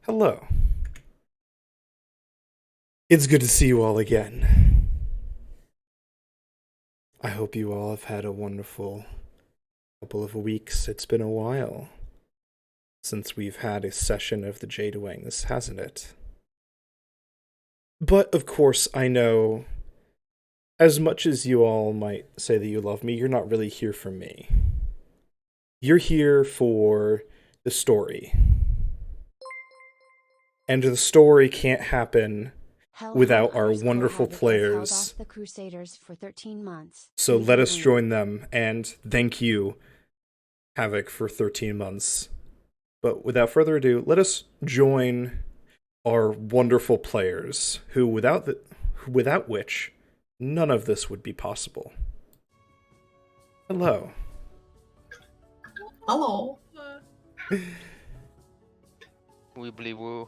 Hello. It's good to see you all again. I hope you all have had a wonderful couple of weeks. It's been a while since we've had a session of the Jade Wings, hasn't it? But of course, I know as much as you all might say that you love me, you're not really here for me. You're here for the story. And the story can't happen without our wonderful players. The Crusaders for 13 months. So let us join them, and thank you, Havoc, for 13 months. But without further ado, let us join our wonderful players, without which none of this would be possible. Hello. Hello. Weebly woo.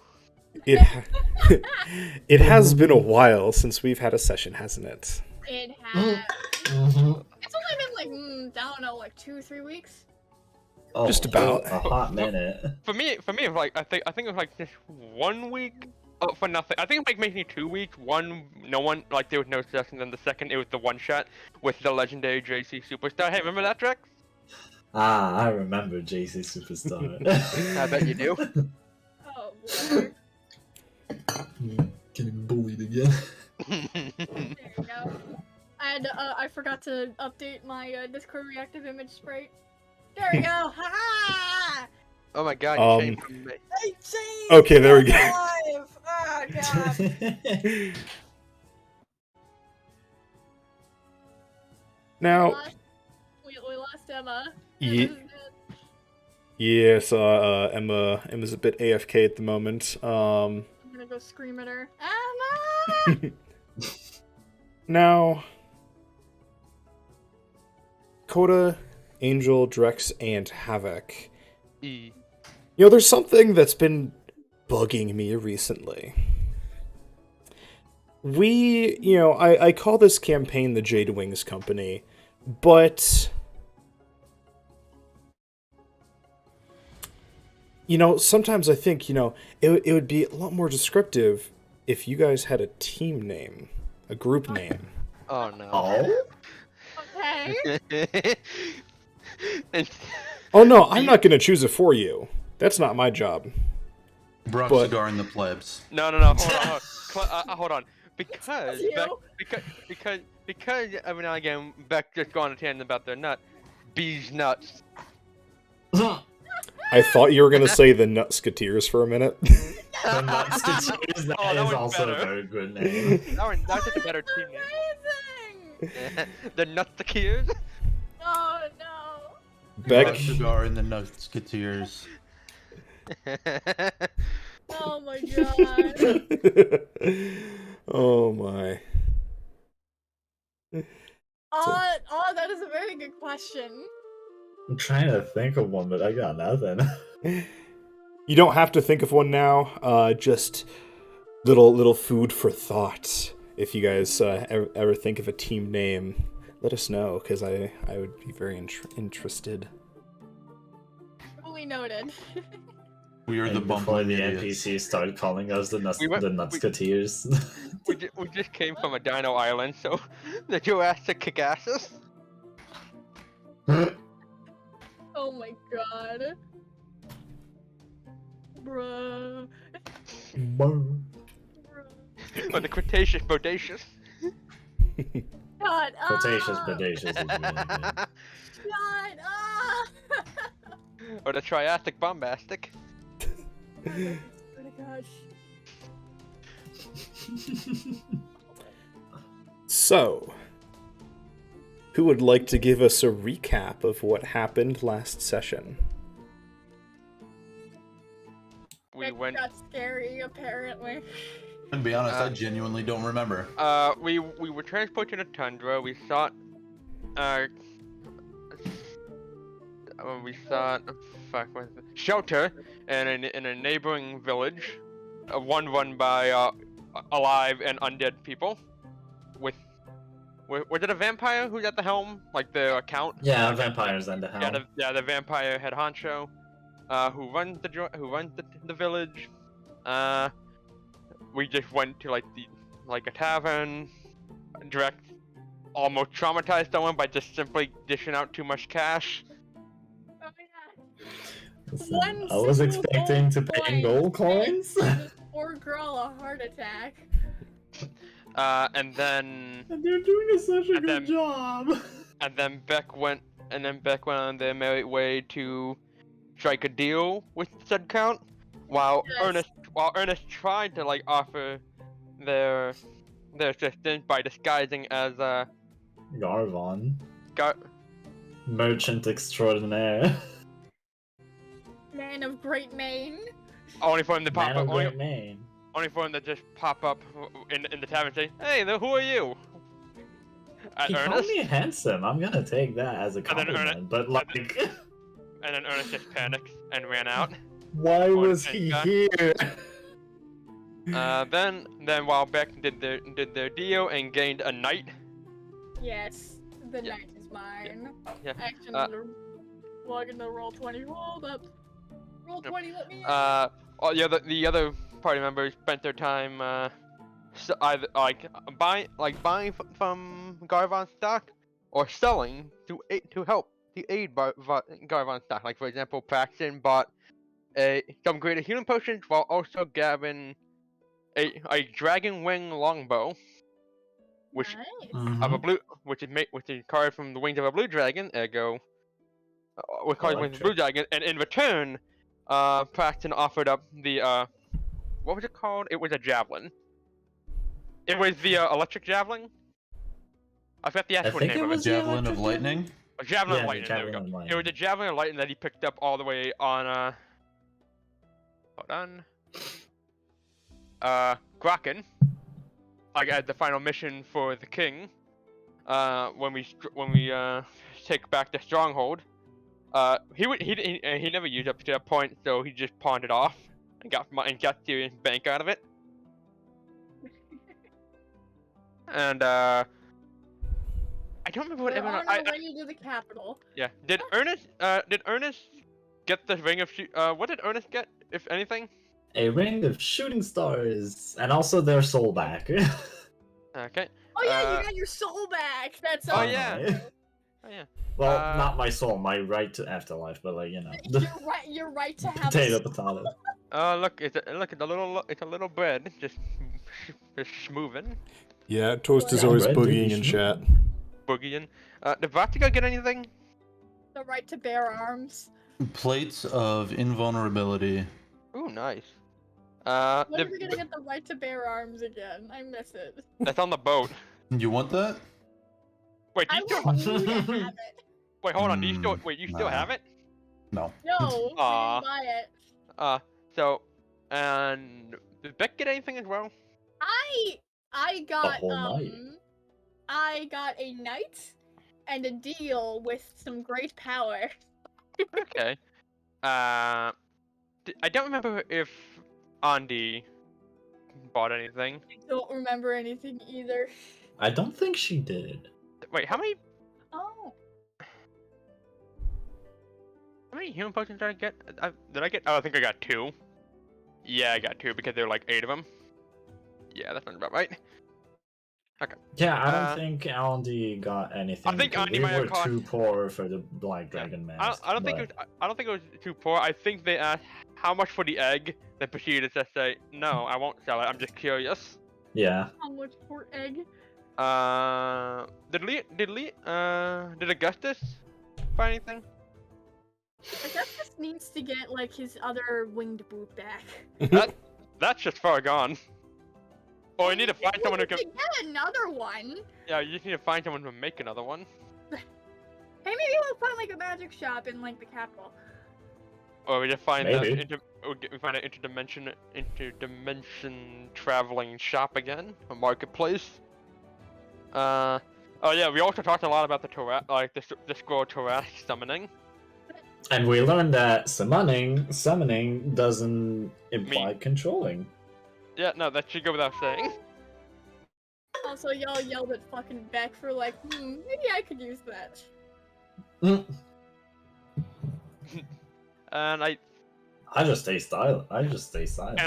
It has been a while since we've had a session, hasn't it? It has. Mm-hmm. It's only been like, I don't know, like 2-3 weeks. Oh, Just about. a hot minute. For me, it was like I think it was like just 1 week. Oh, for nothing. I think it was like maybe 2 weeks. One, no one, like there was no session. Then the second, it was the one shot with the legendary JC Superstar. Hey, remember that, Drex? Ah, I remember JC Superstar. I bet you do. Oh, boy. Getting bullied again. There you go. And I forgot to update my Discord reactive image sprite. There we go. Ha! Oh my god, you changed from me. I changed. Okay, there we go. Alive. Oh god. Now, We lost Emma. Ye- Emma's dead. yes, Emma's a bit AFK at the moment. I'm gonna go scream at her. Emma! Now, Coda, Angel, Drex, and Havoc. E. You know, there's something that's been bugging me recently. I call this campaign the Jade Wings Company, but sometimes I think, it would be a lot more descriptive if you guys had a team name, a group name. Oh no. Oh? Okay. Oh no, I'm not going to choose it for you. That's not my job. Brock But- Cigar and the plebs. No. Hold on. Because You? because every now and again Beck just go on a tangent about their nut. Bees nuts. I thought you were going to say the Nutsketeers for a minute. The Nutsketeers, that Oh, that is was also better. a very good name. That's just a better team Amazing! name. The Nutsketeers. Oh no. Beck. Brock Cigar and the Nutsketeers. Oh my god. Oh my. Oh, that is a very good question. I'm trying to think of one, but I got nothing. You don't have to think of one now. Just little food for thought. If you guys ever think of a team name, let us know, because I would be very interested. Fully noted. We are the And before bumbling the idiots. NPCs started calling us the Nutsketeers. We just came from a dino island, so the Jurassic kick asses. Oh my god. Bruh. Bruh. Or the Cretaceous Bodacious. God, Cretaceous, bodacious. God, Or the Triassic Bombastic. Oh my gosh. So, who would like to give us a recap of what happened last session? We That went. got scary, apparently. To be honest, I genuinely don't remember. We were transported to the tundra. We sought. We sought. Shelter in a neighboring village. One run by alive and undead people. Was it a vampire who's at the helm? Like the account? Yeah, vampires and the Yeah, helm. the vampire head honcho, who runs the village. we just went to like a tavern, direct, almost traumatized someone by just simply dishing out too much cash. Oh yeah. Listen, One I was single expecting to pay in gold coins. and this poor girl a heart attack. And then And they're doing such a And good then- job. and then Beck went on their merry way to strike a deal with said count, while Yes. Ernest tried to like offer their assistance by disguising as Garvon, Gar- merchant extraordinaire. Man of great mane. only for him to pop Man up, of great name. only for him to just pop up in the tavern and say, "Hey, who are you?" He called Ernest, me handsome. I'm gonna take that as a then Ernest- compliment. But like, and then Ernest just panicked and ran out. why Or was the he guy. here? Then while Beck did their deal and gained a knight. Yes, the Yeah. knight is mine. Yeah. Action log into roll 20. Hold up. Roll Yep. 20. Let me. All the other party members spent their time either buying from Garvon stock or selling to aid Garvon stock. Like for example, Paxton bought some greater healing potions while also grabbing a dragon wing longbow, which Nice. of a blue, which is carved from the wings of a blue dragon. Ergo, with carved wings of a blue dragon, and in return, Paxton offered up the what was it called? It was a javelin. It was the electric javelin. I forgot the I actual think name it of was it. the Javelin of electric lightning. A javelin Yeah, of the lightning. There we javelin go. of It was lightning. a javelin of lightning that he picked up all the way on hold on. Kraken. Like at the final mission for the king. When we take back the stronghold. He never used up to that point, so he just pawned it off and got serious bank out of it. And I don't remember what We're everyone. on our way to the capital. Yeah. Did Ernest get the ring of what did Ernest get, if anything? A ring of shooting stars, and also their soul back. Okay. Oh yeah, you got your soul back. That's Oh, yeah. Finally. Oh yeah. Well, not my soul, my right to afterlife, but like, you know. You're right to have Potato, a potato. Look, it's a little bread, just moving, Yeah, Toast is Yeah, always Red did boogieing be in smooth. chat. boogieing. Did Vatica get anything? the right to bear arms. Plates of invulnerability. Ooh, nice. When are we the- gonna get the right to bear arms again? I miss it. that's on the boat. You want that? Wait, do I you still? want you to have it. Wait, hold on. Do you still? Mm, Wait, you still nah. have it? No. No, we Aw. didn't buy it. So, and did Beck get anything as well? I got whole knight. I got a knight and a deal with some great power. Okay. I don't remember if Andy bought anything. I don't remember anything either. I don't think she did. Wait, how many Oh. human potions did I get? Did I get? Oh, I think I got 2. Yeah, I got 2 because there were like 8 of them. Yeah, that sounds about right. Yeah, I Uh, don't think Andy got anything. I think because Andy we might have were caught- too poor for the Black Dragon mask. I don't think it was. I don't think it was too poor. I think they asked how much for the egg. They proceeded to say, "No, I won't sell it. I'm just curious." Yeah. How much for egg? Did Augustus buy anything? I guess this needs to get like his other winged boot back. That's just far gone. Or you need to find someone who can. Get another one. Yeah, you just need to find someone to make another one. Hey, maybe we'll find like a magic shop in like the capital. Or we just find Maybe. we find an interdimension traveling shop again, a marketplace. Oh yeah, we also talked a lot about the the scroll thoracic summoning. And we learned that summoning doesn't imply controlling. Yeah, no, that should go without saying. Also, y'all yelled at fucking Beck for like, maybe I could use that. And I just stay silent.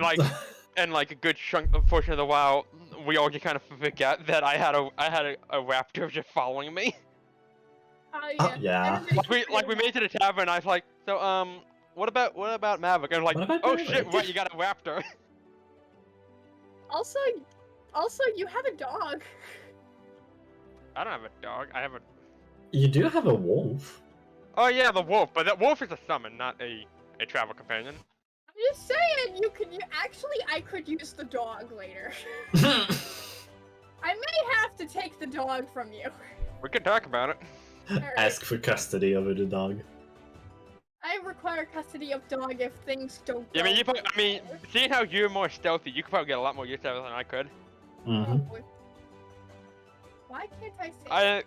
And like a good chunk of portion of the while, we all just kind of forget that I had a raptor just following me. Yeah. Yeah. Everybody We made it to the tavern. And I was like, so what about Maverick? And I'm like, What about oh Maverick? shit, right, you got a raptor. Also, you have a dog. I don't have a dog. I have a. You do have a wolf. Oh yeah, the wolf, but that wolf is a summon, not a travel companion. I'm just saying, I could use the dog later. I may have to take the dog from you. We could talk about it. Alright. Ask for custody over the dog. I require custody of dog if things don't Yeah, go I mean, seeing how you're more stealthy, you could probably get a lot more use out of it than I could. Mm-hmm. Why can't I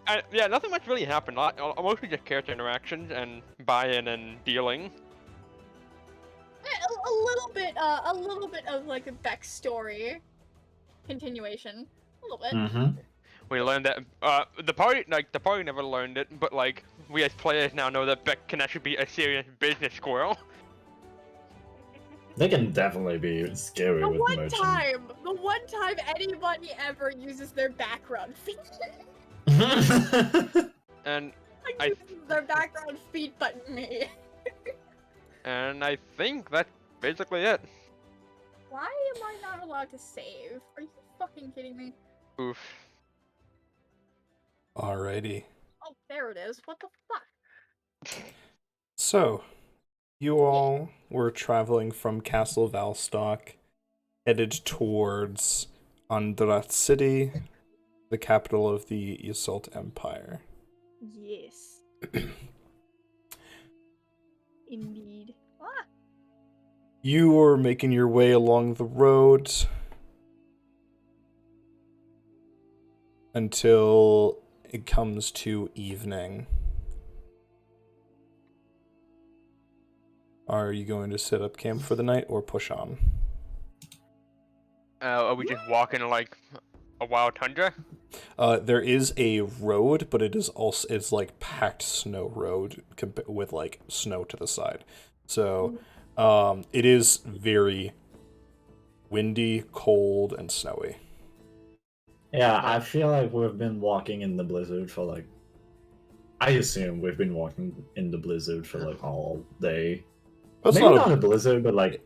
say Yeah, nothing much really happened. Mostly just character interactions and buy-in and dealing. a little bit of like a backstory continuation. A little bit. Mm-hmm. We learned that the party never learned it, but like we as players now know that Beck can actually be a serious business squirrel. They can definitely be scary The with one merchant. time anybody ever uses their background feed. And Like uses their background feed but me. I think that's basically it. Why am I not allowed to save? Are you fucking kidding me? Oof. Alrighty. Oh, there it is. What the fuck? So, you all were traveling from Castle Valstock, headed towards Andrat City, the capital of the Yseult Empire. Yes. Indeed. Ah. You were making your way along the road until it comes to evening. Are you going to set up camp for the night or push on? Are we just walking like a wild tundra? There is a road, but it's like packed snow road with like snow to the side. So, it is very windy, cold, and snowy. Yeah, I feel like we've been walking in the blizzard for like. I assume we've been walking in the blizzard for like all day. That's Maybe not not a blizzard, but like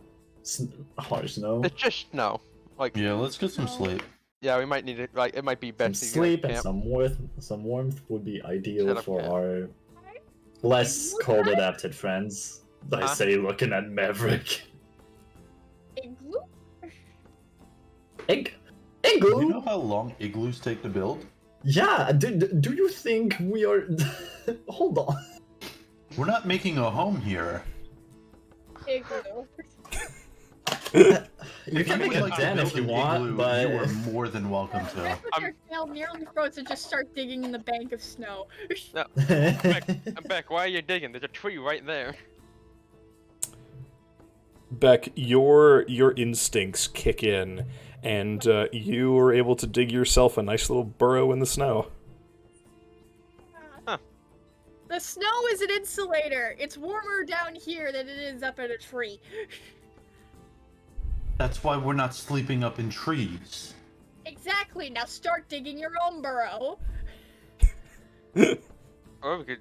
hard snow. It's just snow. Like Yeah, let's get some sleep. yeah, we might need it. Like it might be Some best to sleep and camp. some warmth would be ideal Set up for camp. our less cold adapted friends. I Huh? say, looking at Maverick. Igloo? Igloo? Do you know how long igloos take to build? Yeah, do you think we are... Hold on. We're not making a home here. Igloo. You can make would a like to den if build you an want, igloo, but... you are more than welcome to. Mess with your tail nearly frozen, just start digging in the bank of snow. Beck, why are you digging? There's a tree right there. Beck, your instincts kick in, and you are able to dig yourself a nice little burrow in the snow. The snow is an insulator. It's warmer down here than it is up in a tree. That's why we're not sleeping up in trees. Exactly. Now start digging your own burrow. Or we could.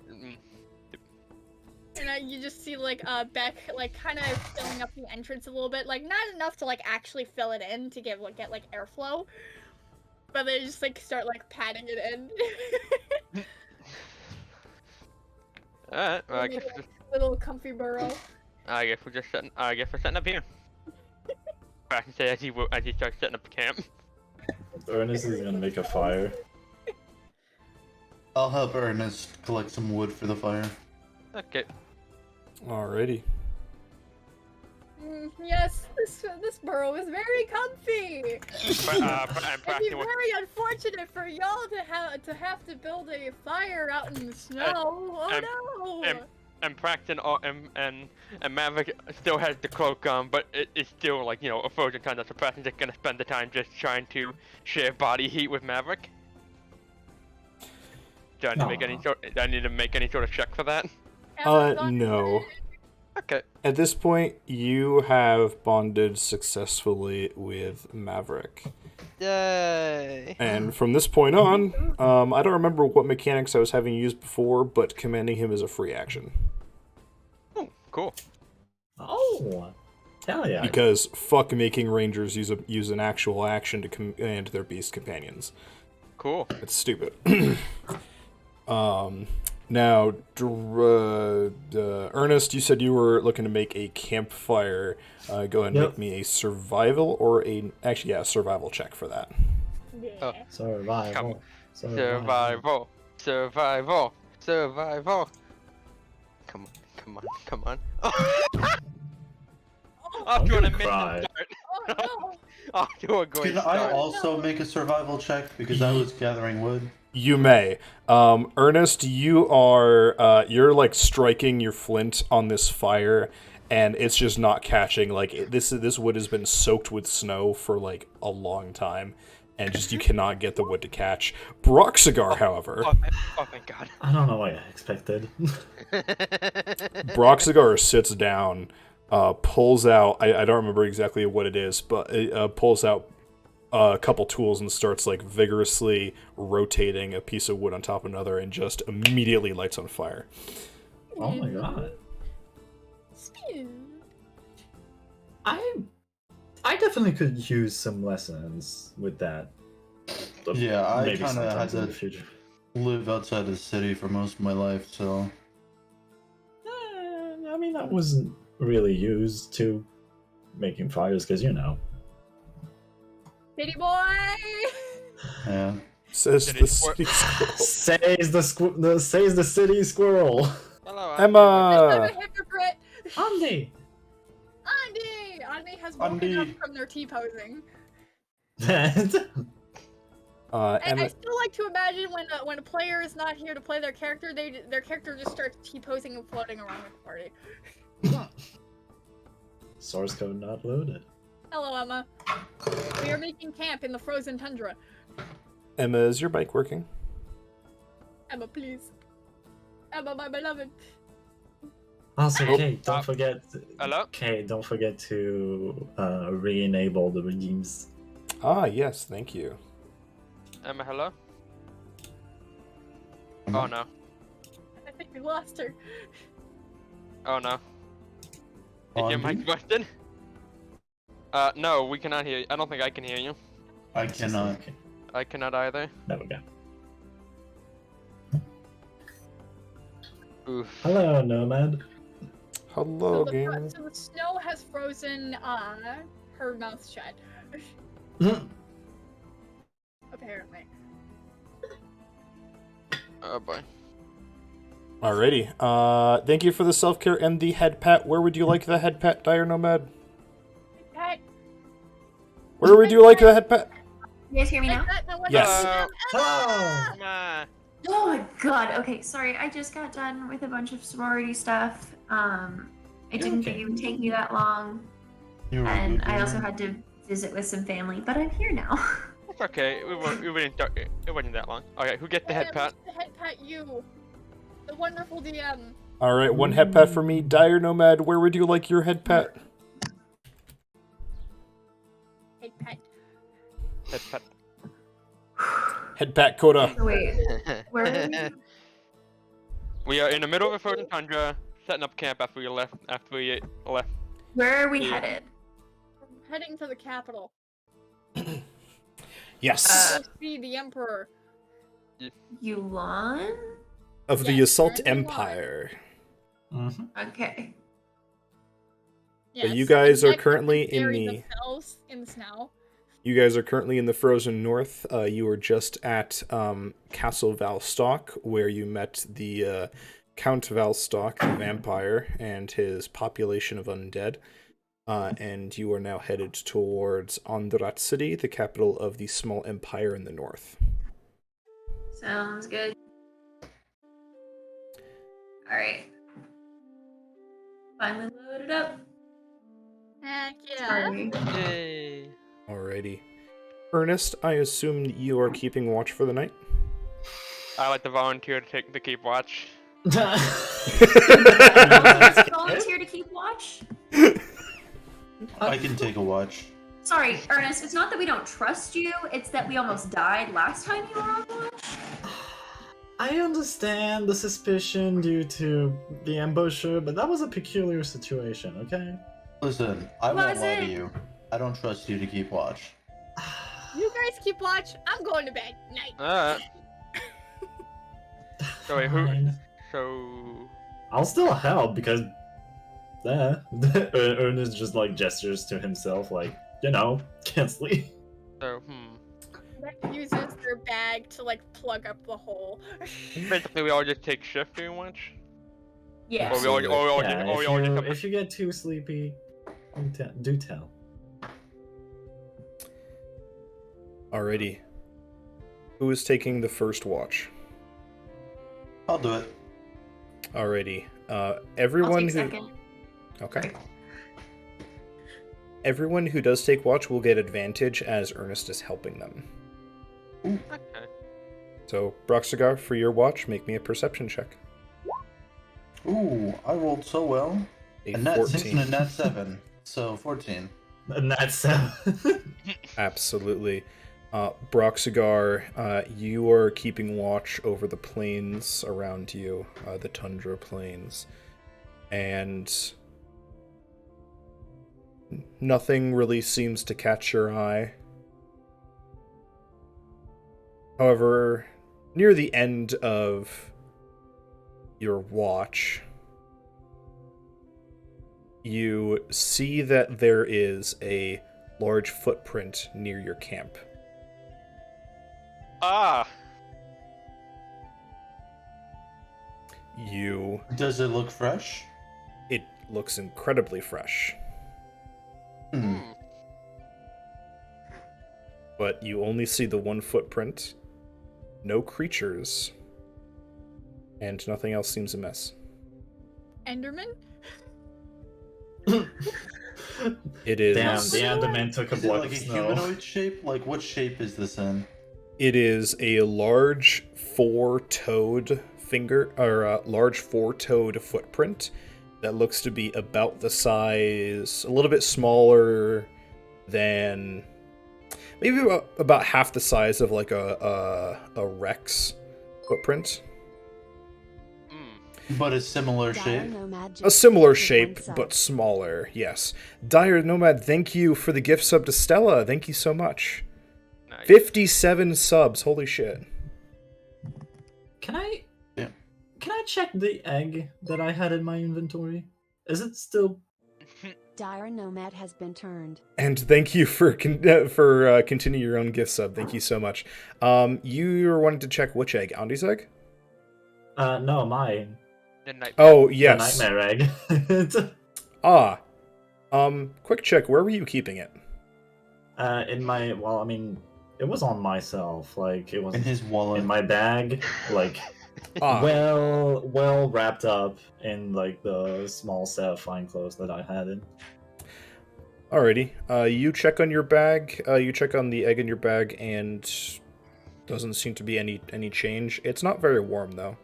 And you just see like Beck like kind of filling up the entrance a little bit, like not enough to like actually fill it in to get like airflow, but they just like start like patting it in. Alright, well, Make a little comfy burrow. I guess we're setting up here. I can say as he starts setting up the camp. Ernest is gonna make a fire. I'll help Ernest collect some wood for the fire. Okay. Alrighty. Yes, this burrow is very comfy. I'm It'd be very unfortunate for y'all to have to build a fire out in the snow. Oh no! And Praxton and Maverick still has the cloak on, but it's still like, you know, a frozen tundra, so Praxton's just gonna spend the time just trying to share body heat with Maverick. Do I need to make any sort of check for that? No. Okay. At this point, you have bonded successfully with Maverick. Yay. And from this point on, I don't remember what mechanics I was having used before, but commanding him is a free action. Oh, cool. Oh, hell yeah! Because fuck making rangers use an actual action to command their beast companions. Cool. It's stupid. Now, Ernest, you said you were looking to make a campfire. Go ahead and Yep. make me a survival or a survival check for that. Yeah. Oh. Survival. Survival. Survival. Survival. Come on. Come on. Come on. Off to an Don't amazing cry. start. Oh no! Off to a great Can I start. also make a survival check because I was gathering wood? You may. Ernest, you are you're like striking your flint on this fire, and it's just not catching. Like this wood has been soaked with snow for like a long time, and just you cannot get the wood to catch. Broxigar, however, Oh, thank God. I don't know what I expected. Broxigar sits down, pulls out. I don't remember exactly what it is, but it pulls out a couple tools and starts like vigorously rotating a piece of wood on top of another, and just immediately lights on fire. Oh my god. Spin. I definitely could use some lessons with that. But Yeah, I maybe kind of had sometimes in the to future. live outside the city for most of my life, so I mean, I wasn't really used to making fires because City boy. yeah. Says Did the it work? city squirrel. says the city squirrel. Hello, I'm Emma. a hypocrite. Andy. Andy has woken up Andy. from their T-posing. Emma. I still like to imagine when a player is not here to play their character, their character just starts T-posing and floating around with the party. Source code not loaded. Hello, Emma. We are making camp in the frozen tundra. Emma, is your bike working? Emma, please. Emma, my beloved. Also, Oh. Kate, don't forget. Hello? Kate, don't forget to re-enable the regimes. Ah, yes, thank you. Emma, hello? Oh no. I think we lost her. Oh no. Is your mic busted? No, we cannot hear you. I don't think I can hear you. I cannot. Okay, I cannot either. there we go. Oof. Hello, Nomad. Hello, so, gamer. so the snow has frozen her mouth shut. Apparently. Oh boy. Alrighty. Thank you for the self-care and the head pat. Where would you like the head pat, Dire Nomad? Pat, Where would you like the head pat? You guys hear me now? Yes. Hello. Emma. Oh my god. Okay, sorry. I just got done with a bunch of sorority stuff. I didn't think it would take me that long. You were And good, I also gamer. had to visit with some family, but I'm here now. It's okay. It wasn't that long. Okay, who get the head pat? The head pat, you. The wonderful DM. Alright, one head pat for me. Dire Nomad, where would you like your head pat? Head pat. Head pat. Head pat Coda. So wait, where are we? We are in the middle of a frozen tundra, setting up camp after we left. Where are we Yeah. headed? We're heading to the capital. Yes. Go see the Emperor. Yuan? Of the Yes, Assault we're in Yuan. Empire. Okay. Yes, you guys and are next currently they bury in the- themselves in the snow. You guys are currently in the frozen north. You are just at Castle Valstock, where you met the Count Valstock, the vampire, and his population of undead. And you are now headed towards Andrat City, the capital of the small empire in the north. Sounds good. Alright. Finally loaded up. Heck yeah. Sorry. Yay. Alrighty. Ernest, I assume you are keeping watch for the night? I like to volunteer to keep watch. Volunteer to keep watch? I can take a watch. Sorry, Ernest, it's not that we don't trust you, it's that we almost died last time you were on watch. I understand the suspicion due to the ambusher, but that was a peculiar situation, okay? Listen, I won't Was lie to it? you. I don't trust you to keep watch. You guys keep watch. I'm going to bed. Night. Alright. So wait, who? Fine. So. I'll still help because Ernest just like gestures to himself like, can't sleep. So, That uses their bag to like plug up the hole. Basically, we all just take shift pretty much. Yeah. Or we all, or we all, Yeah, just, or we all just come. if you get too sleepy, do tell. Alrighty. Who is taking the first watch? I'll do it. Alrighty. I'll Everyone take who. second. Okay. Everyone who does take watch will get advantage as Ernest is helping them. Okay. So, Broxigar, for your watch, make me a perception check. Ooh, I rolled so well. A A nat 6 and a 14. nat 7. So 14. And that's Absolutely. Broxigar, you are keeping watch over the plains around you, the tundra plains. And nothing really seems to catch your eye. However, near the end of your watch, you see that there is a large footprint near your camp. Ah. Does it look fresh? It looks incredibly fresh, Hmm. but you only see the one footprint, no creatures, and nothing else seems amiss. Enderman? It is. Damn, the Enderman took a Is it block like a of snow. humanoid shape? Like, what shape is this in? It is a large four-toed large four-toed footprint that looks to be about the size, a little bit smaller than, maybe about half the size of like a Rex footprint. But a similar Dire shape? Nomad just A similar gifted shape, one sub. but smaller, yes. Dire Nomad, thank you for the gift sub to Stella. Thank you so much. Nice. 57 subs, holy shit. Can I? Yeah. Can I check the egg that I had in my inventory? Is it still? Dire Nomad has been turned. And thank you for continue your own gift sub. Thank you so much. You were wanting to check which egg? Andy's egg? No, mine. The night. Oh, The yes. nightmare egg. Ah. Quick check. Where were you keeping it? In my it was on myself. Like it was In his wallet. in my bag. Like Ah. well wrapped up in like the small set of fine clothes that I had in. Alrighty. You check on your bag. You check on the egg in your bag, and doesn't seem to be any change. It's not very warm though.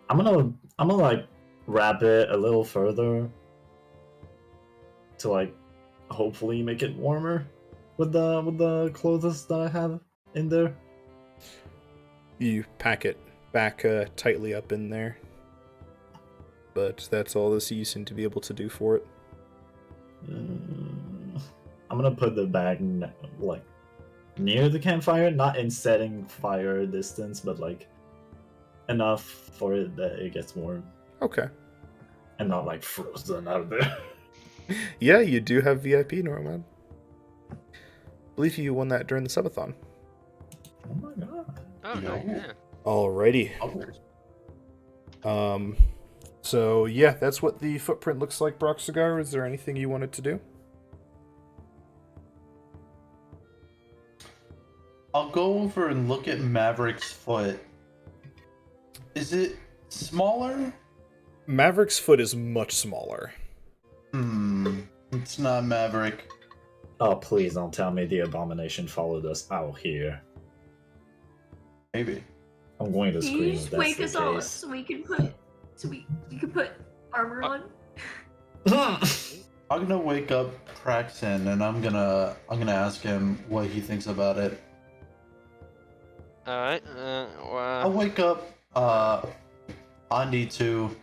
I'm gonna like wrap it a little further to like hopefully make it warmer with the clothes that I have in there. You pack it back tightly up in there. But that's all this you seem to be able to do for it. I'm gonna put the bag like near the campfire, not in setting fire distance, but like enough for it that it gets warm Okay. and not like frozen out there. Yeah, you do have VIP, Norman. I believe you won that during the subathon. Oh my god. Oh, nice, Yo. yeah. Alrighty. Oh. So yeah, that's what the footprint looks like, Broxigar. Is there anything you wanted to do? I'll go over and look at Maverick's foot. Is it smaller? Maverick's foot is much smaller. It's not Maverick. Oh, please don't tell me the abomination followed us out here. Maybe. I'm going to Can scream you if just that's wake the us all up case. so we can put armor on? I'm gonna wake up Praxin and I'm gonna ask him what he thinks about it. Alright, I'll wake up Andi too.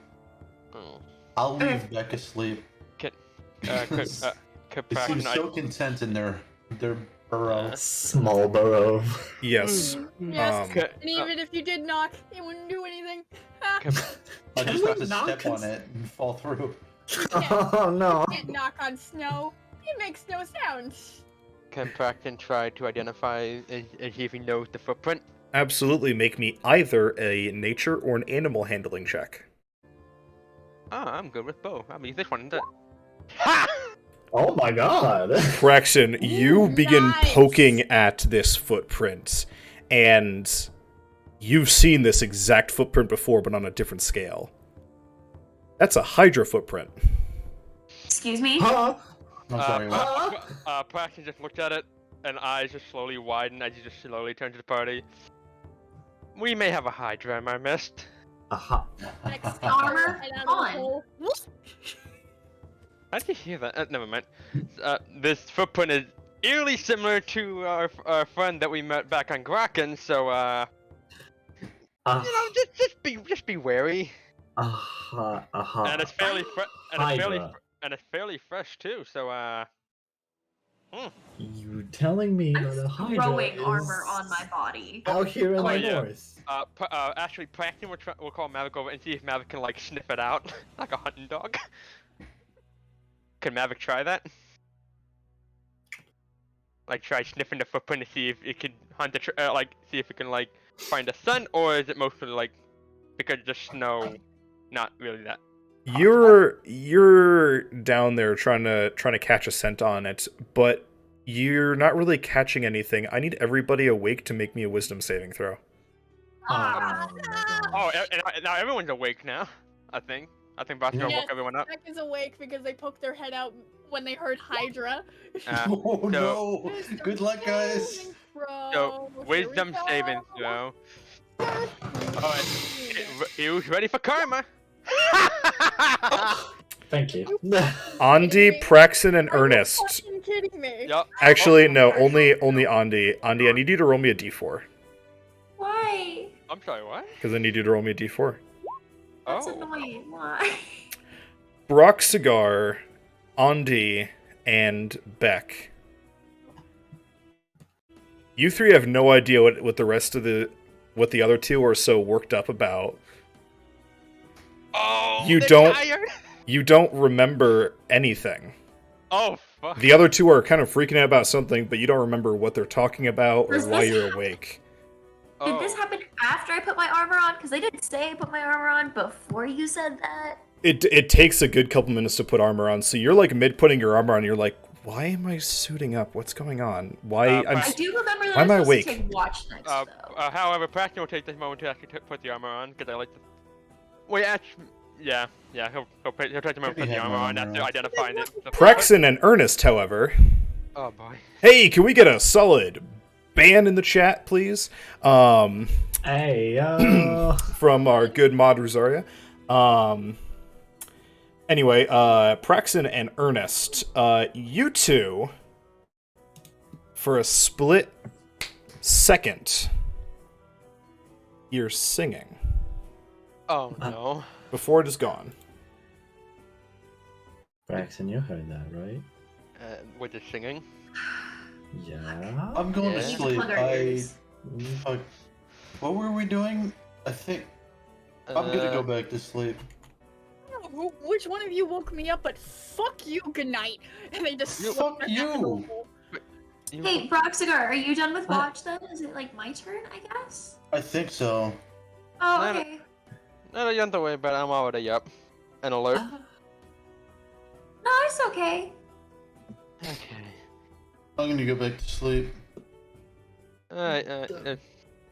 oh. I'll Okay. leave Beck asleep. Could They seem Praxin, so content in their burrow. Small burrow. Yes. Yes. could, And even if you did knock, it wouldn't do anything. could, I Can just we have to not step on it and fall through. Oh no. You can't knock on snow. It makes no sound. can Praxin try to identify and see if he knows the footprint? Absolutely make me either a nature or an animal handling check. Ah, I'm good with both. I'll use this one instead. Ha! Oh my god. Praxin, you begin Nice. poking at this footprint, and you've seen this exact footprint before, but on a different scale. That's a Hydra footprint. Excuse me? Huh? I'm sorry. what? Praxin just looked at it, and eyes just slowly widen as he just slowly turns to the party. We may have a Hydra in our midst. Aha. Next Armor head out of the on. hole. How did you hear that? Never mind. This footprint is eerily similar to our friend that we met back on Kraken, so just be wary. Aha. Aha. And it's fairly Hydra. fairly fresh too. So You telling me I'm that a Hydra throwing is armor on my body. out here in Oh, the yeah. north? Actually, Praxton will call Maverick over and see if Maverick can like sniff it out like a hunting dog. Can Maverick try that? Like try sniffing the footprint to see if it can hunt see if it can like find a scent, or is it mostly like because of the snow, not really that. You're down there trying to catch a scent on it, but you're not really catching anything. I need everybody awake to make me a wisdom saving throw. Oh my god. Oh, and now everyone's awake now. I think Bastion Yes. woke everyone up. Jack is awake because they poked their head out when they heard Hydra. Oh so- no! Good luck, guys. So wisdom saving throw. Alright, who's ready for karma? Thank you. Andi, Praxin, and Are you Ernest. fucking kidding me? Yup. Actually, no, only Andi. Andi, I need you to roll me a d4. Why? I'm sorry, what? Because I need you to roll me a d4. That's Oh. annoying. Why? Brock Cigar, Andi, and Beck. You three have no idea what the other two are so worked up about. Oh, You they're don't- tired. You don't remember anything. Oh fuck. The other two are kind of freaking out about something, but you don't remember what they're talking about or Was why this- you're awake. Did this Oh. happen after I put my armor on? Because they did say I put my armor on before you said that. It takes a good couple minutes to put armor on, so you're like mid putting your armor on, you're like, why am I suiting up? What's going on? Why I do remember that Why am I I was supposed awake? to take watch next, though. However, Praxton will take this moment to actually put the armor on because I like to. Wait, actually, yeah, he'll take the moment to put the armor on after identifying it. Praxin and Ernest, however. Oh boy. Hey, can we get a solid ban in the chat, please? Hey, From our good mod Rosaria. Anyway, Praxin and Ernest, you two, for a split second, you're singing Oh no. before it is gone. Braxton, you heard that, right? With the singing. Yeah. I'm going Yeah. to We need sleep. plug our ears. Fuck. What were we doing? I think I'm gonna go back to sleep. Which one of you woke me up? But fuck you, good night. And they just You- slammed fuck their head in the you. hole. Hey, Broxigar, are you done with What? watch then? Is it like my turn, I guess? I think so. Oh, No, no. okay. No, you don't have to worry about it. I'm already up and alert. No, it's okay. Okay. I'm gonna go back to sleep. Alright,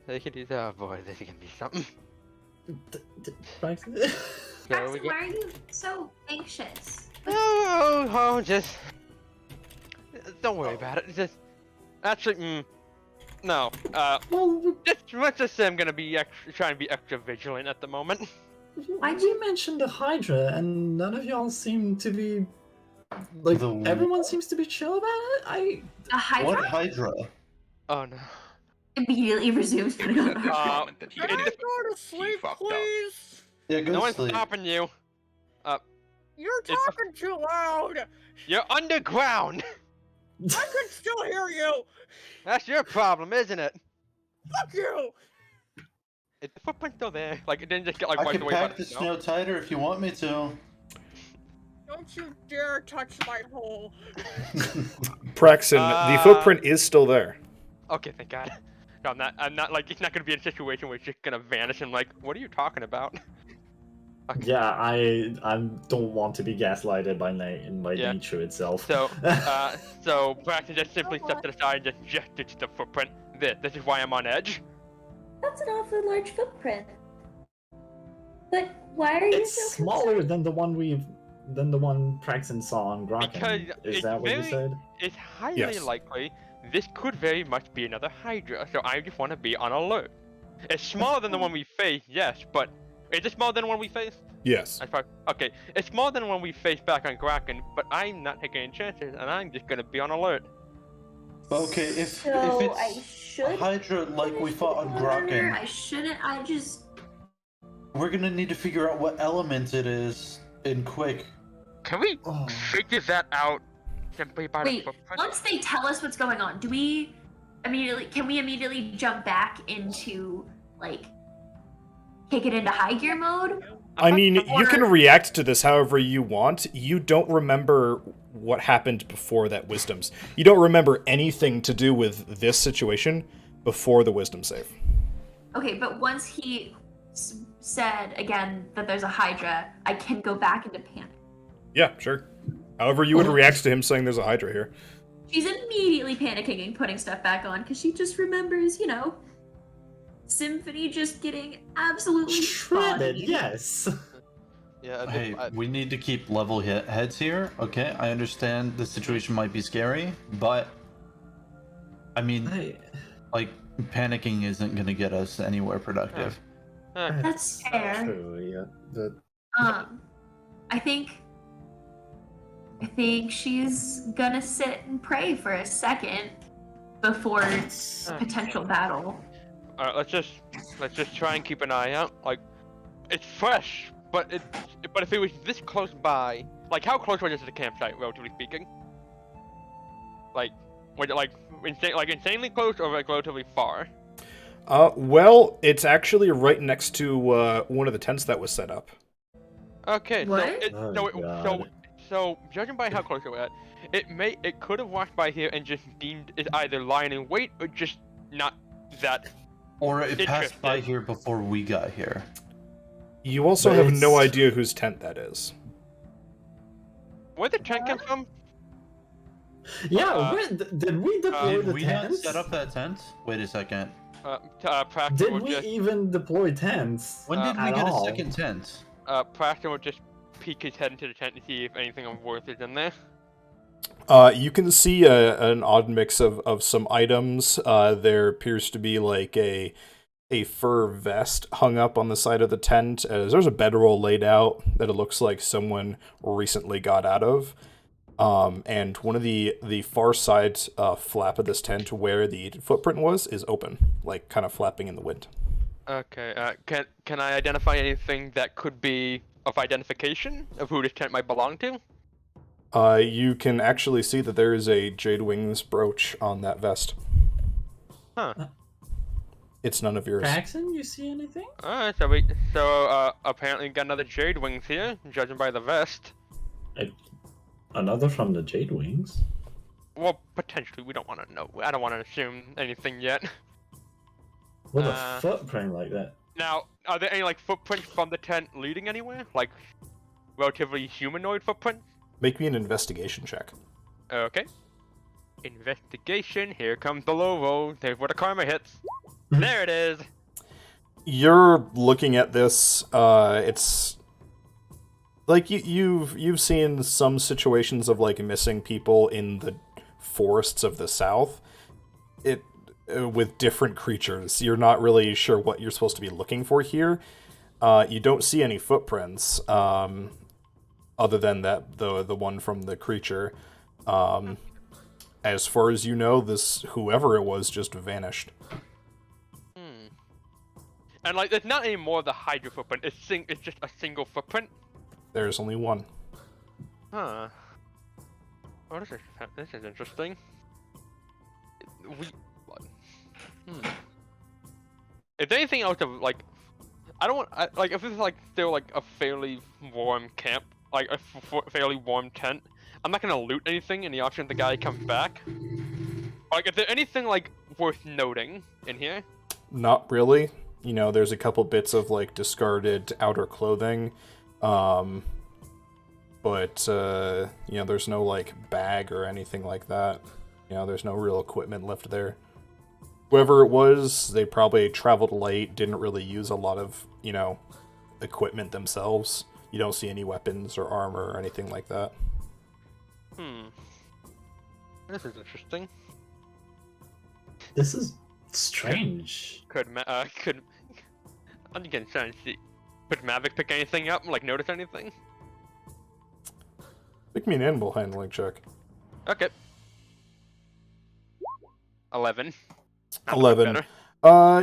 they can do that. Oh boy, this is gonna be something. Braxton? So we Braxton, go. why are you so anxious? Just don't worry about it. Just actually, No. Well, Let's just say I'm gonna be trying to be extra vigilant at the moment. why'd you mention the Hydra and none of y'all seem to be like The everyone seems to be chill about it? A Hydra What Hydra? Oh no. immediately resumes putting on the Uh, hard. Can I go to sleep, please? Yeah, go No one's sleep. stopping you. You're It's- talking too loud. You're underground. I can still hear you. That's your problem, isn't it? Fuck you. Is the footprint still there? Like it didn't just get like I wiped can away by pack the the snow? snow tighter if you want me to. Don't you dare touch my hole. Praxton, the footprint is still there. Okay, thank God. No, I'm not like it's not gonna be in a situation where it's just gonna vanish and like, what are you talking about? Yeah, I don't want to be gaslighted by Yeah. nature itself. So Braxton just simply stepped to the side and just gestured to the footprint. This is why I'm on edge. That's an awfully large footprint. But why are you It's so smaller concerned? than the one Praxton saw on Grokken. Because Is it's that what you very- said? It's highly Yes. likely this could very much be another Hydra, so I just want to be on alert. It's smaller than the one we faced, yes, but is it smaller than the one we faced? Yes. Okay, it's smaller than the one we faced back on Kraken, but I'm not taking any chances, and I'm just gonna be on alert. Okay, if So it's I should Hydra like we fought on Grokken, I shouldn't. I just. we're gonna need to figure out what element it is in quick. Can we Oh. figure that out simply by the Wait. footprint? Once they tell us what's going on, do we immediately? Can we immediately jump back into like kick it into high gear mode? I mean, Or- you can react to this however you want. You don't remember what happened before that wisdom's. You don't remember anything to do with this situation before the wisdom save. Okay, but once he said again that there's a Hydra, I can go back into panic. Yeah, sure. However you would react to him saying there's a Hydra here. She's immediately panicking and putting stuff back on because she just remembers, Symphony just getting absolutely Shredded, bodied. yes. Yeah, Hey, we need to keep level heads here, okay? I understand the situation might be scary, but I mean, like, panicking isn't gonna get us anywhere productive. That's fair. True, yeah. But I think she's gonna sit and pray for a second before a potential battle. Alright, let's just try and keep an eye out. Like, it's fresh, but if it was this close by, like how close was it to the campsite, relatively speaking? Like, was it like insanely close or like relatively far? Well, it's actually right next to one of the tents that was set up. Okay, What? so judging by how close it was, it could have walked by here and just deemed it either lying in wait or just not that. Or it passed by Interesting. here before we got here. You also But have no it's- idea whose tent that is. Where the tent come from? yeah, did we deploy Did the we not tents? set up that tent? Wait a second. Praxton Did will we just even deploy tents? When did we at get all? a second tent? Praxton will just peek his head into the tent to see if anything of worth is in there. You can see an odd mix of some items. There appears to be like a fur vest hung up on the side of the tent. There's a bedroll laid out that it looks like someone recently got out of. And one of the far side flap of this tent where the footprint was is open, like kind of flapping in the wind. Okay. Can I identify anything that could be of identification of who this tent might belong to? You can actually see that there is a Jade Wings brooch on that vest. Huh. It's none of yours. Paxton, you see anything? Alright, apparently got another Jade Wings here, judging by the vest. Another from the Jade Wings. Well, potentially, we don't want to know. I don't want to assume anything yet. With Uh, a footprint like that. Now, are there any, like, footprints from the tent leading anywhere? Like, relatively humanoid footprints? Make me an investigation check. Okay. Investigation, here comes the low roll. There's where the karma hits. There it is! You're looking at this. It's like you've seen some situations of like missing people in the forests of the south. with different creatures. You're not really sure what you're supposed to be looking for here. You don't see any footprints, other than the one from the creature. As far as you know, this whoever it was just vanished. And like, there's not any more of the Hydra footprint. It's just a single footprint. There's only one. Huh. Oh, this is interesting. Is there anything else of like? I don't want like if this is like still like a fairly warm camp, like a fairly warm tent. I'm not gonna loot anything in the option the guy comes back. Like, is there anything like worth noting in here? Not really. You know, there's a couple bits of like discarded outer clothing, but you know, there's no like bag or anything like that. You know, there's no real equipment left there. Whoever it was, they probably traveled late, didn't really use a lot of, you know, equipment themselves. You don't see any weapons or armor or anything like that. This is interesting. This is strange. I'm again trying to see. Could Mavic pick anything up? Like, notice anything? Make me an animal handling check. Okay. 11. 11.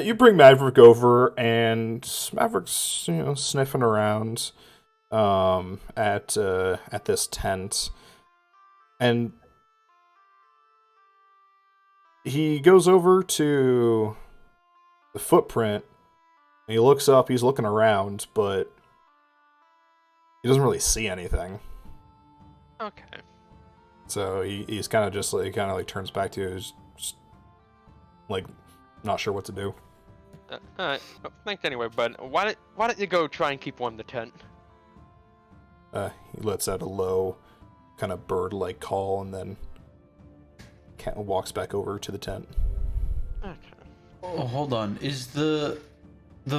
You bring Maverick over, and Maverick's, you know, sniffing around at this tent, and he goes over to the footprint, and he looks up, he's looking around, but he doesn't really see anything. Okay. So he's kind of just like, turns back to you, just like, not sure what to do. Alright. Oh, thanks anyway, bud. Why don't you go try and keep warm the tent? He lets out a low, kind of bird-like call, and then walks back over to the tent. Okay. Oh, hold on. Is the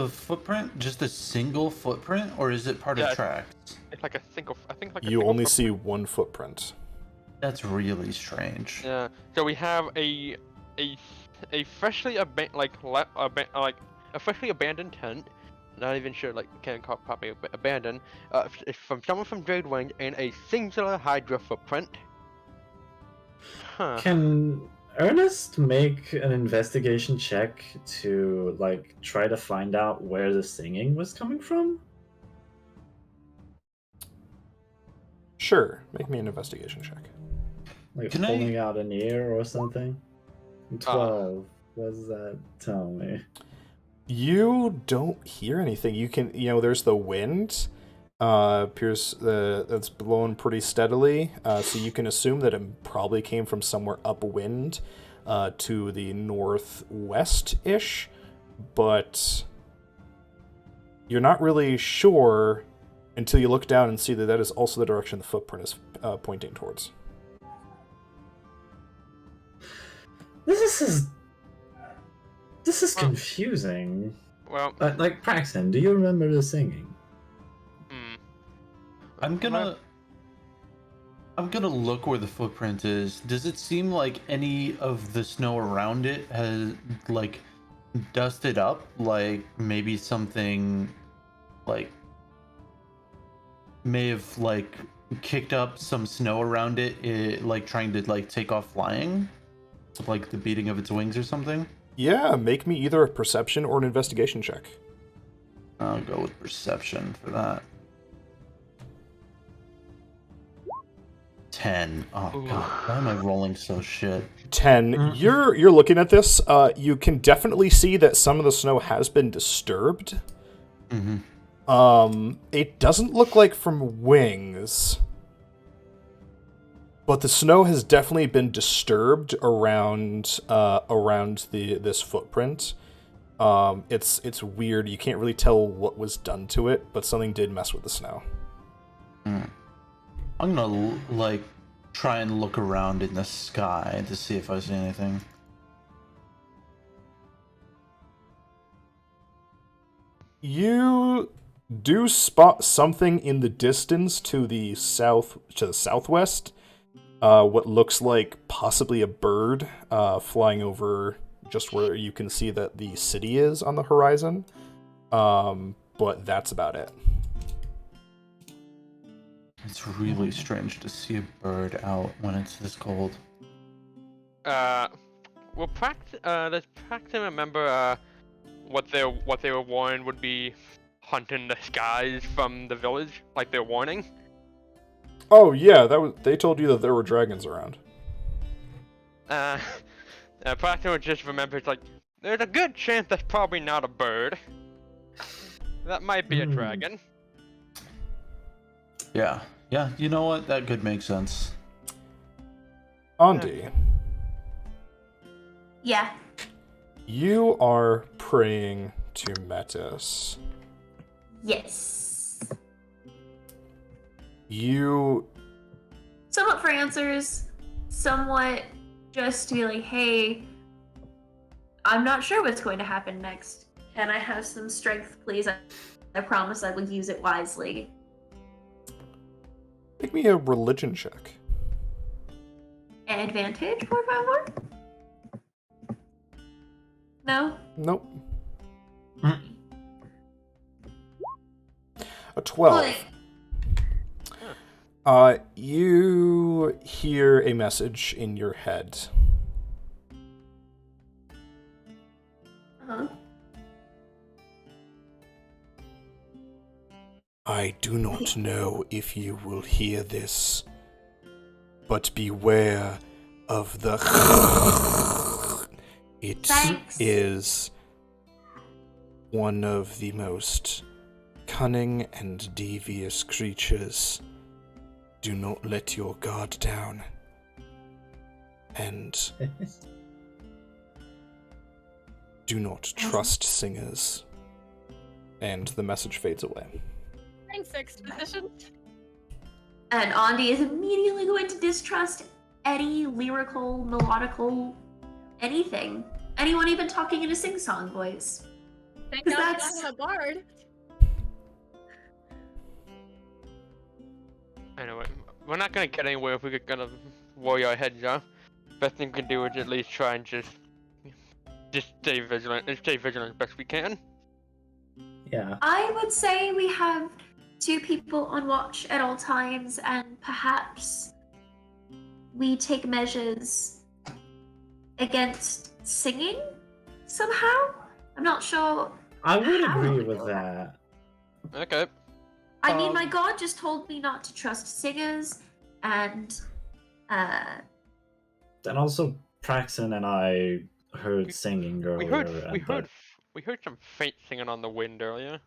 footprint just a single footprint, or is it part of tracks? It's like a single. I think like a You single only footprint. see one footprint. That's really strange. Yeah. So we have a freshly a freshly abandoned tent. Not even sure, like, can't call probably abandoned. It's from someone from Dreadwind and a singular Hydra footprint. Huh. Can Ernest make an investigation check to like try to find out where the singing was coming from? Sure, make me an investigation check. Like Can pulling out an ear or something? 12. What does that tell me? You don't hear anything. You can, you know, there's the wind. Appears that's blowing pretty steadily. So you can assume that it probably came from somewhere upwind, to the northwest-ish. But you're not really sure until you look down and see that that is also the direction the footprint is pointing towards. This is confusing. Well, Like Praxton, do you remember the singing? I'm gonna look where the footprint is. Does it seem like any of the snow around it has like dusted up? Like maybe something like may have like kicked up some snow around it, like trying to like take off flying? Like the beating of its wings or something? Yeah, make me either a perception or an investigation check. I'll go with perception for that. 10. Oh god, why am I rolling so shit? 10. You're looking at this. You can definitely see that some of the snow has been disturbed. Mm-hmm. It doesn't look like from wings, but the snow has definitely been disturbed around this footprint. It's weird. You can't really tell what was done to it, but something did mess with the snow. I'm gonna like try and look around in the sky to see if I see anything. You do spot something in the distance to the southwest. What looks like possibly a bird flying over just where you can see that the city is on the horizon. But that's about it. It's really strange to see a bird out when it's this cold. Well, does Praxton remember what they were warned would be hunting the skies from the village, like their warning? Oh yeah, they told you that there were dragons around. Praxton would just remember, it's like, there's a good chance that's probably not a bird. That might be a dragon. Yeah, you know what? That could make sense. Andi, Yeah. you are praying to Metis. Yes. You Somewhat for answers, somewhat just to be like, hey, I'm not sure what's going to happen next. Can I have some strength, please? I promise I will use it wisely. make me a religion check. Advantage, por favor? No? Nope. A 12. You hear a message in your head. Uh-huh. I do not know if you will hear this, but beware of the... It is one of the most cunning and devious creatures. Do not let your guard down. And do not trust singers. And the message fades away. Thanks, exposition. And Andi is immediately going to distrust any lyrical, melodical, anything. Anyone even talking in a sing-song voice. Thank 'Cause God that's- I'm a bard. Anyway, we're not gonna get anywhere if we're gonna worry our heads off. Best thing we can do is at least try and just stay vigilant as best we can. Yeah. I would say we have 2 people on watch at all times, and perhaps we take measures against singing somehow? I'm not sure. I would how agree we with go that. Okay. I mean, my god just told me not to trust singers, and Then also, Praxton and I heard singing earlier. We heard some faint singing on the wind earlier.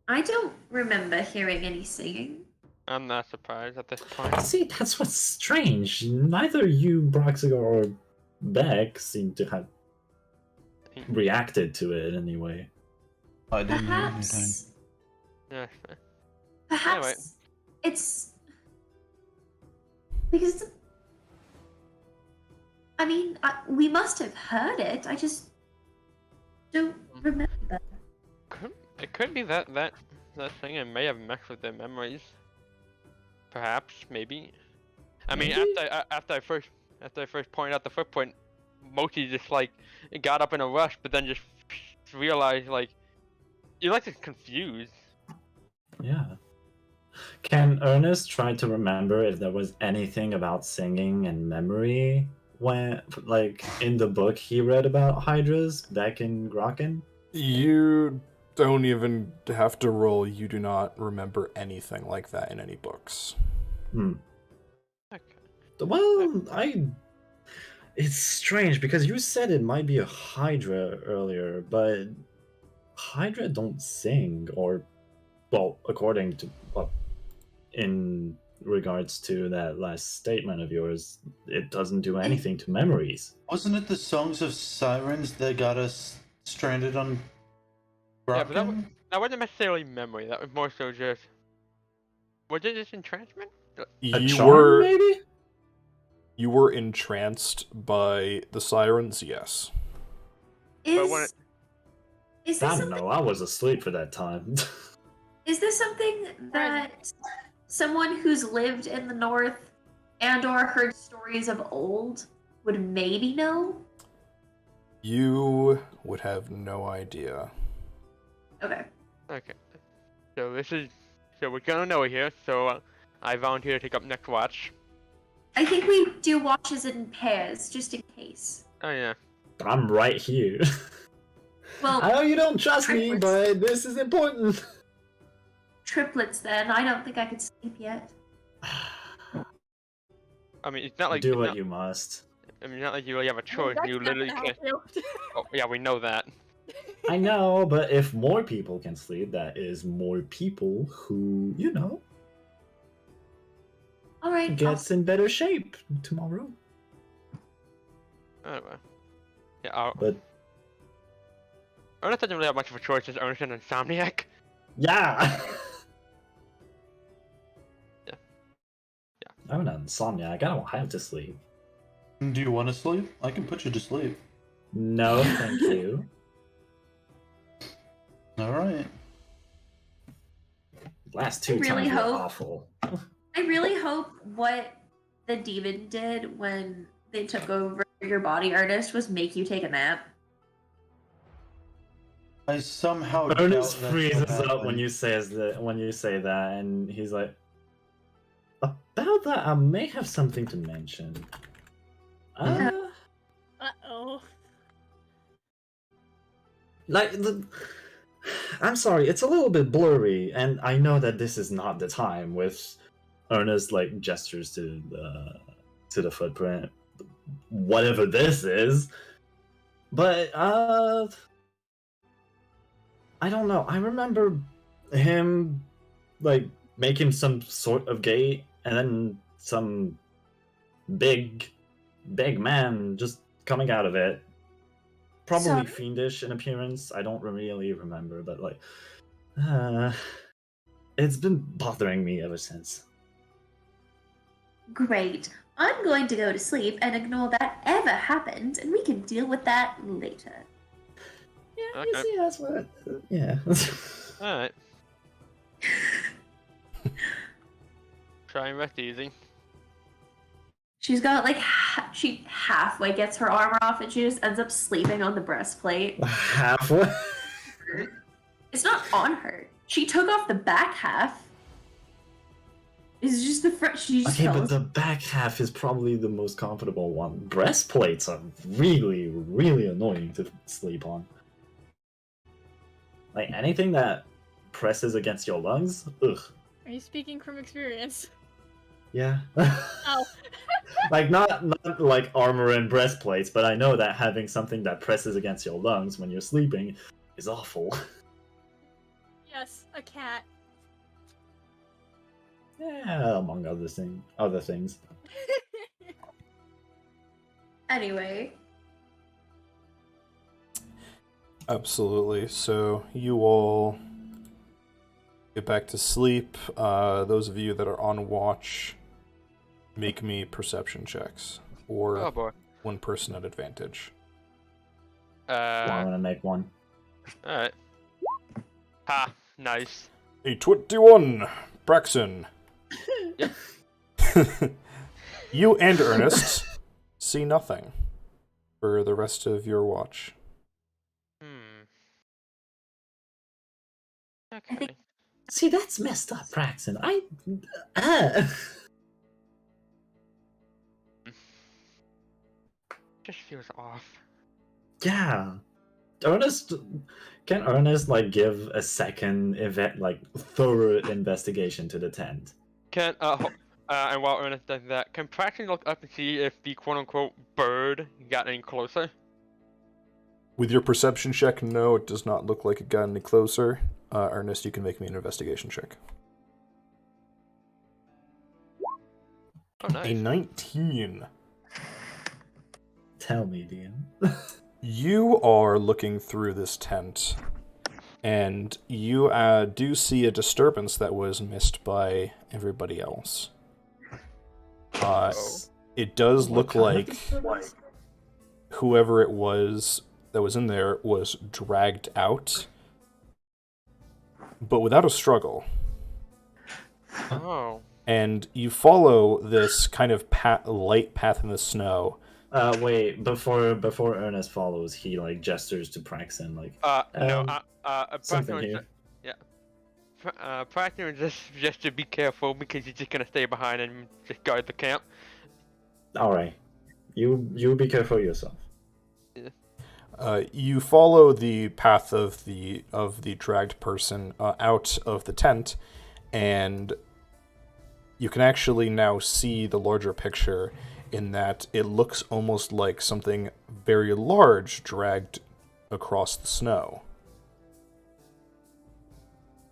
I don't remember hearing any singing. I'm not surprised at this point. See, that's what's strange. Neither you, Broxigar, or Beck seem to have reacted to it anyway. I didn't hear anything. Yeah. Perhaps Anyway. it's because I mean, we must have heard it. I just don't remember. It could be that singing may have messed with their memories. Perhaps, maybe. I mean, after I first pointed out the footprint, Moti just like got up in a rush, but then just realized like you're like confused. Yeah. Can Ernest try to remember if there was anything about singing and memory when, like, in the book he read about hydras back in Grokken? You don't even have to roll. You do not remember anything like that in any books. Okay. Well, it's strange because you said it might be a hydra earlier, but hydra don't sing, or, well, according to in regards to that last statement of yours, it doesn't do anything to memories. Wasn't it the songs of sirens that got us stranded on Yeah, but Brocken? that wasn't necessarily memory. That was more so just. Was it just entrancement? A charm, maybe? You were entranced by the sirens, yes. Is this I don't something? know. I was asleep for that time. Is this something that someone who's lived in the north and or heard stories of old would maybe know? You would have no idea. Okay. Okay. So we're gonna know here. So I volunteer to take up next watch. I think we do watches in pairs, just in case. Oh yeah. I'm right here. Well, I know you don't trust me, triplets. but this is important. Triplets then. I don't think I could sleep yet. I mean, it's not like Do it's what not, you must. I mean, not like you really have a choice. That's You not literally gonna can't. help you. Oh yeah, we know that. I know, but if more people can sleep, that is more people who, All right. gets in better shape tomorrow. Anyway. Yeah. But Ernest doesn't really have much of a choice. Just Ernest and Insomniac. yeah. Yeah. I'm an insomniac. I don't have to sleep. Do you want to sleep? I can put you to sleep. No, thank you. All right. Last two really times were hope- awful. I really hope what the demon did when they took over your body, Ernest, was make you take a nap. I somehow Ernest doubt that's what freezes up happened. when you say that, and he's like, "About that, I may have something to mention." Uh-oh. I'm sorry, it's a little bit blurry, and I know that this is not the time with Ernest gestures to the footprint, whatever this is. But I don't know. I remember him making some sort of gate, and then some big man just coming out of it. Probably Sorry? fiendish in appearance. I don't really remember, but it's been bothering me ever since. Great. I'm going to go to sleep and ignore that ever happened, and we can deal with that later. Yeah, Okay. you see, that's what. Yeah. All right. Try and rest easy. She's got she halfway gets her armor off, and she just ends up sleeping on the breastplate. Halfway. It's not on her. She took off the back half. It's just the front. She just Okay, fell but the back half is probably the most comfortable one. Breastplates are really, really annoying to sleep on. Anything that presses against your lungs, ugh. Are you speaking from experience? Yeah. Oh. not like armor and breastplates, but I know that having something that presses against your lungs when you're sleeping is awful. Yes, a cat. Yeah, among other things. Anyway. Absolutely. So you all get back to sleep. Those of you that are on watch, make me perception checks. Or Oh boy. one person at advantage. Well, I'm gonna make one. All right. Ha! Nice. A 21, Braxton. Yep. You and Ernest see nothing for the rest of your watch. Okay. See, that's messed up, Braxton. Just feels off. Yeah. Can Ernest give a second thorough investigation to the tent? And while Ernest does that, can Praxton look up and see if the quote-unquote bird got any closer? With your perception check, no, it does not look like it got any closer. Ernest, you can make me an investigation check. Oh, nice. A 19. Tell me, Dean. You are looking through this tent, and you do see a disturbance that was missed by everybody else. It does look like whoever it was that was in there was dragged out, but without a struggle. Oh. And you follow this kind of light path in the snow Wait. Before Ernest follows, he like gestures to Praxton, like, No, something Praxton here. yeah. Praxton just to be careful because he's just gonna stay behind and just guard the camp. All right. You be careful yourself. Yeah. You follow the path of the dragged person out of the tent, and you can actually now see the larger picture in that it looks almost like something very large dragged across the snow.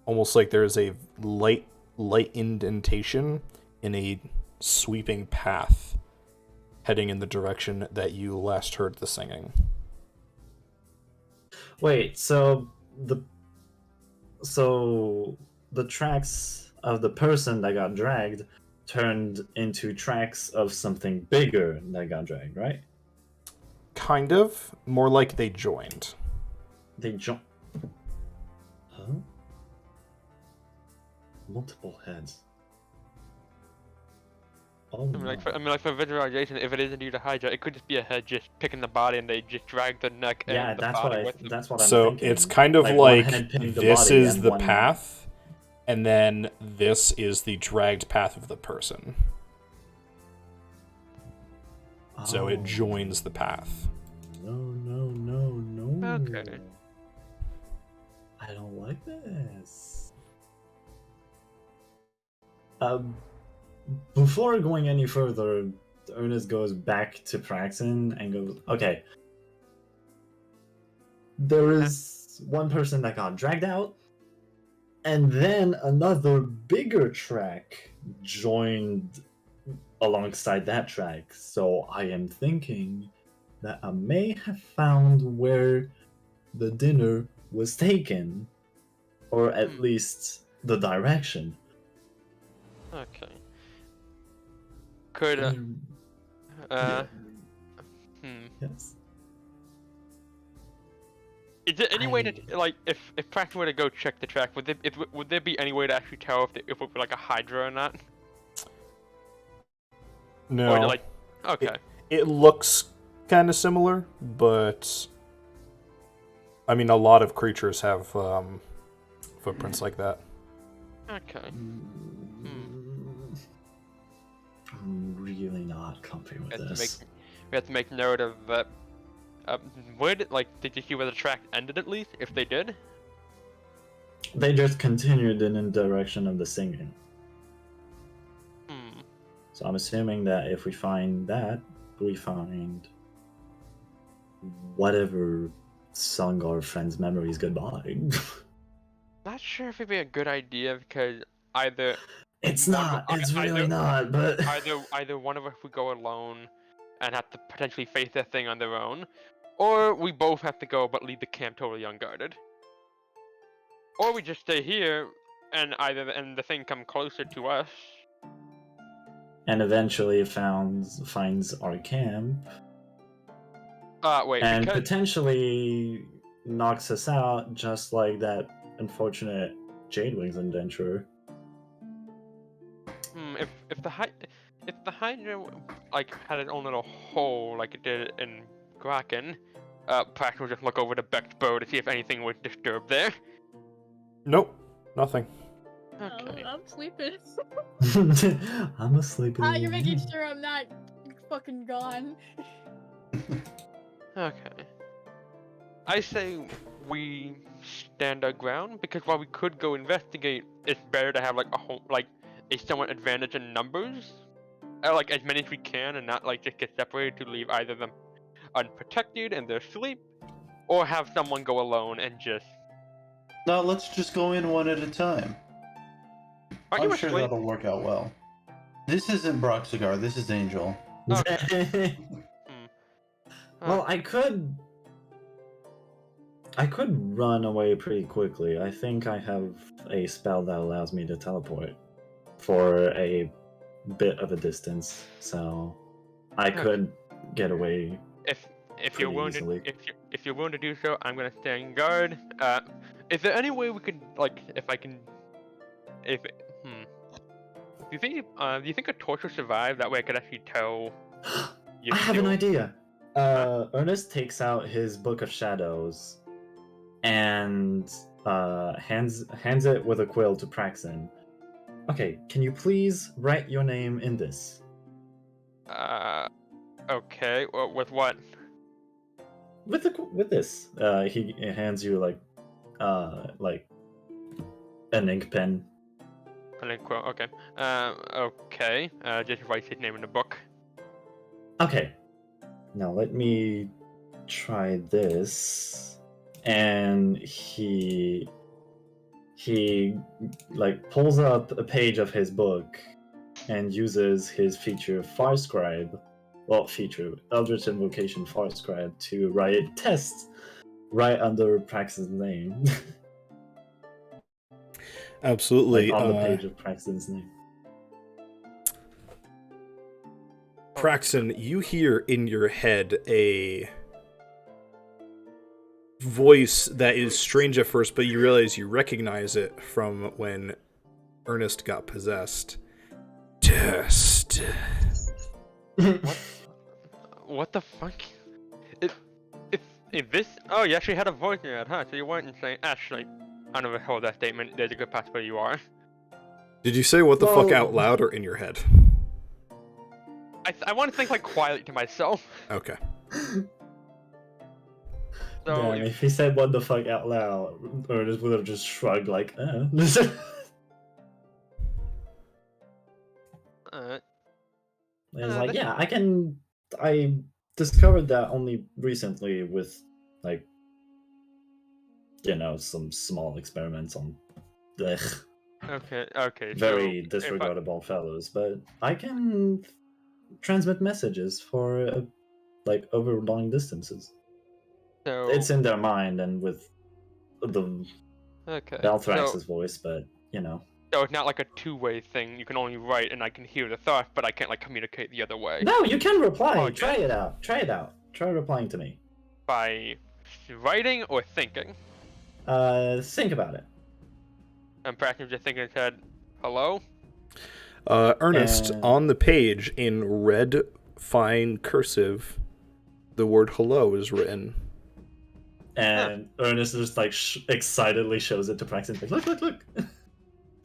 Almost like there is a light indentation in a sweeping path heading in the direction that you last heard the singing. Wait. So the tracks of the person that got dragged turned into tracks of something bigger that got dragged, right? Kind of. More like they joined. They jump. Huh? Multiple heads. Oh, I mean, like, no. for visualization, if it is indeed a Hydra, it could just be a head just picking the body, and they just drag the neck Yeah, and the that's body with them. that's what I'm So thinking. it's kind of one like head picking the this body is and the one... path, and then this is the dragged path of the person. So it Oh. joins the path. No. Okay. I don't like this. Before going any further, Ernest goes back to Praxton and goes, okay, there is one person that got dragged out, and then another bigger track joined alongside that track. So I am thinking that I may have found where the dinner was taken, or at least the direction. Okay. Could Yeah. hmm. Yes. Is there any way to like if Praxton were to go check the track, would there be any way to actually tell if it would be like a Hydra or not? No. Or like, okay. It looks kind of similar, but I mean, a lot of creatures have footprints like that. Okay. I'm really not comfy with this. We have to make note of that. Did you see where the track ended at least? If they did? They just continued in the direction of the singing. So I'm assuming that if we find that, we find whatever sung our friends' memories goodbye. Not sure if it'd be a good idea because either it's really not, but either one of us would go alone and have to potentially face that thing on their own, or we both have to go but leave the camp totally unguarded. Or we just stay here and the thing come closer to us. and eventually finds our camp. Wait, and because potentially knocks us out, just like that unfortunate Jadewing's indenture. If the Hydra like had its own little hole like it did in Kraken, Praxton would just look over to Beck's bow to see if anything was disturbed there. Nope, nothing. Okay. I'm sleeping. I'm asleep. You're making sure I'm not fucking gone. Okay. I say we stand our ground because while we could go investigate, it's better to have like a somewhat advantage in numbers, like as many as we can, and not like just get separated to leave either them unprotected in their sleep, or have someone go alone and just. No, let's just go in one at a time. Aren't I'm you sure asleep? that'll work out well. This isn't Broxigar, this is Angel. Okay. Well, I could run away pretty quickly. I think I have a spell that allows me to teleport for a bit of a distance, so I could get away. If you're willing to if you're willing to do so, I'm gonna stand guard. Is there any way we could do you think a torch will survive? That way I could actually tell I have an idea. Ernest takes out his Book of Shadows and hands it with a quill to Praxin. Okay, can you please write your name in this? Okay. Well, with what? With this. He hands you like an ink pen. Okay. Okay. Just write his name in the book. Okay. Now let me try this. And he like pulls up a page of his book and uses his feature Farscribe, Eldritch Invocation Farscribe to write test right under Prax's name. Absolutely. Like on the page of Praxton's name. Praxton, you hear in your head a voice that is strange at first, but you realize you recognize it from when Ernest got possessed. Test. What the fuck? If this... Oh, you actually had a voice in your head, huh? So you weren't insane. Actually, I never hold that statement. There's a good possibility you are. Did you say what the fuck out loud or in your head? I want to think like quietly to myself. Okay. So Damn, if he said what the fuck out loud, Ernest would have just shrugged like, It's like, yeah, I discovered that only recently with, like, some small experiments on okay. very so disregardable fellows, but I can transmit messages for, over long distances. So It's in their mind and with the Balthrax's so voice, but, So it's not like a two-way thing. You can only write, and I can hear the thought, but I can't like communicate the other way. No, you can reply. Okay. Try it out. Try replying to me. By writing or thinking. Think about it. I'm practicing just thinking in his head, hello? Ernest, on the page in red, fine cursive, the word hello is written. And Ernest just excitedly shows it to Praxton. Like, look.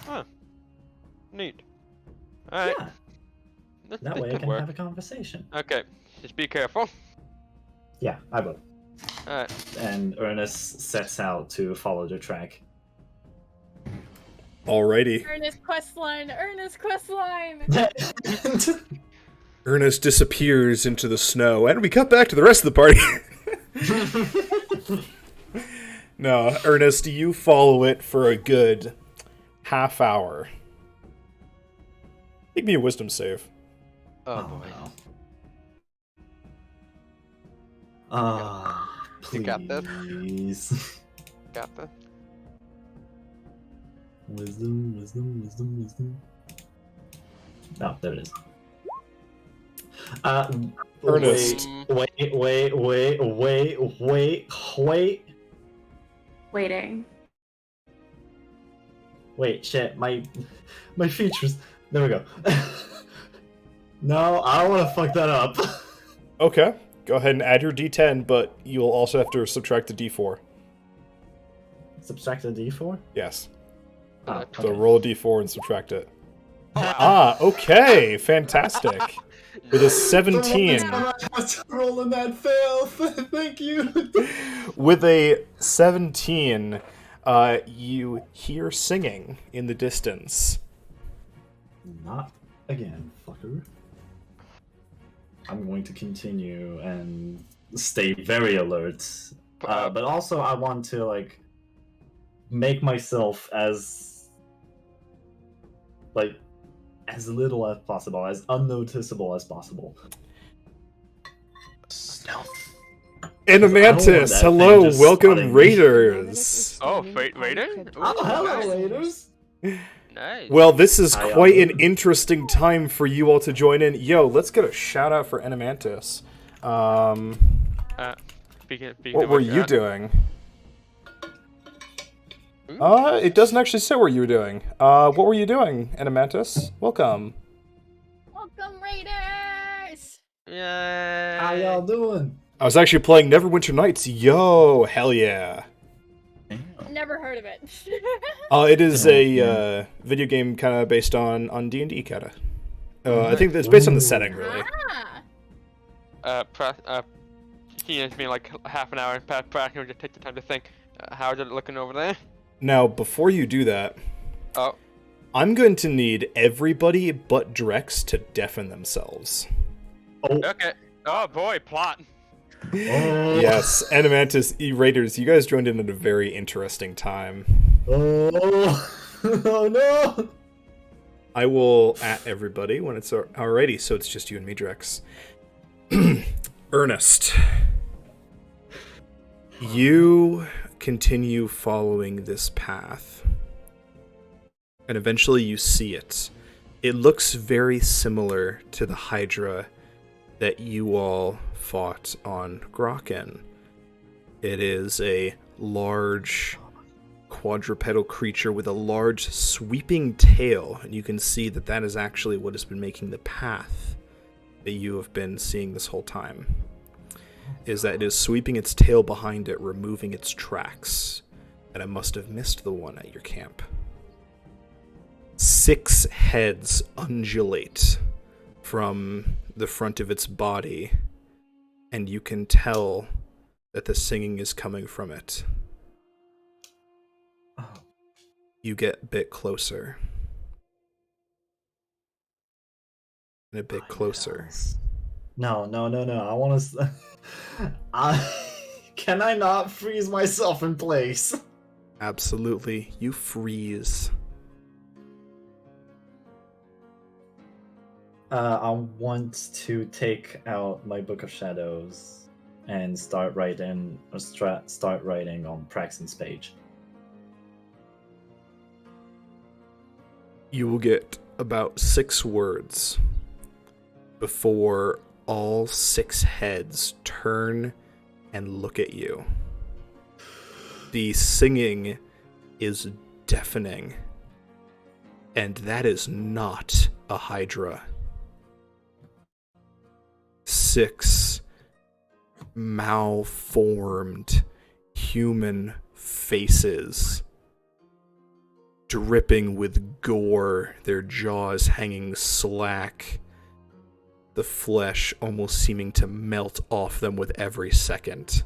Huh. Neat. Alright. Yeah. That way I can have a conversation. Okay. Just be careful. Yeah, I will. Alright. And Ernest sets out to follow the track. Alrighty. Ernest questline. Ernest disappears into the snow, and we cut back to the rest of the party. No, Ernest, you follow it for a good half hour. Make me a wisdom save. Oh boy. No. You got this. Please. Got this. Wisdom. Oh, there it is. Ernest. Wait. Waiting. Wait, shit, my features. There we go. No, I don't want to fuck that up. Okay, go ahead and add your d10, but you'll also have to subtract the d4. Subtract a d4? Yes. Oh, So roll a d4 and subtract it. Okay, fantastic. With a 17. Rolling that fail. Thank you. With a 17, you hear singing in the distance. Not again, fucker. I'm going to continue and stay very alert. But also I want to, make myself as little as possible, as unnoticeable as possible. Stealth. Animantis, hello, welcome Raiders. Oh, Raiders? Oh, hello, Raiders. Nice. Well, this is quite an interesting time for you all to join in. Yo, let's get a shout out for Animantis. What were you doing? It doesn't actually say what you were doing. What were you doing, Animantis? Welcome. Welcome, Raiders. Yeah. How y'all doing? I was actually playing Neverwinter Nights. Yo, hell yeah. Never heard of it. It is Oh, a video game kind of based on D&D kind of. I think it's based on the setting, really. It's been like half an hour, and Pat will just take the time to think. How's it looking over there? Now, before you do that, Oh. I'm going to need everybody but Drex to deafen themselves. Oh. Okay. Oh boy, plot. Oh. Yes, Animantis, Raiders, you guys joined in at a very interesting time. Oh. Oh no. I will at everybody when it's alrighty, so it's just you and me, Drex. Ernest, you continue following this path, and eventually you see it. It looks very similar to the Hydra that you all fought on Grokken. It is a large quadrupedal creature with a large sweeping tail, and you can see that that is actually what has been making the path that you have been seeing this whole time, is that it is sweeping its tail behind it, removing its tracks, and it must have missed the one at your camp. 6 heads undulate from the front of its body, and you can tell that the singing is coming from it. You get a bit closer. And a bit closer. No. I want to. Can I not freeze myself in place? Absolutely. You freeze. I want to take out my Book of Shadows and start writing on Praxton's page. You will get about 6 words before all 6 heads turn and look at you. The singing is deafening, and that is not a Hydra. 6 malformed human faces, dripping with gore, their jaws hanging slack, the flesh almost seeming to melt off them with every second.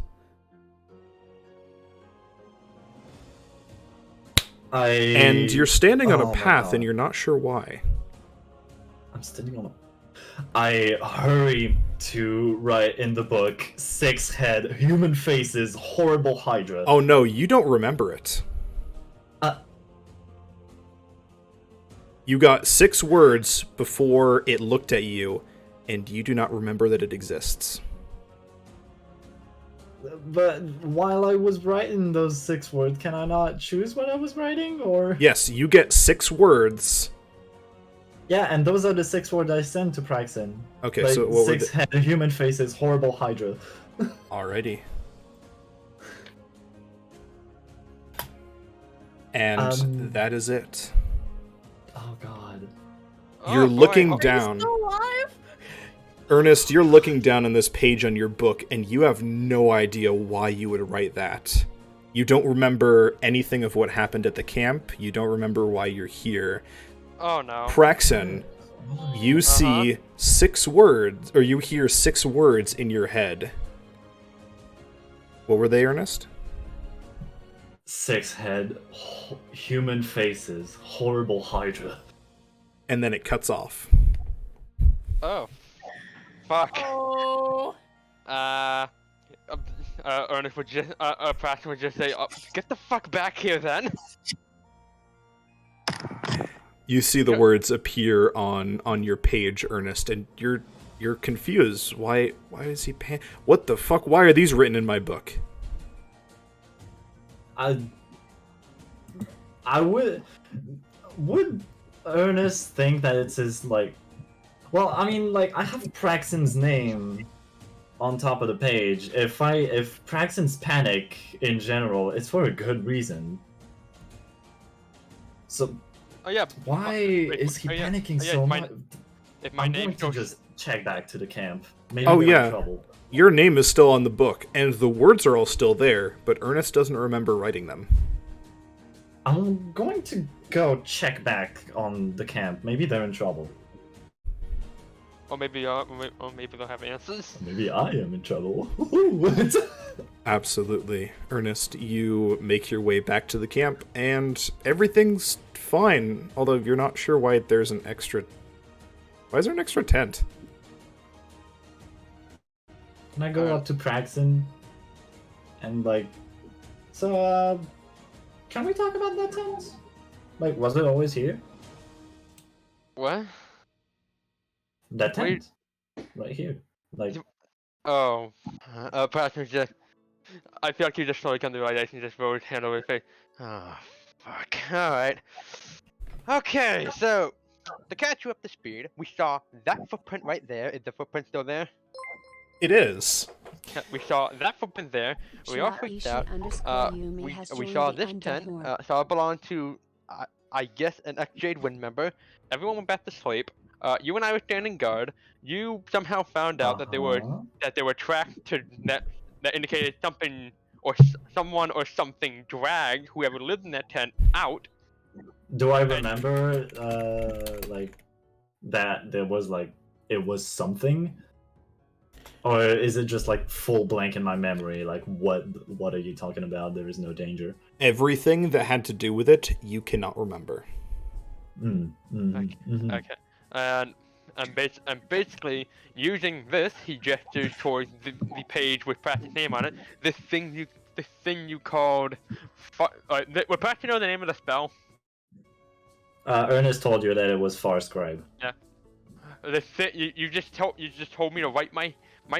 And you're standing on a path and you're not sure why. I'm standing on a... I hurry to write in the book 6 head, human faces, horrible Hydra. Oh no, you don't remember it. You got 6 words before it looked at you, and you do not remember that it exists. But while I was writing those 6 words, can I not choose what I was writing, or...? Yes, you get 6 words. Yeah, and those are the 6 words I sent to Praxton. Okay, like, so what 6 head, human faces, horrible Hydra. Alrighty. And that is it. Oh god. You're looking down. Are you still alive? Ernest, you're looking down on this page on your book, and you have no idea why you would write that. You don't remember anything of what happened at the camp. You don't remember why you're here. Oh no. Praxton, you see 6 words, or you hear 6 words in your head. What were they, Ernest? 6 head, human faces, horrible Hydra. And then it cuts off. Oh. Fuck. Oh. Ernest would just, Praxton would just say, "Get the fuck back here, then." You see the words appear on your page, Ernest, and you're confused. Why is he what the fuck? Why are these written in my book? I would Ernest think that it's his, like... Well, I mean, like, I have Praxton's name on top of the page. If Praxton's panic in general, it's for a good reason. So... Oh yeah. Why is he panicking so much? If my name shows, check back to the camp. Maybe Oh, they're yeah. in trouble. Your name is still on the book, and the words are all still there, but Ernest doesn't remember writing them. I'm going to go check back on the camp. Maybe they're in trouble. Or maybe they'll have answers. Maybe I am in trouble. Absolutely. Ernest, you make your way back to the camp, and everything's fine, although you're not sure why there's an extra... Why is there an extra tent? Can I go up to Praxton and like, so can we talk about that tent? Like, was it always here? What? That tent, right here. Like, Oh, perhaps we just. I feel like you just slowly come to the realization, just rolled his hand over his face. Oh, fuck. Alright. Okay, so, to catch you up to speed, we saw that footprint right there. Is the footprint still there? It is. We saw that footprint there. We all freaked out. We saw this tent. Saw it belonged to, I guess, an ex-Jade Wind member. Everyone went back to sleep. You and I were standing guard. You somehow found out that there were tracks that indicated something or someone or something dragged whoever lived in that tent out. do I remember like that there was like it was something? Or is it just like full blank in my memory? Like what are you talking about? There is no danger. Everything that had to do with it, you cannot remember. Okay. And basically using this, he gestures towards the page with Pratt's name on it. This thing you called. Would Pratt know the name of the spell? Ernest told you that it was Far Scribe. Yeah. You just told me to write my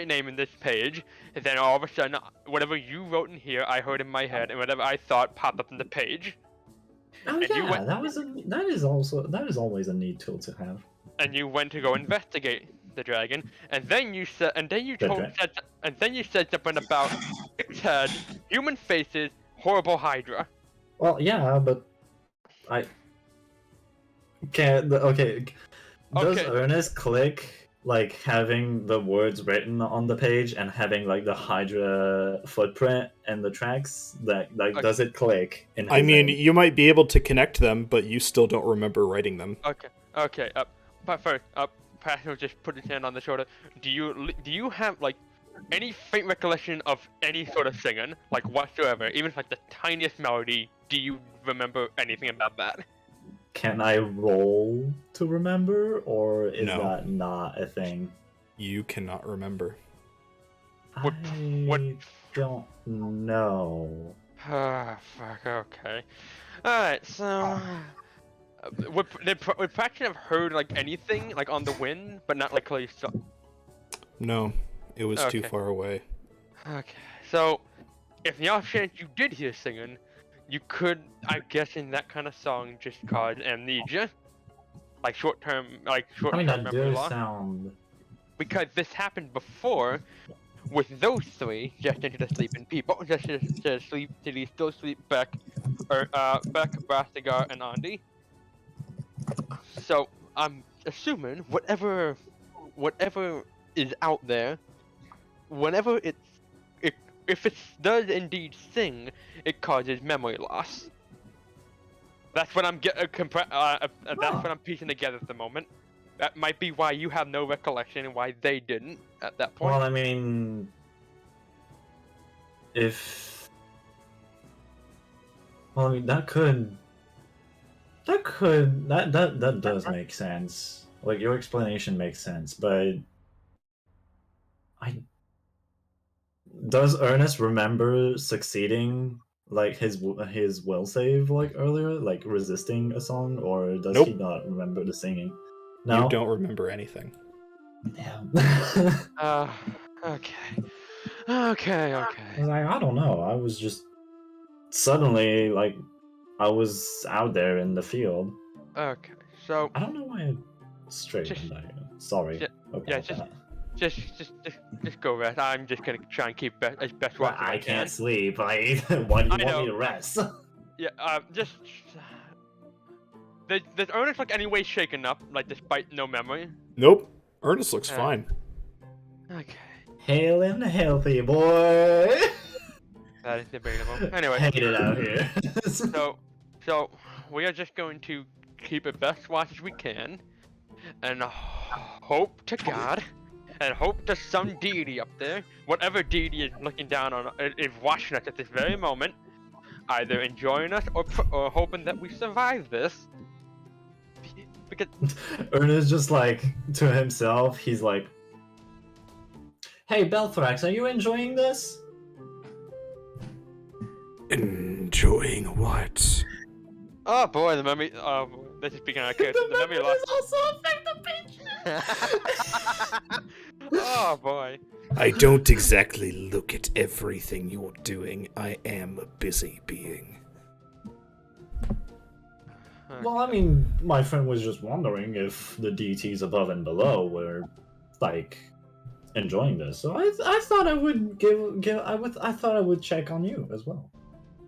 name in this page, and then all of a sudden, whatever you wrote in here, I heard in my head, and whatever I thought popped up in the page. Oh And yeah, that is always a neat tool to have. And you went to go investigate the dragon, and then you said something about 6 heads, human faces, horrible Hydra. Well, yeah, but I can't. Okay, does Ernest click like having the words written on the page and having like the Hydra footprint and the tracks? That like does it click? I mean, you might be able to connect them, but you still don't remember writing them. Okay. But first, Pat will just put his hand on the shoulder. Do you have like any faint recollection of any sort of singing, like whatsoever, even if like the tiniest melody? Do you remember anything about that? Can I roll to remember, or is No. that not a thing? You cannot remember. What- I don't know. Ah, fuck. Okay. All right. So, would Praxton have heard like anything like on the wind, but not like clearly? No, it was too Okay. far away. Okay. So, if the off chance you did hear singing, you could, I guess, in that kind of song, just cause amnesia, like short-term I mean, that memory does loss. sound. Because this happened before with those three just into the sleeping people, just to sleep till he still sleep Beck, Brastigar, and Andy. So I'm assuming whatever is out there, whenever if it does indeed sing, it causes memory loss. That's what I'm that's what I'm piecing together at the moment. That might be why you have no recollection and why they didn't at that point. Well, I mean, that does make sense. Like your explanation makes sense, but does Ernest remember succeeding like his will save like earlier, like resisting a song, or does Nope. he not remember the singing? No, You don't remember anything. Damn. Okay. I don't know. I was just suddenly like I was out there in the field. Okay. So I don't know why I straightened that. Sorry. yeah, just go rest. I'm just gonna try and keep as best watch as I I can. can't sleep. Why do you want me know. to rest? Yeah. Just. Does Ernest look any way shaken up, like despite no memory? Nope. Ernest looks fine. Okay. Hale and healthy, boy. That is debatable. Anyway. Hate it out here. So we are just going to keep it best watch as we can, and hope to God, and hope to some deity up there, whatever deity is looking down on, is watching us at this very moment, either enjoying us or hoping that we survive this. Because Ernest just like to himself, he's like, "Hey, Belthrax, are you enjoying this?" Enjoying what? oh boy, the memory. Oh, boy, this is speaking out of character. The memory loss. also affect the patient. oh boy. I don't exactly look at everything you're doing. I am a busy being. Well, I mean, my friend was just wondering if the deities above and below were like enjoying this. So I thought I would I thought I would check on you as well.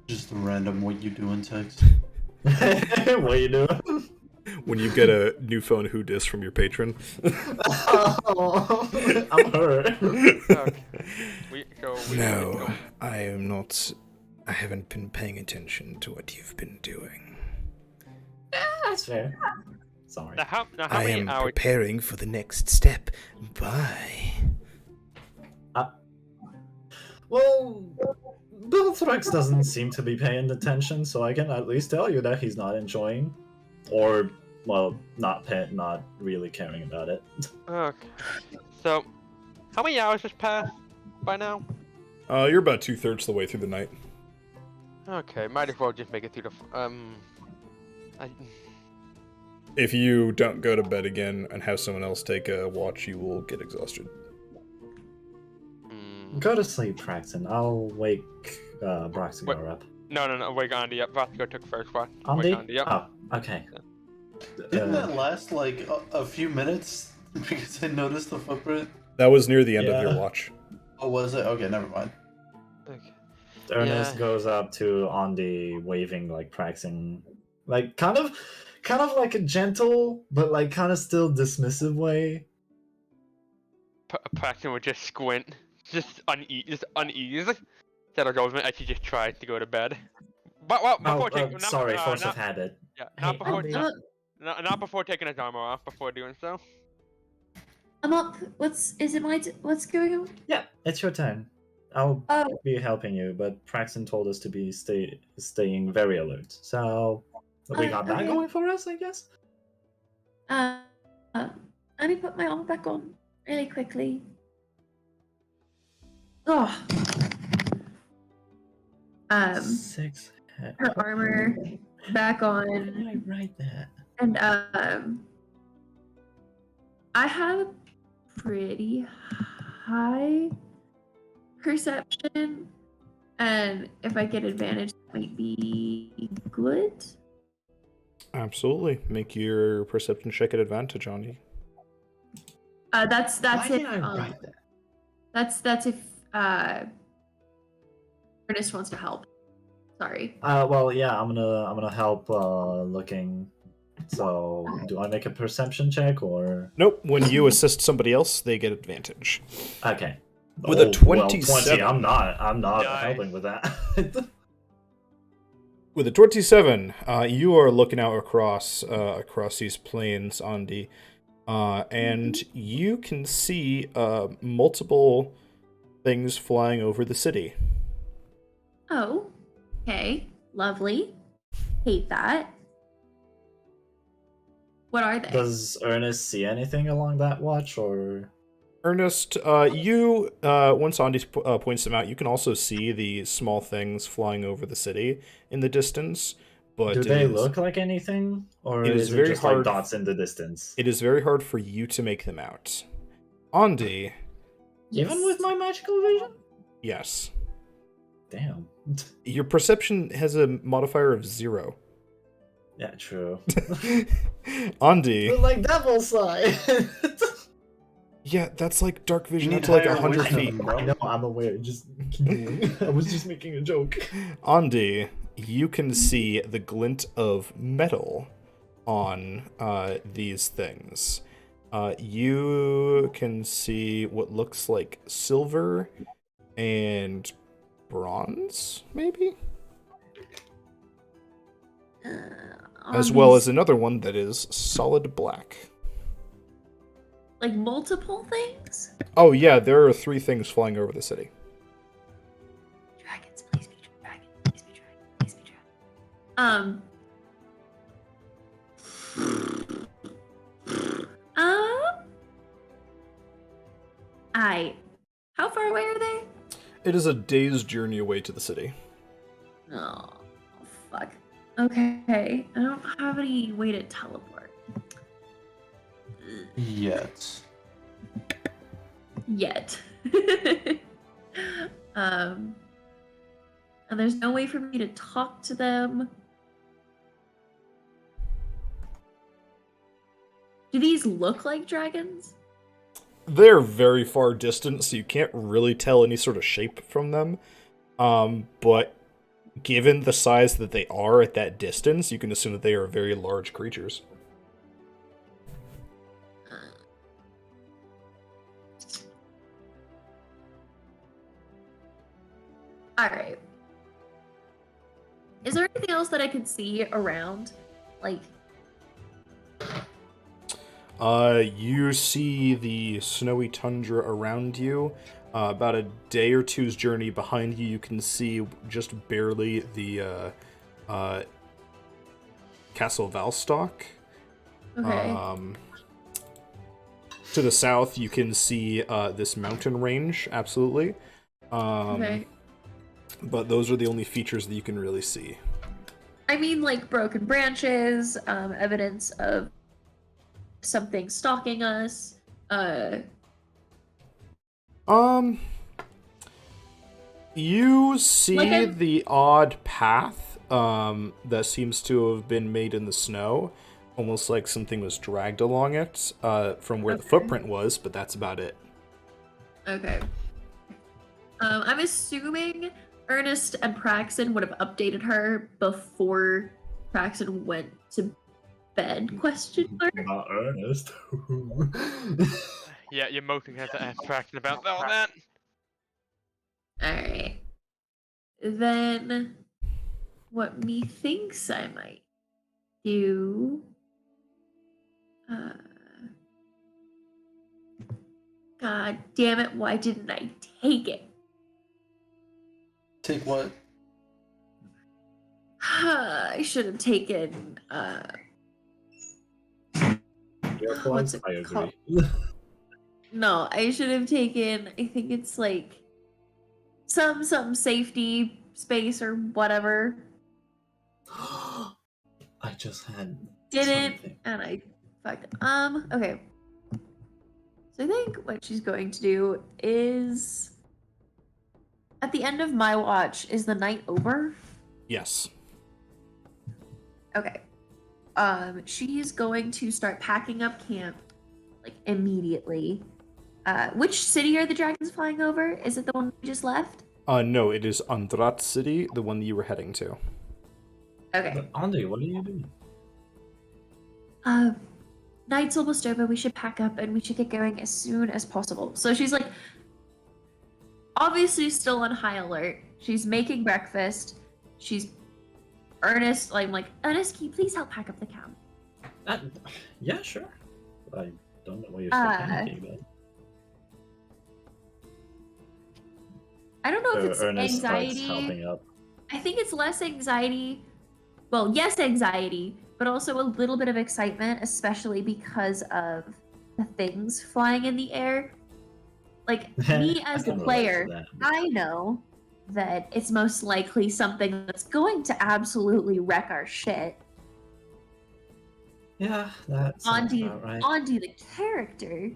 Just a random what you do in text. What you doing? When you get a new phone who dis from your patron. Oh, I'm hurt. Okay. No, I am not. I haven't been paying attention to what you've been doing. That's fair. Sorry. Now how I many am hours? preparing for the next step. Bye. Well, Belthrax doesn't seem to be paying attention, so I can at least tell you that he's not enjoying, or well, not really caring about it. Okay. So, how many hours has passed by now? You're about 2/3 the way through the night. Okay, might as well just make it through the. If you don't go to bed again and have someone else take a watch, you will get exhausted. Go to sleep, Praxton. I'll wake Braxigar up. No. Wake Andy up. Vasco took first watch. Andy? Wake Andy up. Oh, okay. Didn't that last like a few minutes? Because I noticed the footprint. That was near the end of your watch. Oh, was it? Okay, never mind. Okay. Ernest goes up to Andy, waving like Praxton, like kind of like a gentle, but like kind of still dismissive way. Paxton would just squint, just unease. Instead of going as he just tries to go to bed. But Sorry, force of habit. Yeah, Hey, not before taking his armor off. Before doing so. I'm up. What's going on? Yeah, it's your turn. I'll be helping you, but Praxton told us to be staying very alert. So we got that going for us, I guess. Let me put my armor back on really quickly. Oh. Six. Her armor back on. Why did I write that? And I have pretty high perception, and if I get advantage, that might be good. Absolutely. Make your perception check at advantage on you. That's Why if did I write that? that's if Ernest wants to help. Sorry. Well, yeah, I'm gonna help looking. So, do I make a perception check or? Nope. When you assist somebody else, they get advantage. Okay. With a 27. 20, I'm not helping with that. With a 27, you are looking out across these plains, Andy, and you can see multiple things flying over the city. Oh, okay, lovely. Hate that. What are they? Does Ernest see anything along that watch, or? Ernest, you once Andy points them out, you can also see the small things flying over the city in the distance. But do they look like anything, or is it just like dots in the distance? It is very hard for you to make them out. Andy, even with my magical vision? Yes. Damn. Your perception has a modifier of 0. Yeah, true. Andy. But like devil side. Yeah, that's like dark vision up to like 100 feet. I know, I'm aware. Just I was just making a joke. Andy, you can see the glint of metal on these things. You can see what looks like silver and bronze, maybe? As On well as these, another one that is solid black. like multiple things. Oh, yeah, there are 3 things flying over the city. Dragons, please be dragon. Please be dragon. Please be dragon. I. How far away are they? It is a day's journey away to the city. Oh, fuck. Okay, I don't have any way to teleport. Yet. Yet. And there's no way for me to talk to them. Do these look like dragons? They're very far distant, so you can't really tell any sort of shape from them. But given the size that they are at that distance, you can assume that they are very large creatures. Alright. Is there anything else that I could see around? Like, you see the snowy tundra around you. About a day or two's journey behind you, you can see just barely the Castle Valstock. okay. To the south, you can see this mountain range, absolutely. Okay. But those are the only features that you can really see. I mean, like broken branches, evidence of something stalking us. You see Like the odd path that seems to have been made in the snow, almost like something was dragged along it from where the footprint was, but that's about it. Okay. I'm assuming Ernest and Praxton would have updated her before Praxton went to bed? Question mark. Not Ernest. Yeah, you're mostly gonna have to ask Traxton about all that. Alright. Then what methinks I might do. God damn it, why didn't I take it? Take what? I should have taken what's it I called? agree. No, I should have taken, I think it's like some safety space or whatever. I just had Didn't, something. and I fucked it. Okay. So I think what she's going to do is at the end of my watch, is the night over? Yes. Okay. She's going to start packing up camp like immediately. Which city are the dragons flying over? Is it the one we just left? No, it is Andrat City, the one that you were heading to. Okay. But Andy, what are you doing? Night's almost over. We should pack up and we should get going as soon as possible. So she's like, obviously still on high alert. She's making breakfast. She's Ernest. I'm like, Ernest, can you please help pack up the camp? Yeah, sure. I don't know why you're still panicking then. I don't know if it's Ernest starts anxiety. helping up. I think it's less anxiety. Well, yes, anxiety, but also a little bit of excitement, especially because of the things flying in the air. Like, me as the player, I know that it's most likely something that's going to absolutely wreck our shit. Yeah, that sounds about right. Onto the character,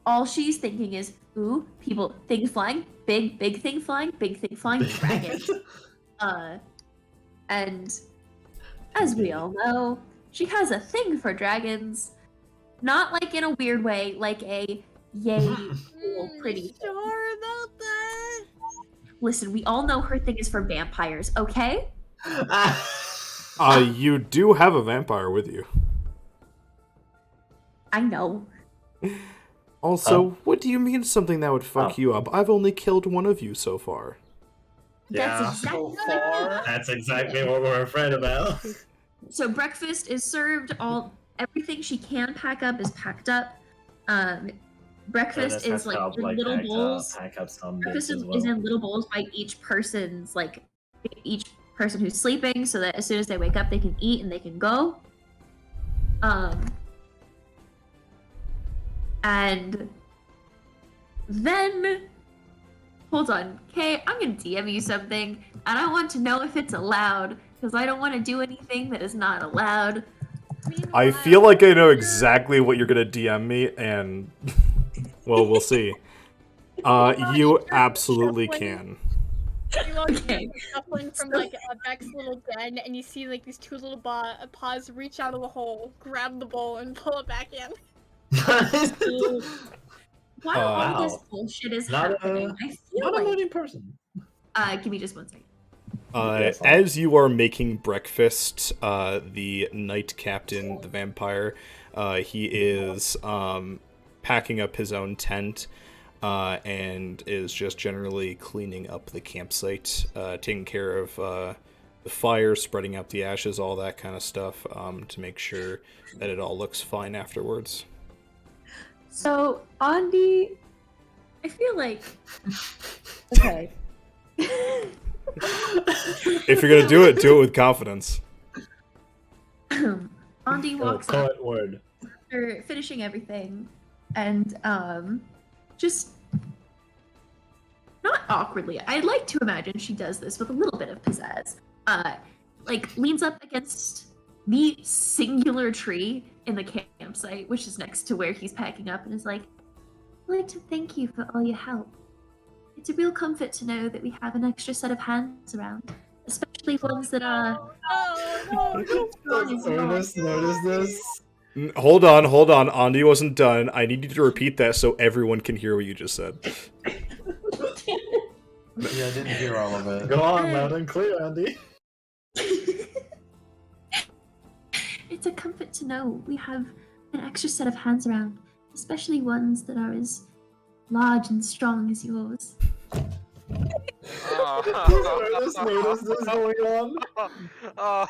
all she's thinking is, ooh, people, thing flying, big thing flying, dragon. And as we all know, she has a thing for dragons. Not like in a weird way, like a yay, cool, pretty. Sure about that? Listen, we all know her thing is for vampires, okay? You do have a vampire with you. I know. Also, what do you mean something that would fuck you up? I've only killed one of you so far. Yeah. So far. That's exactly what we're afraid about. So breakfast is served. Everything she can pack up is packed up. Breakfast is like in little bowls. Pack up some Breakfast bits as is well. in little bowls by each person who's sleeping, so that as soon as they wake up, they can eat and they can go. And then, hold on, Kay, I'm gonna DM you something, and I want to know if it's allowed, because I don't want to do anything that is not allowed. I feel like I know exactly what you're gonna DM me, and well, we'll see. You absolutely can. You all Okay. shuffling from like Beck's little den, and you see like these two little paws reach out of the hole, grab the bowl, and pull it back in. While all wow. this bullshit is Not happening, I feel not a like moody person. give me just 1 second. As you are making breakfast, the night captain, the vampire, he is packing up his own tent and is just generally cleaning up the campsite, taking care of the fire, spreading out the ashes, all that kind of stuff, to make sure that it all looks fine afterwards. So, Andi, I feel like... Okay. If you're gonna do it with confidence. Andi walks up Word. after finishing everything, and just not awkwardly. I'd like to imagine she does this with a little bit of pizzazz. Like leans up against the singular tree in the campsite, which is next to where he's packing up, and is like, "I'd like to thank you for all your help. It's a real comfort to know that we have an extra set of hands around, especially ones that are." Does Ernest notice this? Hold on. Andi wasn't done. I need you to repeat that so everyone can hear what you just said. Yeah, I didn't hear all of it. Go on, loud and clear, Andy. It's a comfort to know we have an extra set of hands around, especially ones that are as large and strong as yours. Does Ernest notice this going on?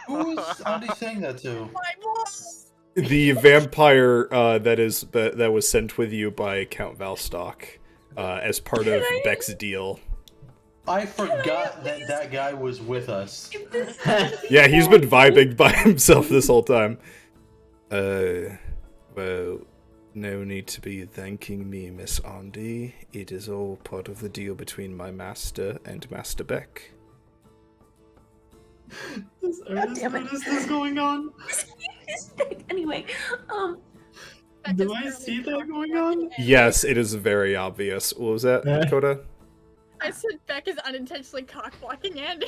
Who's Andy saying that to? My boss! The vampire that was sent with you by Count Valstock as part of Beck's deal. I forgot that guy was with us. Yeah, he's been vibing by himself this whole time. Well, no need to be thanking me, Miss Andi. It is all part of the deal between my master and Master Beck. Does Ernest notice this going on? Anyway, Do I see that going on? Yes, it is very obvious. What was that, Dakota? I said Beck is unintentionally cock-blocking Andy.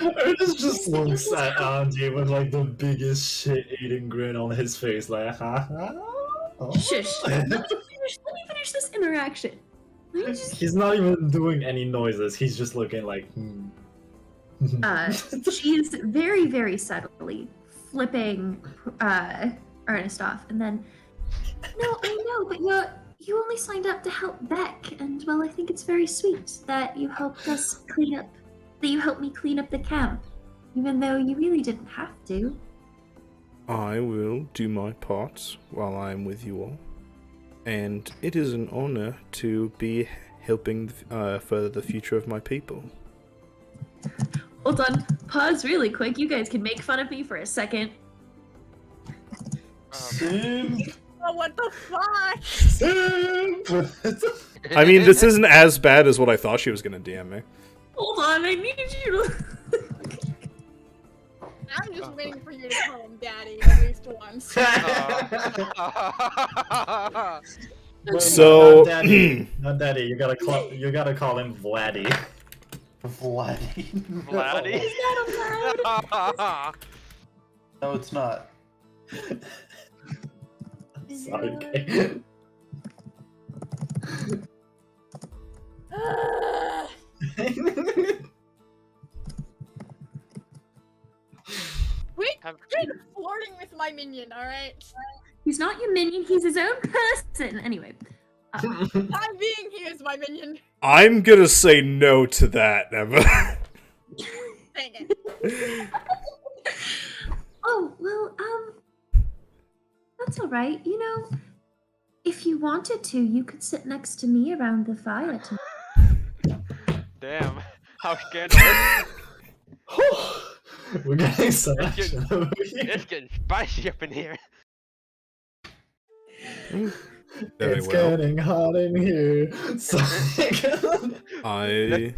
Ernest just looks at Andy with like the biggest shit-eating grin on his face, like, ha ha. Oh. Shush. Let me finish this interaction. He's not even doing any noises. He's just looking like, She's very, very subtly flipping Ernest off, and then, no, I know, but you only signed up to help Beck, and well, I think it's very sweet that you helped us helped me clean up the camp, even though you really didn't have to. I will do my part while I'm with you all. And it is an honor to be helping further the future of my people. Hold on, pause really quick. You guys can make fun of me for a second. Oh, what the fuck? I mean, this isn't as bad as what I thought she was going to DM me. Hold on, I need you to... I'm just waiting for you to call him daddy at least once. So, not daddy. You gotta call him Vladdy. Vladdy. Vladdy? Is that allowed? No, it's not. Sorry, Kay. We Quit flirting with my minion, alright? He's not your minion, he's his own person. Anyway. I'm being he is my minion. I'm gonna say no to that, Emma. Dang it. Oh, well, that's alright. You know, if you wanted to, you could sit next to me around the fire tonight. Damn. How scandalous. We're getting so It's much getting- over here. It's getting spicy up in here. Very It's well. getting hot in here. So I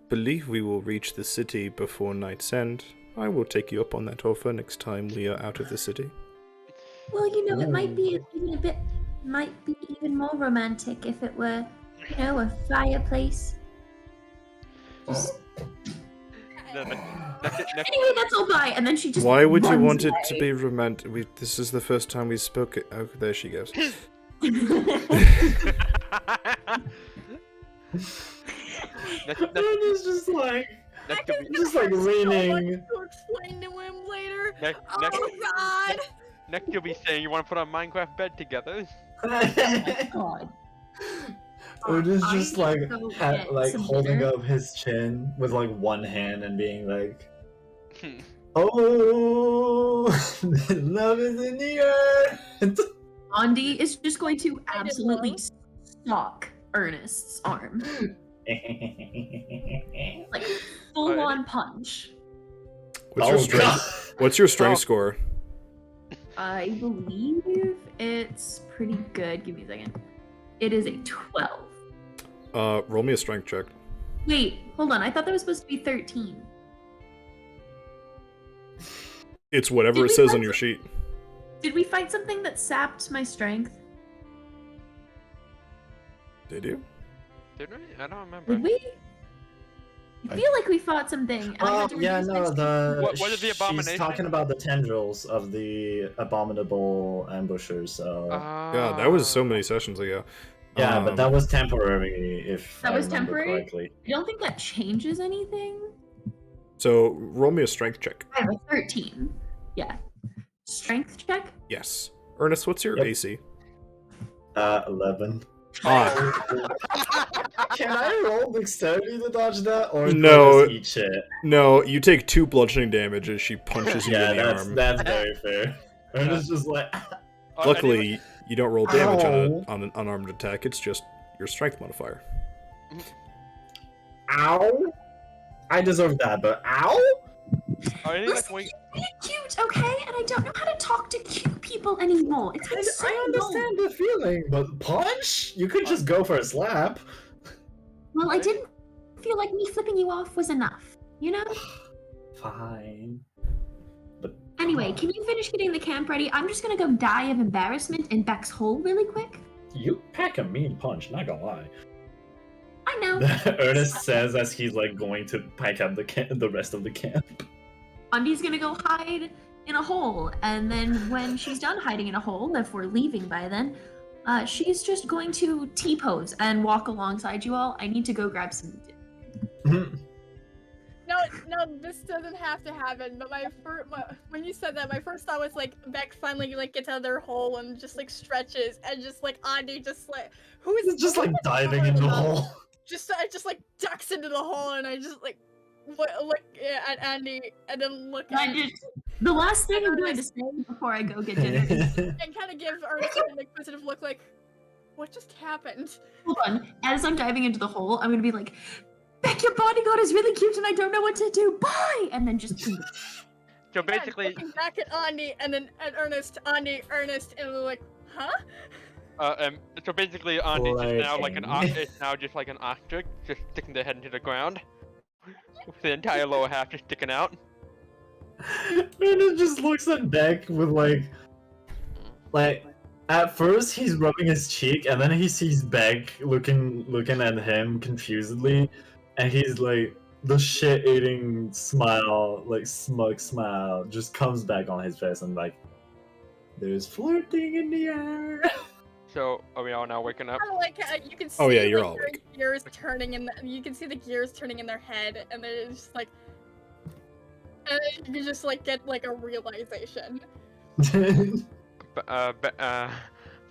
believe we will reach the city before night's end. I will take you up on that offer next time we are out of the city. Well, you know, it might be even more romantic if it were, you know, a fireplace. Anyway, that's all bye. And then she just. Why would you runs want it away. to be romantic? This is the first time we spoke. Oh, there she goes. it's just like leaning. To explain to him later. Next, Oh God! next you'll be saying you want to put a Minecraft bed together. God. Or just I need to go get some holding dinner. up his chin with like one hand and being like, "Oh, love is in the earth." Andy is just going to absolutely stalk Ernest's arm. Like, full on punch. What's your Oh, strength? God. What's your strength Oh. score? I believe it's pretty good. Give me a second. It is a 12. Roll me a strength check. Wait, hold on. I thought that was supposed to be 13. It's whatever Did it we says fight on your sheet. Did we fight something that sapped my strength? Did you? Did we? I don't remember. Did we? I feel like we fought something. And I had to Yeah, reduce my no, strength. What is the she's abomination? talking about the tendrils of the abominable ambushers. So God, that was so many sessions ago. yeah, but that was temporary. If That I was remember temporary? correctly. I don't think that changes anything. So roll me a strength check. I have a 13. Yeah. Strength check? Yes. Ernest, what's your Yep. AC? 11. Ah, Can I roll dexterity to dodge that, or No. do I just eat shit? no, you take 2 bludgeoning damage as she punches you Yeah, in the arm. that's very fair. Ernest's just like, Luckily, you don't roll damage Ow. on an unarmed attack. It's just your strength modifier. ow. I deserve that, but ow. Listen, he's really cute, okay? And I don't know how to talk to cute people anymore. It's been so I understand the feeling, but punch? You could just go for a slap. Well, I didn't feel like me flipping you off was enough, you know? Fine. But Anyway, can you finish getting the camp ready? I'm just gonna go die of embarrassment in Beck's hole really quick. you pack a mean punch, not gonna lie. I know. Ernest says as he's like going to pack up the rest of the camp. Andy's gonna go hide in a hole, and then when she's done hiding in a hole, if we're leaving by then, she's just going to T-pose and walk alongside you all. I need to go grab some dinner. No, this doesn't have to happen. But when you said that, my first thought was like Beck finally like gets out of their hole and just like stretches, and just like Andy just like Just like diving in the hole. Just like ducks into the hole, and I just like look at Andy, and then look at The last thing I'm going to say before I go get dinner is, and kind of give Ernest an inquisitive look, like, what just happened? hold on, as I'm diving into the hole, I'm gonna be like, Beck, your bodyguard is really cute and I don't know what to do, bye! And then just So basically, looking back at Andy, and then at Ernest, Andy, Ernest, and we're like, huh? so basically, Andy's just now like Like- it's now just like an ostrich, just sticking their head into the ground, with the entire lower half just sticking out. Ernest just looks at Beck with like at first he's rubbing his cheek and then he sees Beck looking at him confusedly, and he's like the shit-eating smile, like smug smile, just comes back on his face and like there's flirting in the air. So are we all now waking up? Kind of like you can see. Oh, yeah, you're like, all their awake. gears turning you can see the gears turning in their head, and they're just like, And then you just like get like a realization.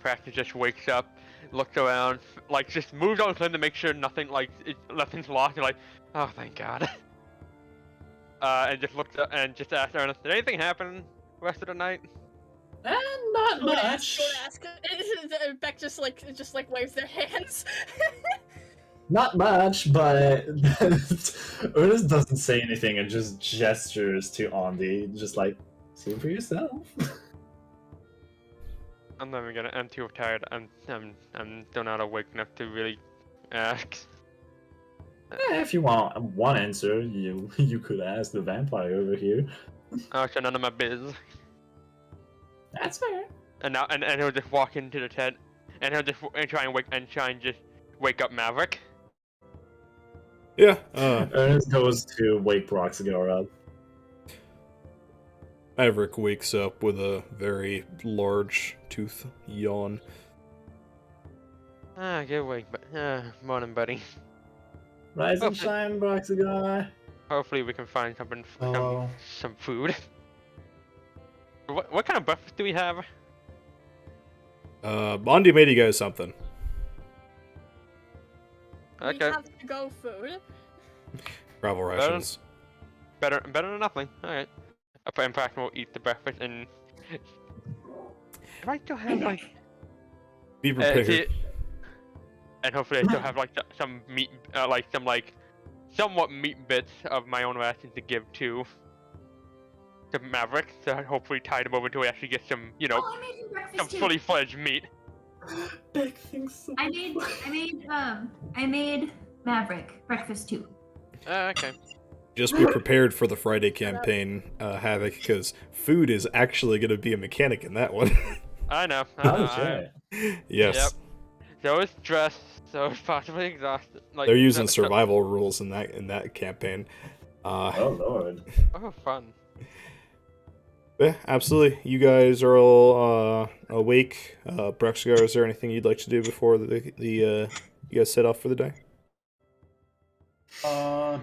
Practice just wakes up, looks around, like just moves on him to make sure nothing nothing's lost. You're like, oh thank God. And just looks up and just asks Ernest, did anything happen the rest of the night? Not much. Don't ask. Beck just like waves their hands. Not much, but Ernest doesn't say anything and just gestures to Andy, just like, see for yourself. I'm not even gonna. I'm too tired. I'm still not awake enough to really ask. If you want one answer, you could ask the vampire over here. Oh, so none of my biz. That's fair. And now, and he'll just walk into the tent, and he'll just try and just wake up Maverick. Yeah. Ernest goes to wake Broxigar up. Maverick wakes up with a very large tooth yawn. Good wake, morning, buddy. Rise and shine, Broxigar. Hopefully we can find something, Hello. some food. What kind of breakfast do we have? Bondi made you guys something. We have to go food. Travel rations. Better than nothing. Alright. In fact, we'll eat the breakfast and... Do I still have, like... Be prepared. And hopefully I still have, like, some meat, somewhat meat bits of my own ration to give to Maverick, to hopefully tide him over until we actually get some, you know, some fully fledged meat. Big things. So I made Maverick breakfast too. Okay. Just be prepared for the Friday campaign, Havoc, because food is actually going to be a mechanic in that one. I know. Yes. Yep. So is stressed, so is possibly exhausted. Like, they're using survival rules in that campaign. Oh lord. Oh, fun. Yeah, absolutely. You guys are all awake. Broxigar, is there anything you'd like to do before you guys set off for the day? No,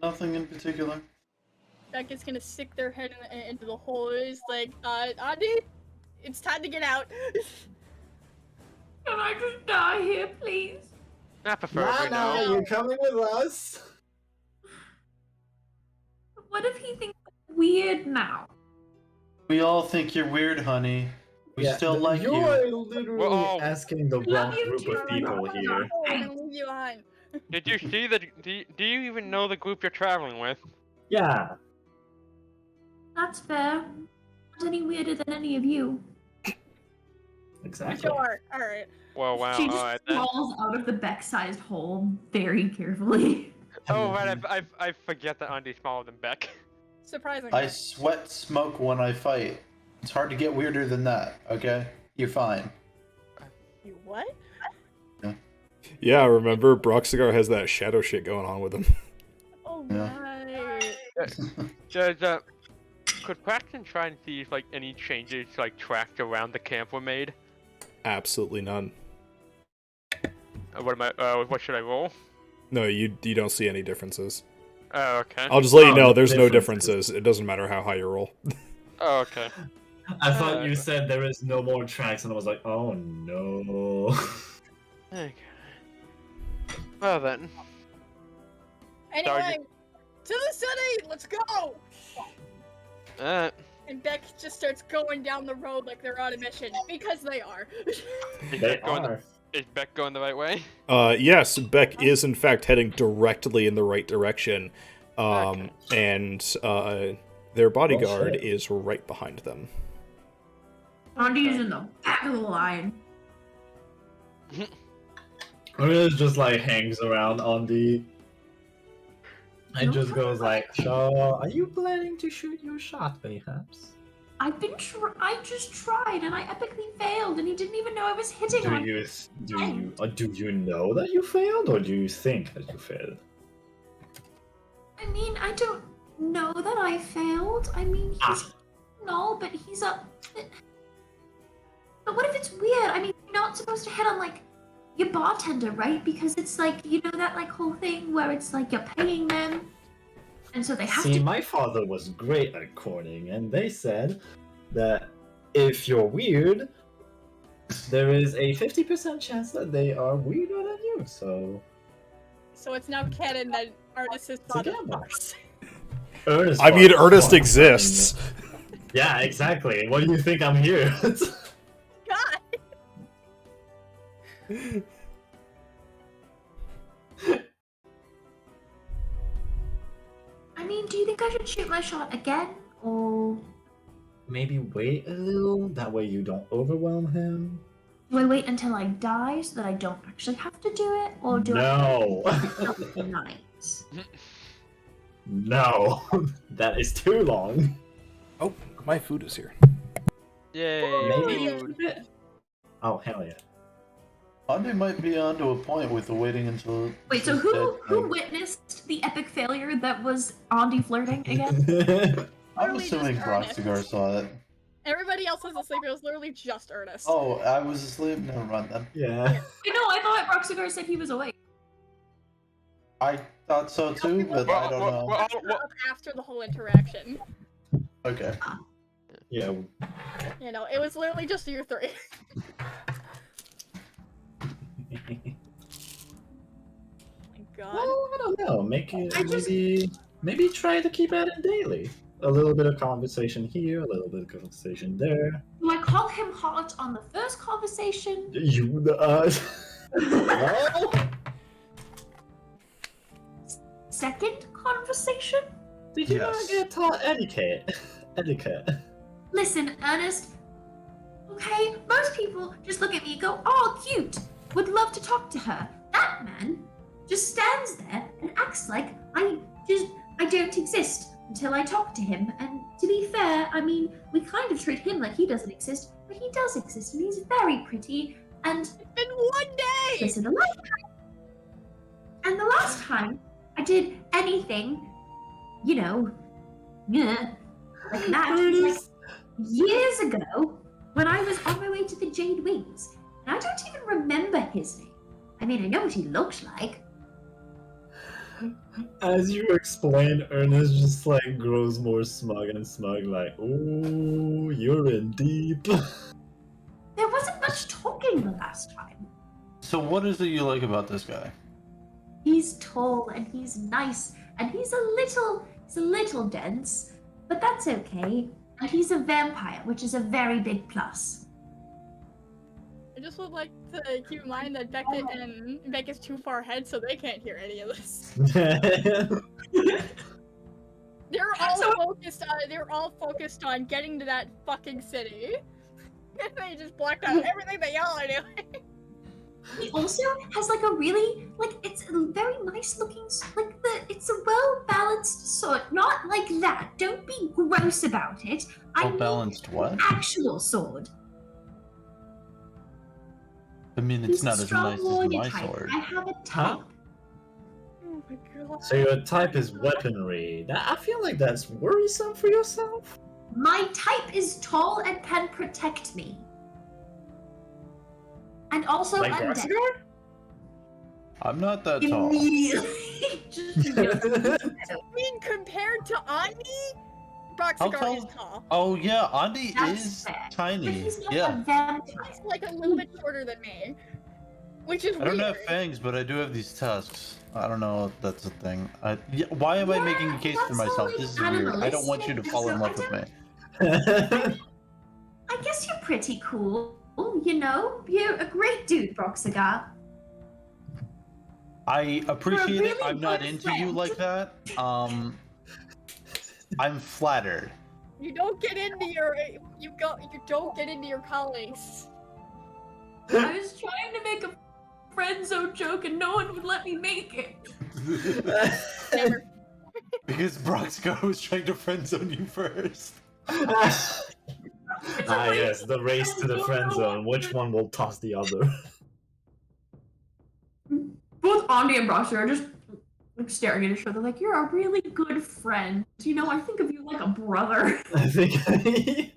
nothing in particular. Beck is gonna stick their head into the hole. It's like, Adi, it's time to get out. Can I just die here, please? I prefer No, you're coming with us. What if he thinks I'm weird now? We all think you're weird, honey. We still like you. You're literally asking the wrong group of people here. Did you see the? Do you even know the group you're traveling with? Yeah. That's fair. Not any weirder than any of you. Exactly. Sure. All right. Well, wow. She just Alright then. crawls out of the Beck-sized hole very carefully. Oh right, I forget that Andy's smaller than Beck. Surprisingly. I sweat smoke when I fight. It's hard to get weirder than that, okay? You're fine. You what? Yeah, remember, Broxigar has that shadow shit going on with him. Oh Yeah. right. Could Paxton try and see if like any changes like tracked around the camp were made? Absolutely none. What should I roll? No, you don't see any differences. Oh, okay. I'll just let you know, there's no differences. It doesn't matter how high you roll. Oh, okay. I thought you said there is no more tracks, and I was like, oh no. Okay. Well then. Anyway, to the city. Let's go. And Beck just starts going down the road like they're on a mission, because they are. Is Beck going the right way? Yes, Beck is in fact heading directly in the right direction. And their bodyguard is right behind them. Andy's in the back of the line. It just like hangs around Andy and just goes like, so are you planning to shoot your shot perhaps? I just tried and I epically failed and he didn't even know I was hitting on him. Do you know that you failed, or do you think that you failed? I mean, I don't know that I failed. I mean, he's no, but he's a. But what if it's weird? I mean, you're not supposed to hit on like your bartender, right? Because it's like, you know, that like whole thing where it's like you're paying them And so they have See, to. my father was great at courting, and they said that if you're weird, there is a 50% chance that they are weirder than you, so... So it's now canon that Ernest's father gamble. fucks. Ernest I mean, fucks. Ernest Come on, exists. Yeah, exactly. What do you think I'm here? God. I mean, do you think I should shoot my shot again, or Maybe wait a little, that way you don't overwhelm him. do I wait until I die so that I don't actually have to do it, or do No. I wait the night? No. That is too long. Oh, my food is here. Yay! Maybe. Food. Oh, hell yeah. Andy might be onto a point with the waiting until. Wait, so he's who dead. witnessed the epic failure that was Andy flirting again? I'm Literally assuming just Ernest. Broxigar saw it. Everybody else was asleep. It was literally just Ernest. Oh, I was asleep. Never mind then. Yeah. I thought Roxigar said he was awake. I thought so too, but I don't know. Up after the whole interaction. Okay. Yeah. You know, it was literally just you three. My God. Well, I don't know. Make it maybe try to keep at it daily. A little bit of conversation here, a little bit of conversation there. Do I call him hot on the first conversation? You well, Second conversation? did you not Yes. get taught etiquette? Etiquette. Listen, Ernest. Okay, most people just look at me and go, "Oh, cute. Would love to talk to her." That man just stands there and acts like I don't exist until I talk to him. And to be fair, I mean, we kind of treat him like he doesn't exist, but he does exist, and he's very pretty. And It's been 1 day! listen, the last time I did anything, you know, like that, was like years ago when I was on my way to the Jade Wings, and I don't even remember his name. I mean, I know what he looked like. As you explain, Ernest just like grows more smug and smug, like, "Oh, you're in deep." There wasn't much talking the last time. So what is it you like about this guy? He's tall and he's nice and he's a little dense, but that's okay. And he's a vampire, which is a very big plus. I just would like to keep in mind that Beckett and Beckett's too far ahead, so they can't hear any of this. They're all focused on getting to that fucking city. And they just blacked out everything that y'all are doing. He also has like a really it's a very nice looking it's a well balanced sword. Not like that. Don't be gross about it. I mean Balanced what? actual sword. I mean, it's He's not a as strong nice as warrior my type. sword. I have a type. Oh my God. So your type is weaponry. I feel like that's worrisome for yourself. My type is tall and can protect me. And also Like undead. Roxigar? I'm not that tall. Immediately. Just I mean, compared to Ani, Broxigar is tall. Oh yeah, Andy That's is fair. But tiny. he's not Yeah. a vampire. He's like a little bit shorter than me. Which is I don't weird. have fangs, but I do have these tusks. I don't know if that's a thing. Why am I making a case for that's all, myself? like, This is weird. I don't want you to animalistic, fall in so love I with me. I guess you're pretty cool, you know? You're a great dude, Broxigar. I appreciate it. really I'm not good into you friend. like that. I'm flattered. You don't get into your colleagues. I was trying to make a friend zone joke and no one would let me make it. Never. Because Broxco was trying to friend zone you first. Yes, the race to the friend zone. Which one will toss the other? Both Andy and Broxigar are just staring at each other like, you're a really good friend. You know, I think of you like a brother. I think.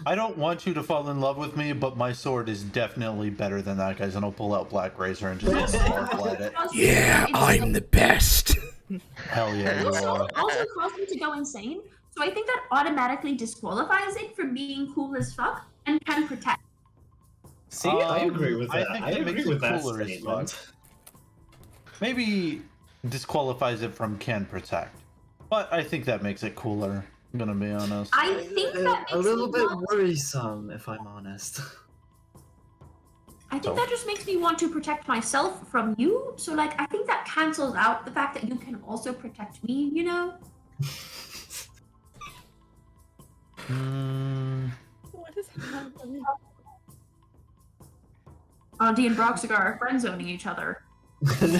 I don't want you to fall in love with me, but my sword is definitely better than that guy's, and I'll pull out Black Razor and just sparkle at it. Yeah, I'm the best. Hell yeah, you Also, are. it also caused him to go insane. So I think that automatically disqualifies it from being cool as fuck and can protect. See, I agree with I that. think I that agree makes with it that cooler as fuck. statement. Maybe disqualifies it from can protect, but I think that makes it cooler. I'm gonna be honest. I think that A makes little me bit want. worrisome, if I'm honest. I think So? that just makes me want to protect myself from you. So like, I think that cancels out the fact that you can also protect me. You know. What is happening? Auntie and Broxigar are friend zoning each other. And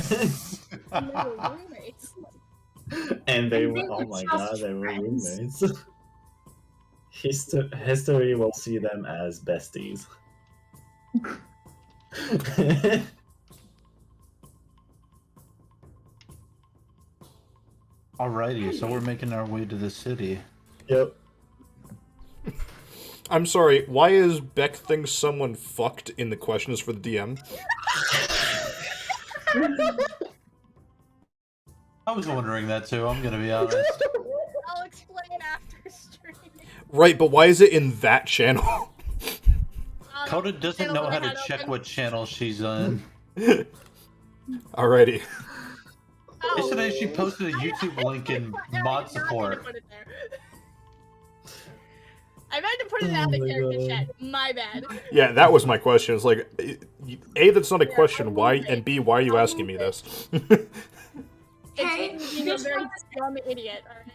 they were roommates. And they And were, they oh were my just god, they were friends. roommates. History will see them as besties. Alrighty, so we're making our way to the city. Yep. I'm sorry, why is Beck thinks someone fucked in the questions for the DM? I was wondering that too, I'm gonna be honest. I'll explain after stream. Right, but why is it in that channel? Coda doesn't channel know that how I to had check open. what channel she's on. Alrighty. Oh. Yesterday she posted a YouTube link in I mod did not mean to support. put it there. I meant to put it Oh out in my character God. chat. My bad. Yeah, that was my question. It's like, A, that's not a Yeah, question, I'll why, move and it. B, why are you I'll asking move me it. this? Hey, It's being a just very want to dumb idiot. Alright.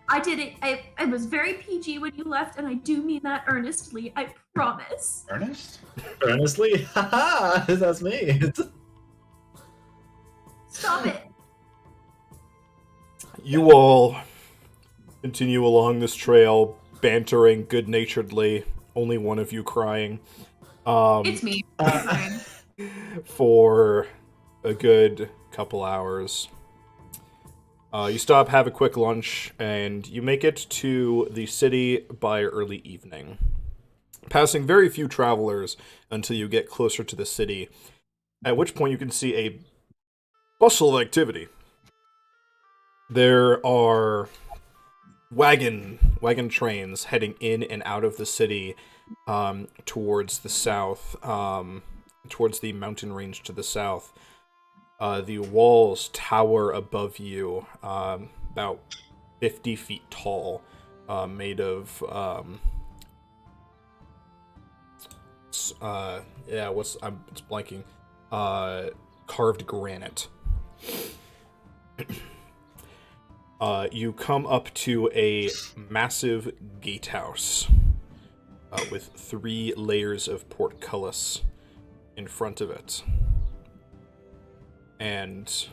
I did it. I was very PG when you left, and I do mean that earnestly. I promise. Ernest? Earnestly? Haha! That's me! Stop it. You all continue along this trail, bantering good-naturedly, only one of you crying, It's me. for a good couple hours. You stop, have a quick lunch, and you make it to the city by early evening. Passing very few travelers until you get closer to the city, at which point you can see a bustle of activity. There are wagon trains heading in and out of the city towards the south, towards the mountain range to the south. The walls tower above you, about 50 feet tall, made of it's blanking, carved granite. You come up to a massive gatehouse with 3 layers of portcullis in front of it. And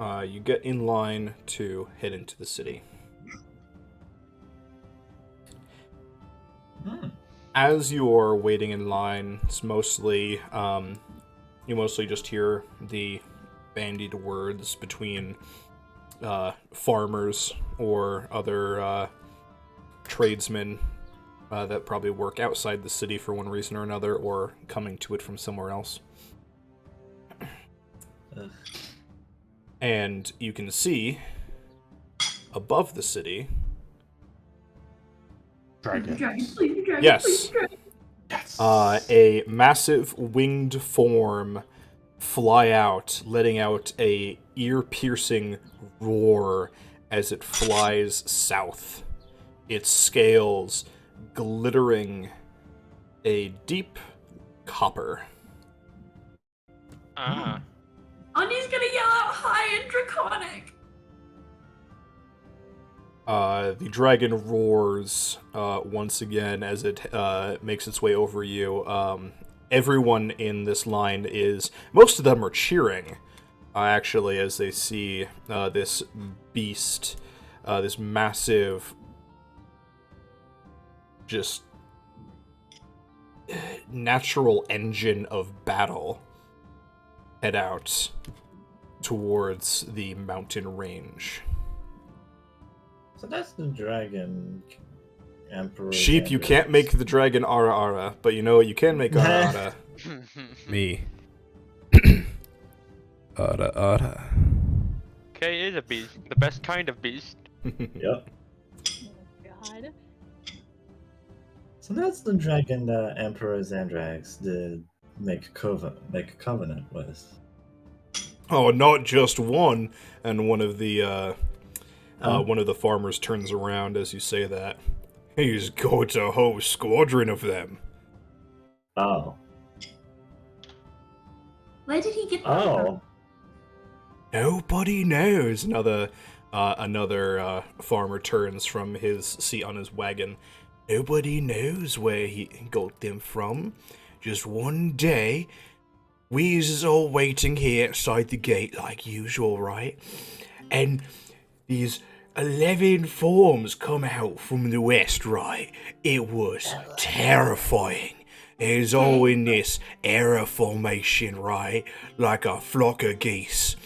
you get in line to head into the city. As you're waiting in line, it's mostly you mostly just hear the bandied words between farmers or other tradesmen that probably work outside the city for one reason or another, or coming to it from somewhere else. And you can see above the city. Dragon. Yes. A massive winged form fly out, letting out a ear-piercing roar as it flies south. Its scales glittering a deep copper. Anya's gonna yell out high and draconic. The dragon roars once again as it makes its way over you. Everyone in this line most of them are cheering, actually, as they see this beast, this massive, just natural engine of battle head out towards the mountain range. So that's the dragon emperor. Sheep, you can't make the dragon Ara Ara, but you know what you can make Ara Ara? Me. Ara Ara. Okay, it is a beast. The best kind of beast. Yep. Oh god. So that's the dragon that Emperor Xandrax did make a covenant with. Oh, not just one. And Huh? one of the farmers turns around as you say that. He's got a whole squadron of them. Oh. Where did he get that Oh. from? Nobody knows. Another farmer turns from his seat on his wagon. Nobody knows where he got them from. Just one day, we's all waiting here outside the gate like usual, right? And these 11 forms come out from the west, right? It was terrifying. It was all in this error formation, right? Like a flock of geese.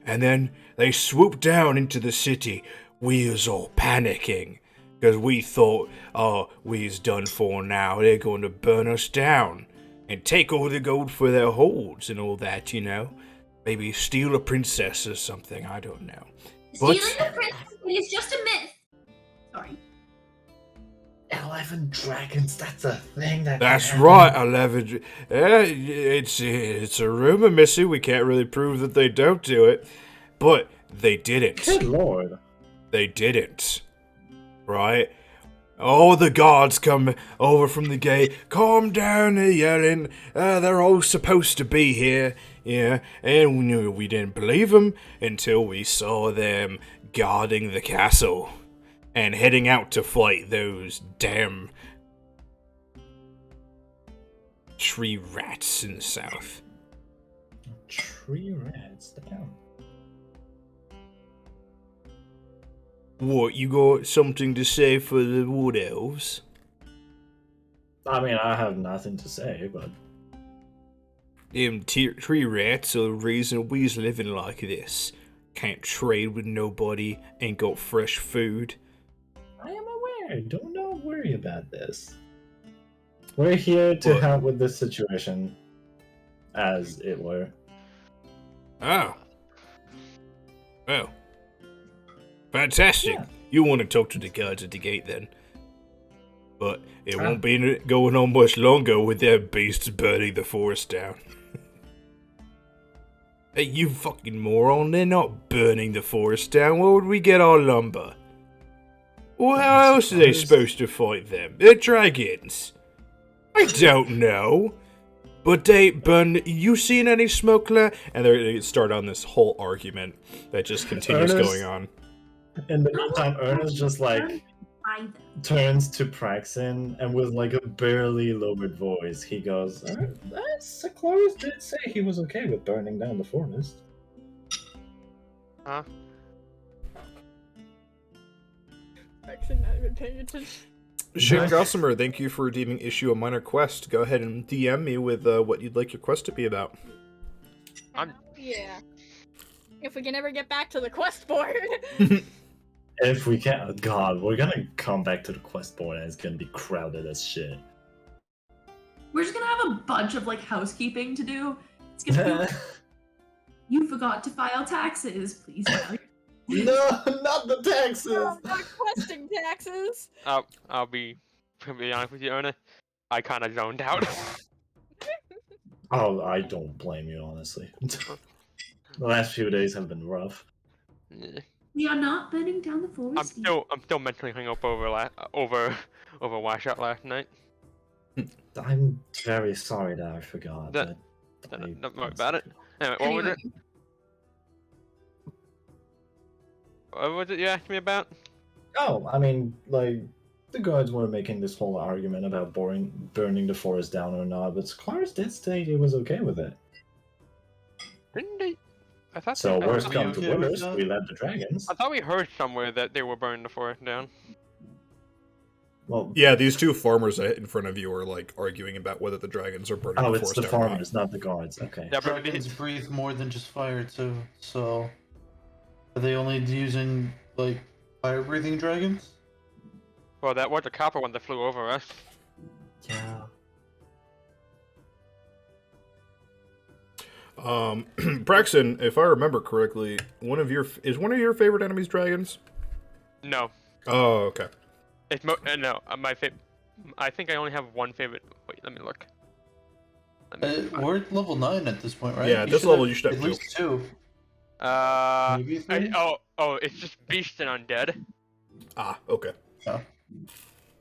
And then they swooped down into the city. We was all panicking. Because we thought, oh, we's done for now. They're going to burn us down. And take all the gold for their holds and all that, you know? Maybe steal a princess or something, I don't know. Stealing the princess is just a myth. Sorry. 11 dragons, that's a thing that That's can right, happen. 11. It's a rumor, Missy. We can't really prove that they don't do it. But they didn't. Good lord. They didn't. Right? All the guards come over from the gate. Calm down, they're yelling. They're all supposed to be here. Yeah, and we knew we didn't believe them until we saw them guarding the castle and heading out to fight those damn tree rats in the south. Tree rats, damn. What, you got something to say for the wood elves? I mean, I have nothing to say, but Them tree rats are the reason we's living like this. Can't trade with nobody, ain't got fresh food. I am aware. Do not worry about this. We're here to What? help with this situation, as it were. Oh. Well. Fantastic. Yeah. You want to talk to the guards at the gate then. But it won't be going on much longer with their beasts burning the forest down. Hey, you fucking moron, they're not burning the forest down. Where would we get our lumber? Well, how else are they supposed to fight them? They're dragons. I don't know. But they burn. You seen any smoke? And they start on this whole argument that just continues Ernest? going on. In the meantime, Ernest just like Either. turns to Praxin and with like a barely lowered voice, he goes, Cloris did say he was okay with burning down the forest. Huh? Actually, not even paying attention. Shane Gossamer, thank you for redeeming issue a minor quest. Go ahead and DM me with what you'd like your quest to be about. Yeah. If we can ever get back to the quest board. If we can, God, we're gonna come back to the quest board and it's gonna be crowded as shit. We're just gonna have a bunch of like housekeeping to do. It's gonna be you forgot to file taxes. Please file your No, not the taxes! No, not questing taxes. I'll be honest with you, Erna. I kind of zoned out. Oh, I don't blame you, honestly. The last few days have been rough. We are not burning down the forest. I'm still mentally hung up over Washout last night. I'm very sorry that I forgot. Don't worry about it. Anyway, what was it? What was it you asked me about? Oh, I mean, like, the guards were making this whole argument about burning the forest down or not, but Claris did say he was okay with it. Didn't they? I thought So, they, worst Are come you to okay with worst, that? we let the dragons. I thought we heard somewhere that they were burning the forest down. Well, Yeah, these two farmers in front of you are like arguing about whether the dragons are burning oh, the it's forest the down or not. farmers, not the guards. Okay. Yeah, but Dragons breathe more than just fire too, so are they only using like fire-breathing dragons? well, that was the copper one that flew over us. Yeah. Braxton, if I remember correctly, one of your favorite enemies dragons? No. Oh, okay. It's no. My favorite. I think I only have one favorite. Wait, let me look. We're at level 9 at this point, right? Yeah, at this level you should have at two. least 2. Maybe 3? It's just beast and undead. Ah, okay. Yeah.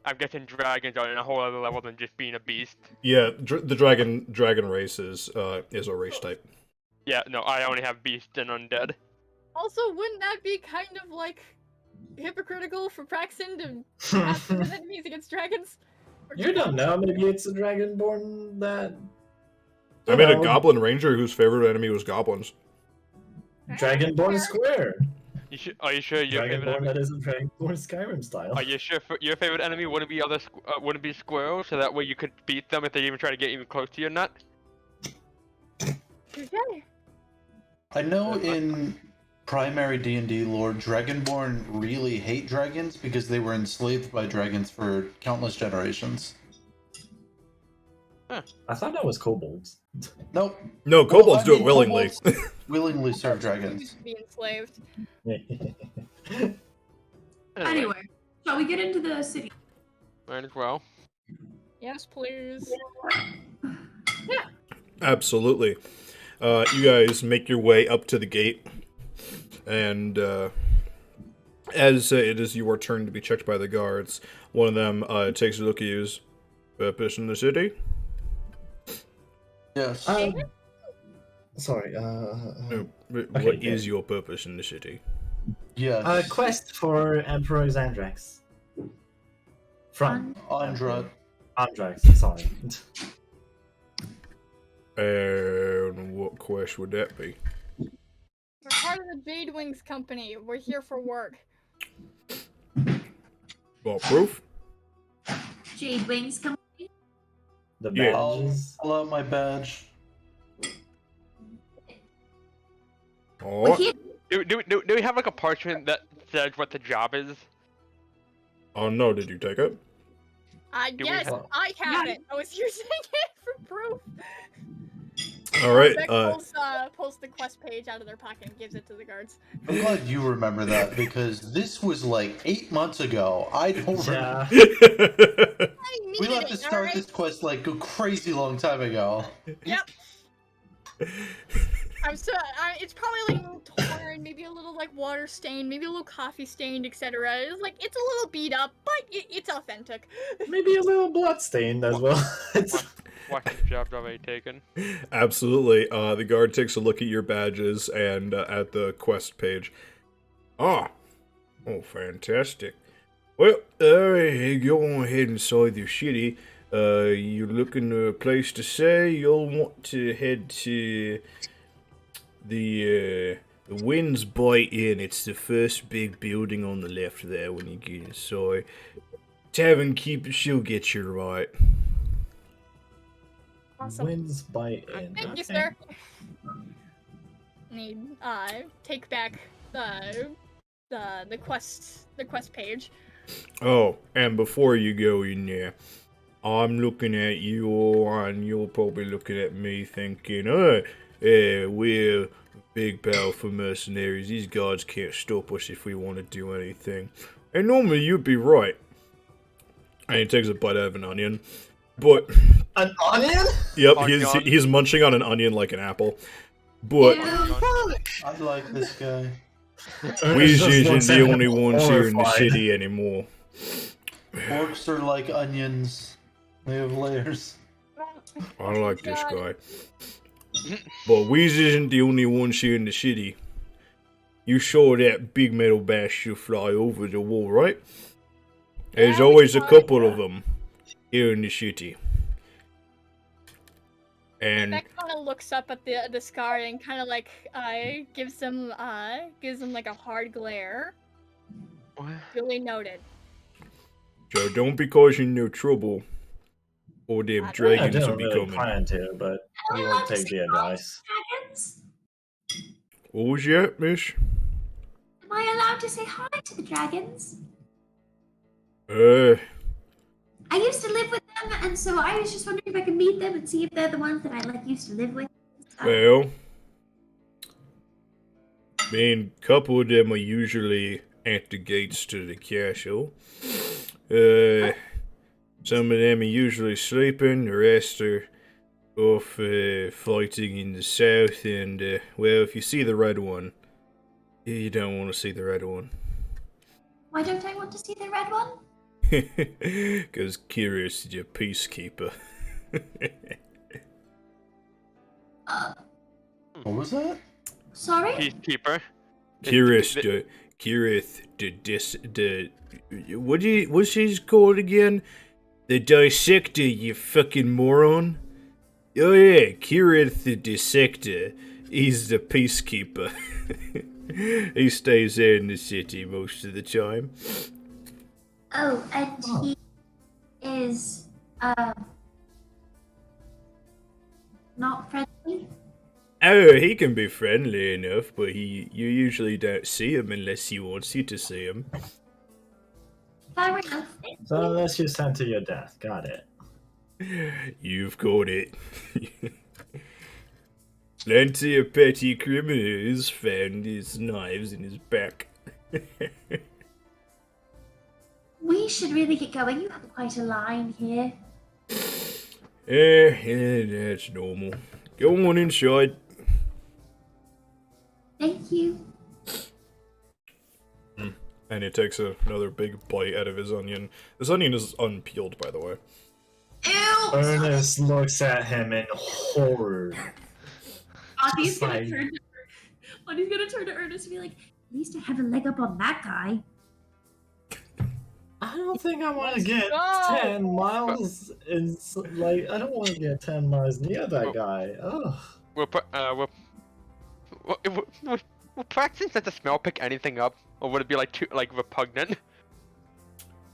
I'm guessing dragons are in a whole other level than just being a beast. Yeah, the dragon race is a race type. Yeah, no, I only have beast and undead. Also, wouldn't that be kind of like hypocritical for Praxton to have favorite enemies against dragons? You don't know. Maybe it's a dragonborn that. I made a goblin ranger whose favorite enemy was goblins. Dragonborn Square. Are you sure your favorite Dragonborn enemy? that isn't Dragonborn Skyrim style. Are you sure your favorite enemy wouldn't be wouldn't be squirrels, so that way you could beat them if they even try to get even close to you or not? Okay. I know in primary D&D lore, Dragonborn really hate dragons because they were enslaved by dragons for countless generations. Huh. I thought that was kobolds. Nope. No, kobolds do it willingly. Kobolds willingly serve dragons. Be enslaved. Anyway, shall we get into the city? Might as well. Yes, please. Absolutely. You guys make your way up to the gate, and as it is your turn to be checked by the guards, one of them takes a look at you. Purpose in the city? Yes. Sorry. What is your purpose in the city? Yes. Quest for Emperor Xandrax. From Andra. Andrax, sorry. And what quest would that be? We're part of the Jade Wings Company. We're here for work. Well, proof? Jade Wings Company. The Yeah. badges. Pull out my badge. Oh, Do we have like a parchment that says what the job is? oh no, did you take it? Yes, I have it. I was using it for proof. Alright, Beck pulls the quest page out of their pocket and gives it to the guards. I'm glad you remember that because this was like 8 months ago. I don't remember. We left to start this quest like a crazy long time ago. Yep. It's probably like a little torn, maybe a little like water stained, maybe a little coffee stained, etc. It's a little beat up, but it's authentic. Maybe a little blood stained as well. What jobs have I taken? Absolutely. The guard takes a look at your badges and at the quest page. Oh, fantastic. Well, go on ahead inside the city. You're looking for a place to stay. You'll want to head to the Wind's Bite Inn. It's the first big building on the left there when you get inside. Tavern Keeper, she'll get you right. Awesome. Wins by in. Thank you, sir. Need take back the quest page. Oh, and before you go in there, I'm looking at you all, and you're probably looking at me thinking, we're big powerful mercenaries. These guards can't stop us if we want to do anything. And normally you'd be right. And he takes a bite out of an onion. But an onion? Yep, he's munching on an onion like an apple. But I like this guy. we isn't the only ones here in the city anymore. Orcs are like onions. They have layers. I like this guy. But Weez isn't the only ones here in the city. You saw that big metal bastion fly over the wall, right? There's always a couple of them here in the city. And Beck kind of looks up at the scar and kind of like gives them like a hard glare. What? Duly noted. So don't be causing no trouble, or them dragons I will don't be really coming. plan to, but we won't take the advice. Dragons? What was that, miss? Am I allowed to say hi to the dragons? I used to live with them, and so I was just wondering if I could meet them and see if they're the ones that I used to live with. Well, mean, a couple of them are usually at the gates to the castle. Some of them are usually sleeping, the rest are off fighting in the south, and, well, if you see the red one, you don't want to see the red one. Why don't I want to see the red one? Because Curious is your peacekeeper. What was that? Sorry? Peacekeeper. Curious, what's she's called again? The Dissector, you fucking moron. Oh yeah, Kirith the Dissector. He's the peacekeeper. He stays there in the city most of the time. Oh, and he is, not friendly? Oh, he can be friendly enough, but you usually don't see him unless he wants you to see him. Fair enough. So unless you sent to your death, got it. You've got it. Plenty of petty criminals found his knives in his back. We should really get going. You have quite a line here. That's normal. Go on inside. Thank you. And he takes another big bite out of his onion. This onion is unpeeled, by the way. Ew! Ernest looks at him in horror. Audie's gonna Fine. turn to Audie's gonna turn to Ernest and be like, At least I have a leg up on that guy. I don't think I want to Let's get go! 10 miles in, like, I don't want to get 10 miles near that guy. Ugh. We'll practice not to smell pick anything up, or would it be like too repugnant?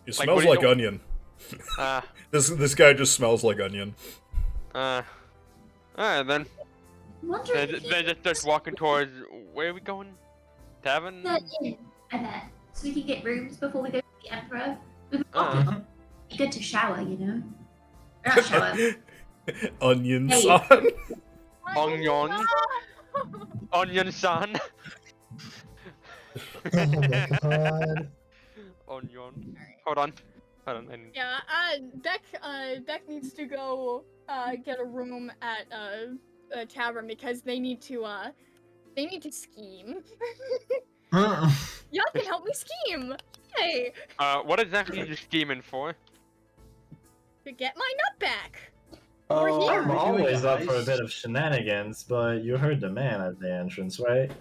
It Like, smells what do you like know- onion. Uh, This guy just smells like onion. alright then. Wonder They're, if they're just walking towards, where are we going? Tavern? the inn, I bet. So we can get rooms before we go to the Emperor. It'd Uh, be good to shower, you know? Or not shower. Onion Hey. son. Onion. Onion san. Oh my god. Onion. Hold on. I need... Yeah, Beck needs to go get a room at a tavern because they need to scheme. Y'all can help me scheme. Hey, what exactly are you scheming for? to get my nut back. Oh, here. I'm are we doing always up for a heist? bit of shenanigans, but you heard the man at the entrance, right?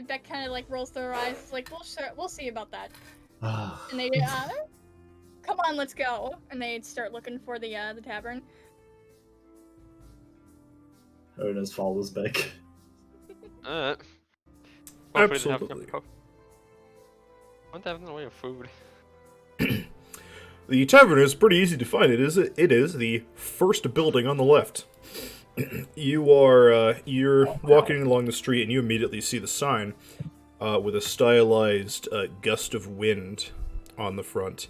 Beck kind of like rolls their eyes. It's like, we'll see about that. Ah. And they come on, let's go. And they start looking for the tavern. Ernest follows back. Hopefully they have Absolutely. some what have in the way of food? The tavern is pretty easy to find. It is the first building on the left. You're walking along the street and you immediately see the sign with a stylized gust of wind on the front.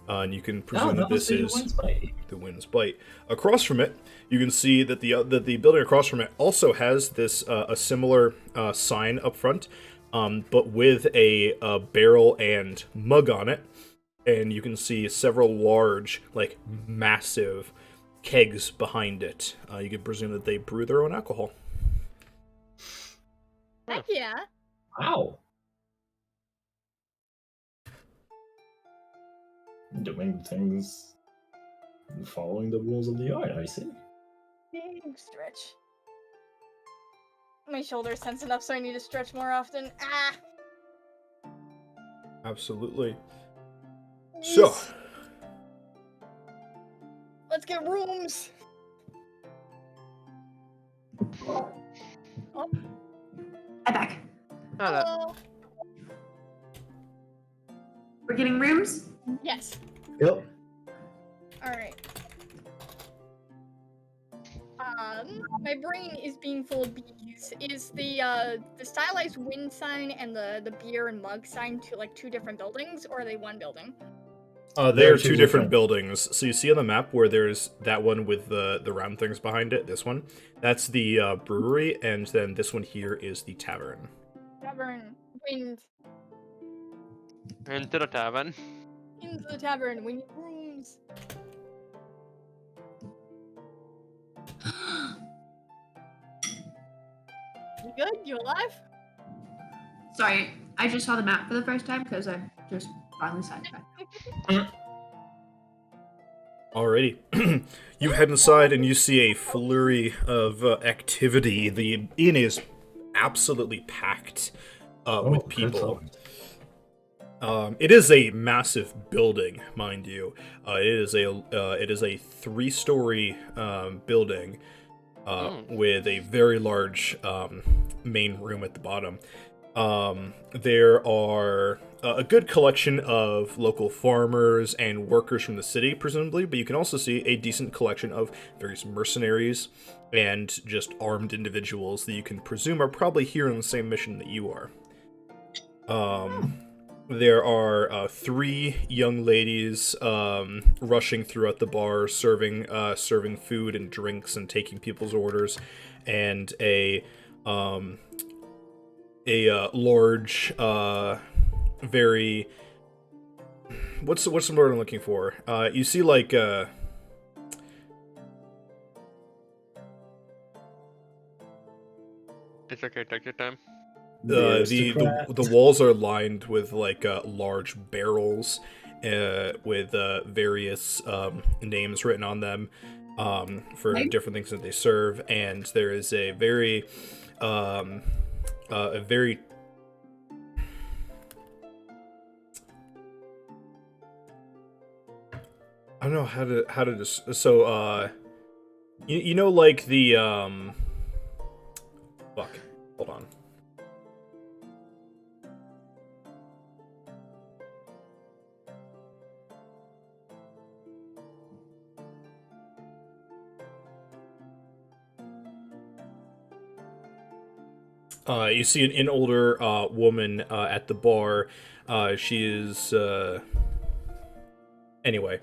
And you can presume that this is the wind's bite. Across from it, you can see that the building across from it also has this a similar sign up front, but with a barrel and mug on it. And you can see several large, like massive kegs behind it. You can presume that they brew their own alcohol. Heck yeah. Wow. Doing things following the rules of the art, I see. Big stretch. My shoulder's tense enough, so I need to stretch more often. Ah. Absolutely. So, Let's get rooms. Oh, I'm back. hello. We're getting rooms? Yes. Yep. All right. My brain is being full of bees. Is the stylized wind sign and the beer and mug sign two different buildings, or are they one building? They are two different buildings. So you see on the map where there's that one with the round things behind it, this one. That's the brewery, and then this one here is the tavern. Tavern. Wind. Into the tavern. Into the tavern. We need rooms. You good? You alive? Sorry, I just saw the map for the first time because I'm just finally sidetracked. Alrighty. You head inside and you see a flurry of activity. The inn is absolutely packed with people. It is a massive building, mind you. It is a 3-story building with a very large main room at the bottom. There are a good collection of local farmers and workers from the city, presumably, but you can also see a decent collection of various mercenaries and just armed individuals that you can presume are probably here on the same mission that you are. There are 3 young ladies rushing throughout the bar, serving food and drinks and taking people's orders, and a large, very... What's the word I'm looking for? You see, like, It's okay, take your time. The walls are lined with, like, large barrels with various names written on them for different things that they serve, and there is a very... I don't know how to just you know, like the fuck, hold on. You see an older woman at the bar. She is anyway.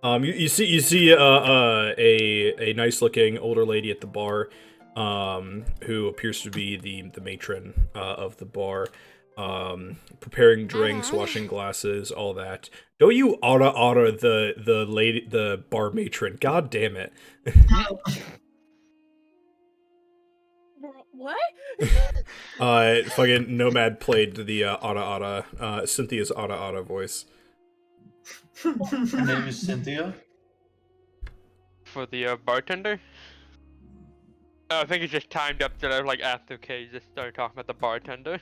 You see a nice looking older lady at the bar, who appears to be the matron of the bar, preparing drinks, washing glasses, all that. Don't you oughta the bar matron? God damn it! What? Fucking Nomad played the Cynthia's voice. Her name is Cynthia? For the bartender? I think it's just timed up that I like after Kay just started talking about the bartender.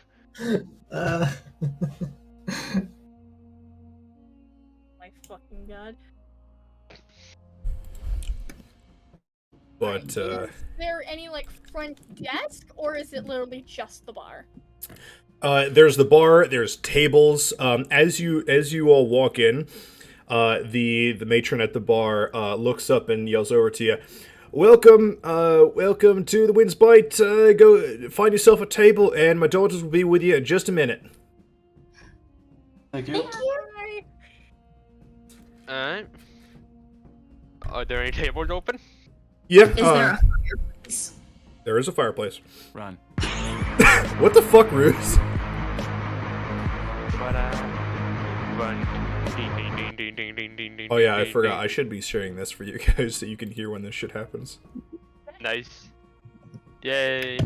My fucking god. But is there any like front desk, or is it literally just the bar? There's the bar. There's tables. As you all walk in, the matron at the bar looks up and yells over to you, "Welcome to the Wind's Bite. Go find yourself a table, and my daughters will be with you in just a minute." Thank you. Alright. Are there any tables open? Yeah. Is there a fireplace? There is a fireplace. Run. What the fuck, Ruse? Run. Ding, ding, ding, ding, ding, ding, ding, ding. Oh yeah, I ding, forgot. ding. I should be sharing this for you guys so you can hear when this shit happens. Nice. Yay.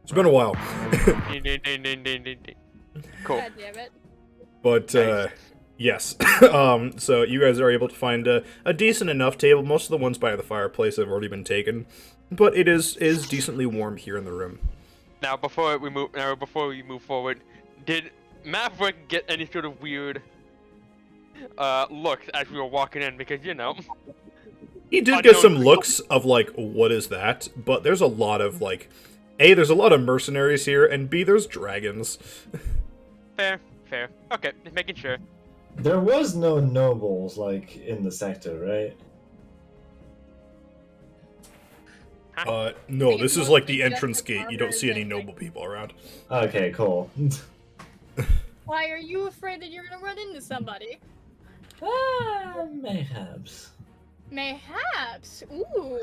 It's been a while. Ding, ding, ding, ding, ding, ding, ding. Cool. God damn it. But yes. So you guys are able to find a decent enough table. Most of the ones by the fireplace have already been taken, but it is decently warm here in the room. Now, before we move forward, did Maverick get any sort of weird looks as we were walking in? Because he did get some looks of like, what is that? But there's a lot of like, A, there's a lot of mercenaries here, and B, there's dragons. Fair. Okay, just making sure. There was no nobles like in the sector, right? No, this is like the entrance gate. You don't see any noble people around. Okay, cool. Why are you afraid that you're gonna run into somebody? Mayhaps. Mayhaps. Ooh.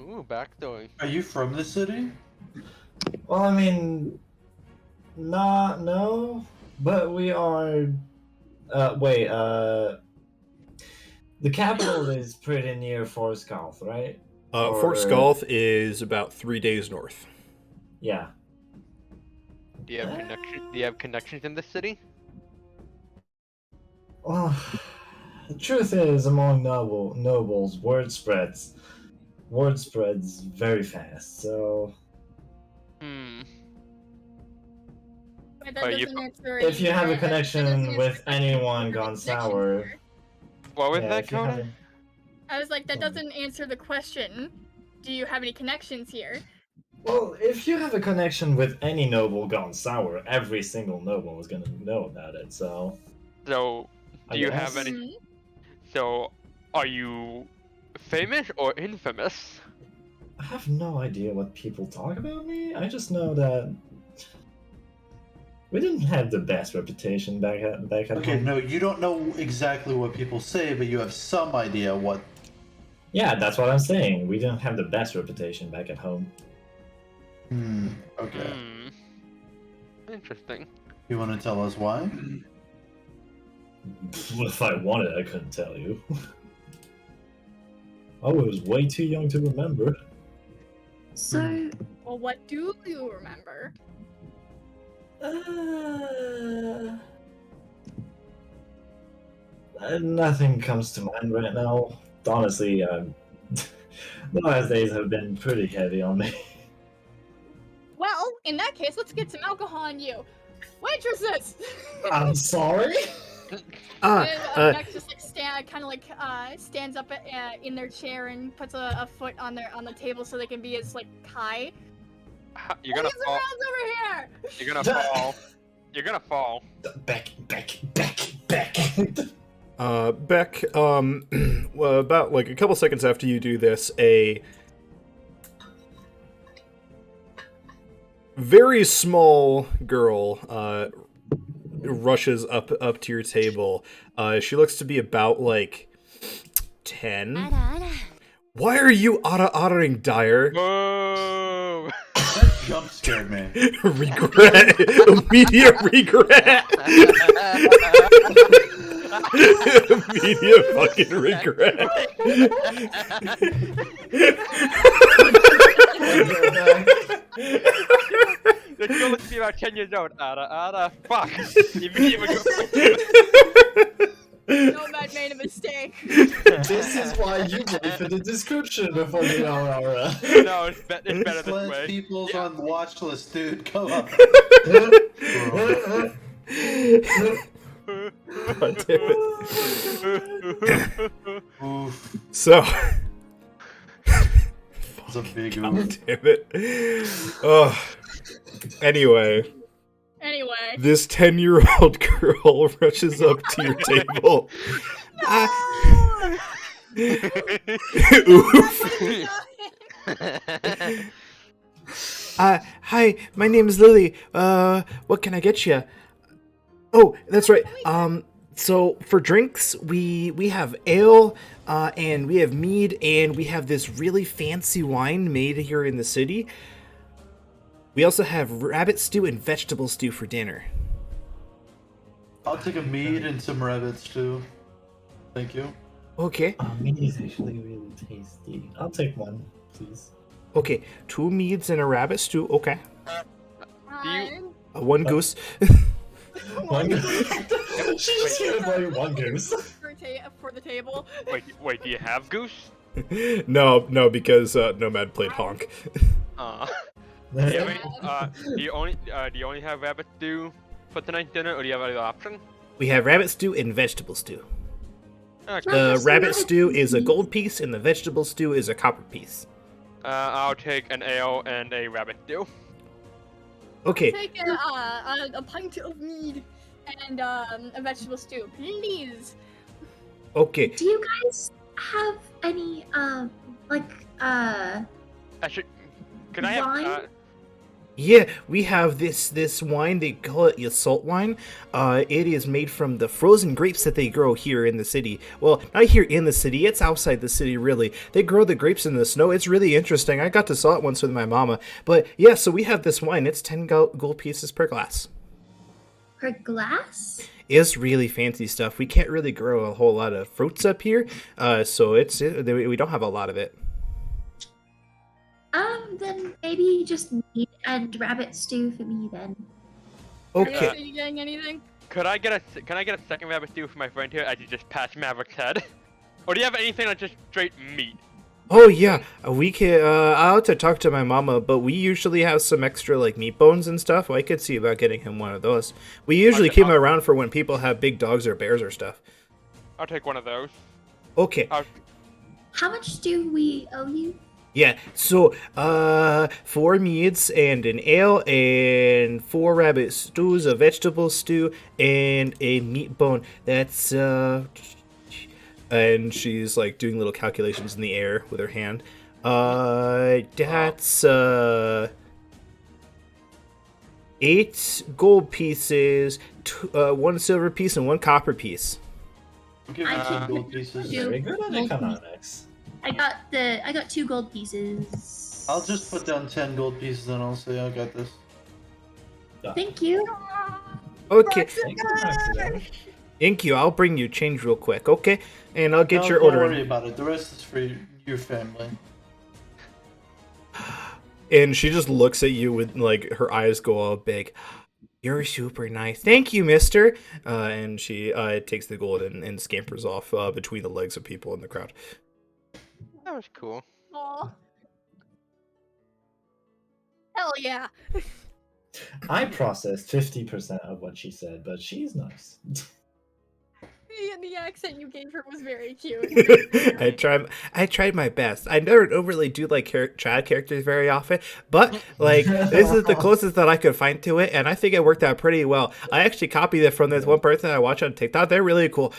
Ooh, backstory. Are you from the city? Well, I mean, no, but we are. Wait. The capital is pretty near Forest Gulf, right? Fort Skulth is about 3 days north. Yeah. Do you have connection? Do you have connections in the city? Well, the truth is, among nobles, word spreads. Word spreads very fast. So, Hmm. But that Are you doesn't answer. if you have a that doesn't connection answer with the question. anyone Do you have gone any connections sour, here? What was yeah, that, if you have Coda? I was like, that doesn't answer the question. Do you have any connections here? well, if you have a connection with any noble gone sour, every single noble is gonna know about it. So, So, I do you have guess. any? Mhm. So, are you famous or infamous? I have no idea what people talk about me. I just know that we didn't have the best reputation back at Okay, home. no, you don't know exactly what people say, but you have some idea what. Yeah, that's what I'm saying. We didn't have the best reputation back at home. Okay. Hmm. Interesting. You want to tell us why? If I wanted, I couldn't tell you. I was way too young to remember. So, Well, what do you remember? Nothing comes to mind right now. Honestly, the last days have been pretty heavy on me. Well, in that case, let's get some alcohol on you. Waitresses! I'm sorry? And Beck just like stands up in their chair and puts a foot on the table so they can be as like high. You're gonna Ladies and fall. rounds over here. You're gonna fall. You're gonna fall. Beck. Beck, well, about like a couple seconds after you do this, a very small girl rushes up to your table. She looks to be about like 10. Why are you ottering, Dyer? Whoa! That jump scared me. Regret. Immediate regret. Immediate fucking regret. The girl looks to be about 10 years old. Fuck. Immediately Nomad made a mistake. This is why you wait for the description before you are Aura. No, it's better this Let way. people's on the watch list, dude. Come on. God damn it. Oof. So. It's a big God oof. damn it. Anyway. Anyway. This 10-year-old girl rushes up to your table. Oof. Hi, my name is Lily. What can I get you? Oh, that's right. So for drinks, we have ale, and we have mead, and we have this really fancy wine made here in the city. We also have rabbit stew and vegetable stew for dinner. I'll take a mead and some rabbits too. Thank you. Okay. Meat is actually really tasty. I'll take one, please. Okay, 2 meads and a rabbit stew. Okay. Do you- One goose. One goose. She just hears like one goose. For the table. Wait, do you have goose? No, because Nomad played honk. Do you only have rabbit stew for tonight's dinner, or do you have other option? We have rabbit stew and vegetable stew. Okay. The rabbit stew is a gold piece, and the vegetable stew is a copper piece. I'll take an ale and a rabbit stew. Okay. Take a pint of mead and a vegetable stew, please. Okay. do you guys have any, Actually, can I have? Wine? Yeah, we have this wine. They call it Assault wine. It is made from the frozen grapes that they grow here in the city. Well, not here in the city. It's outside the city, really. They grow the grapes in the snow. It's really interesting. I got to saw it once with my mama. But yeah, so we have this wine. It's 10 gold pieces per glass. Per glass? It's really fancy stuff. We can't really grow a whole lot of fruits up here, so we don't have a lot of it. Then maybe just meat and rabbit stew for me then. Okay. Are you getting anything? Can I get a second rabbit stew for my friend here as you just patch Maverick's head? Or do you have anything like just straight meat? Oh yeah, we can. I'll have to talk to my mama, but we usually have some extra like meat bones and stuff. I could see about getting him one of those. We usually keep them around for when people have big dogs or bears or stuff. I'll take one of those. Okay. How much do we owe you? Yeah, so 4 meats and an ale and 4 rabbit stews, a vegetable stew, and a meat bone. That's and she's like doing little calculations in the air with her hand. That's 8 gold pieces, 1 silver piece, and 1 copper piece. Give me 2 gold pieces. Very good at economics. I got 2 gold pieces. I'll just put down 10 gold pieces and I'll say I got this. Thank you. Okay. Thank you. I'll bring you change real quick, okay? And I'll get your order. Don't worry about it. The rest is for your family. And she just looks at you with like her eyes go all big. You're super nice. Thank you, mister. And she takes the gold and scampers off between the legs of people in the crowd. That was cool. Aw. Hell yeah. I processed 50% of what she said, but she's nice. The accent you gave her was very cute. I tried my best. I don't really do like child characters very often, but like this is the closest that I could find to it, and I think it worked out pretty well. I actually copied it from this one person I watch on TikTok. They're really cool.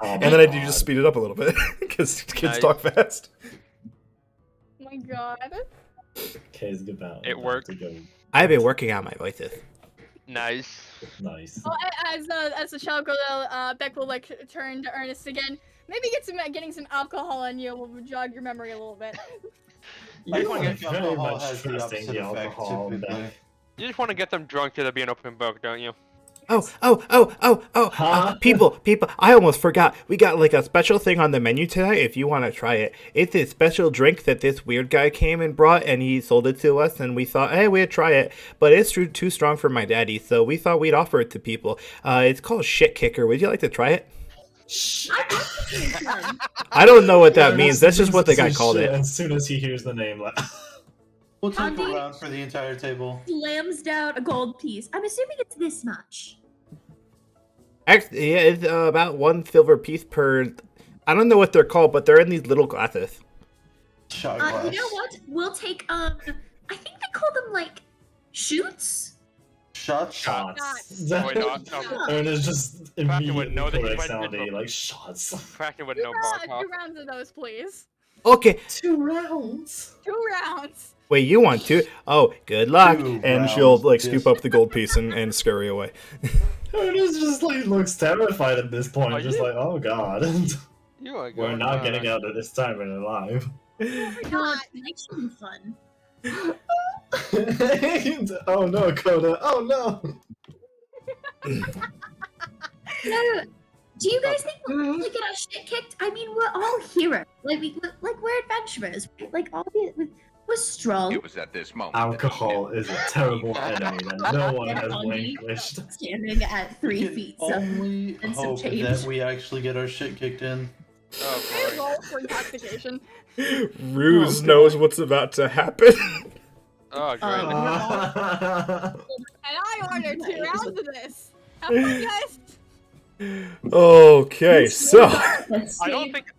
And then I do just speed it up a little bit because kids talk fast. Oh my god. Okay, good about It worked. I've been working on my voices. Nice. Nice. Well, as the show goes out, Beck will like turn to Ernest again. Maybe getting some alcohol on you will jog your memory a little bit. You wanna are get very alcohol much has the trusting opposite the effect, alcohol. typically. Beth. You just want to get them drunk to be an open book, don't you? Oh, people, I almost forgot. We got like a special thing on the menu tonight if you want to try it. It's a special drink that this weird guy came and brought and he sold it to us and we thought, hey, we'd try it. But it's too strong for my daddy, so we thought we'd offer it to people. It's called Shit Kicker. Would you like to try it? I don't know what that means. That's just what the guy called it. As soon as he hears the name, like... We'll take Andy? a round for the entire table. Slams down a gold piece. I'm assuming it's this much. Actually, yeah, it's about 1 silver piece per. I don't know what they're called, but they're in these little glasses. Shot glass. You know what? We'll take I think they call them like shoots. Shots. Shots. Oh, wait, no. Ernest just Kraken would immediately know that he corrects went Andy, into- like, shots. Kraken would know bar talk. 2 rounds of those, please. Okay, 2 rounds. 2 rounds. wait, you want to? Oh, good luck. 2 And she'll rounds, like yes. scoop up the gold piece and scurry away. Ernest just like looks terrified at this point, Are just you? like, oh god. You are We're going not on. getting out of this time and alive. God, that should be fun. Oh no, Coda. Oh no. No. Do you guys think we'll really get our shit kicked? I mean, we're all heroes. We're adventurers. Like we're strong. It was at this moment. Alcohol is a terrible enemy that no one has vanquished. Standing at 3 We can feet. only and some hope change. that we actually get our shit kicked in. Oh, boy. Roll for intoxication. Ruse knows what's about to happen. Oh, great. And I ordered 2 rounds of this. Have fun, guys. Okay, so I don't think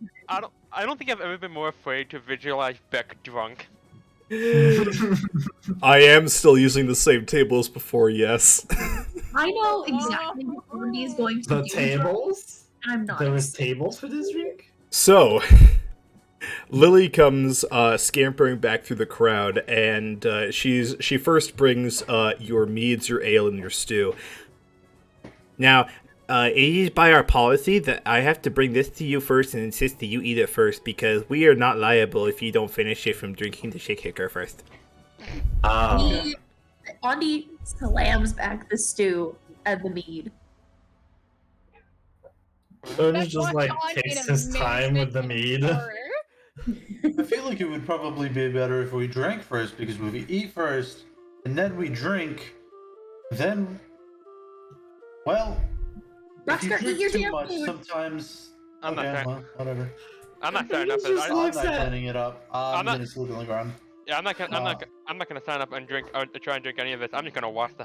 I've ever been more afraid to visualize Beck drunk. I am still using the same table as before. Yes. I know exactly what Andy is going to The do. tables? I'm not. There was tables for this drink? So, Lily comes scampering back through the crowd, and she first brings your meads, your ale, and your stew. Now, it is by our policy that I have to bring this to you first and insist that you eat it first, because we are not liable if you don't finish it from drinking the shit kicker first. Andi slams back the stew and the mead. Ernest just like takes his time with the mead. I feel like it would probably be better if we drank first, because if we eat first and then we drink, then, well, if you Rockstar, drink eat your too damn much, food. sometimes. I'm not Okay, trying. well, whatever. I'm not signing up for Just this. I'm looks not at- cleaning it up. I'm not- gonna sleep on the ground. Yeah, I'm not gonna sign up and drink or try and drink any of this. I'm just gonna watch the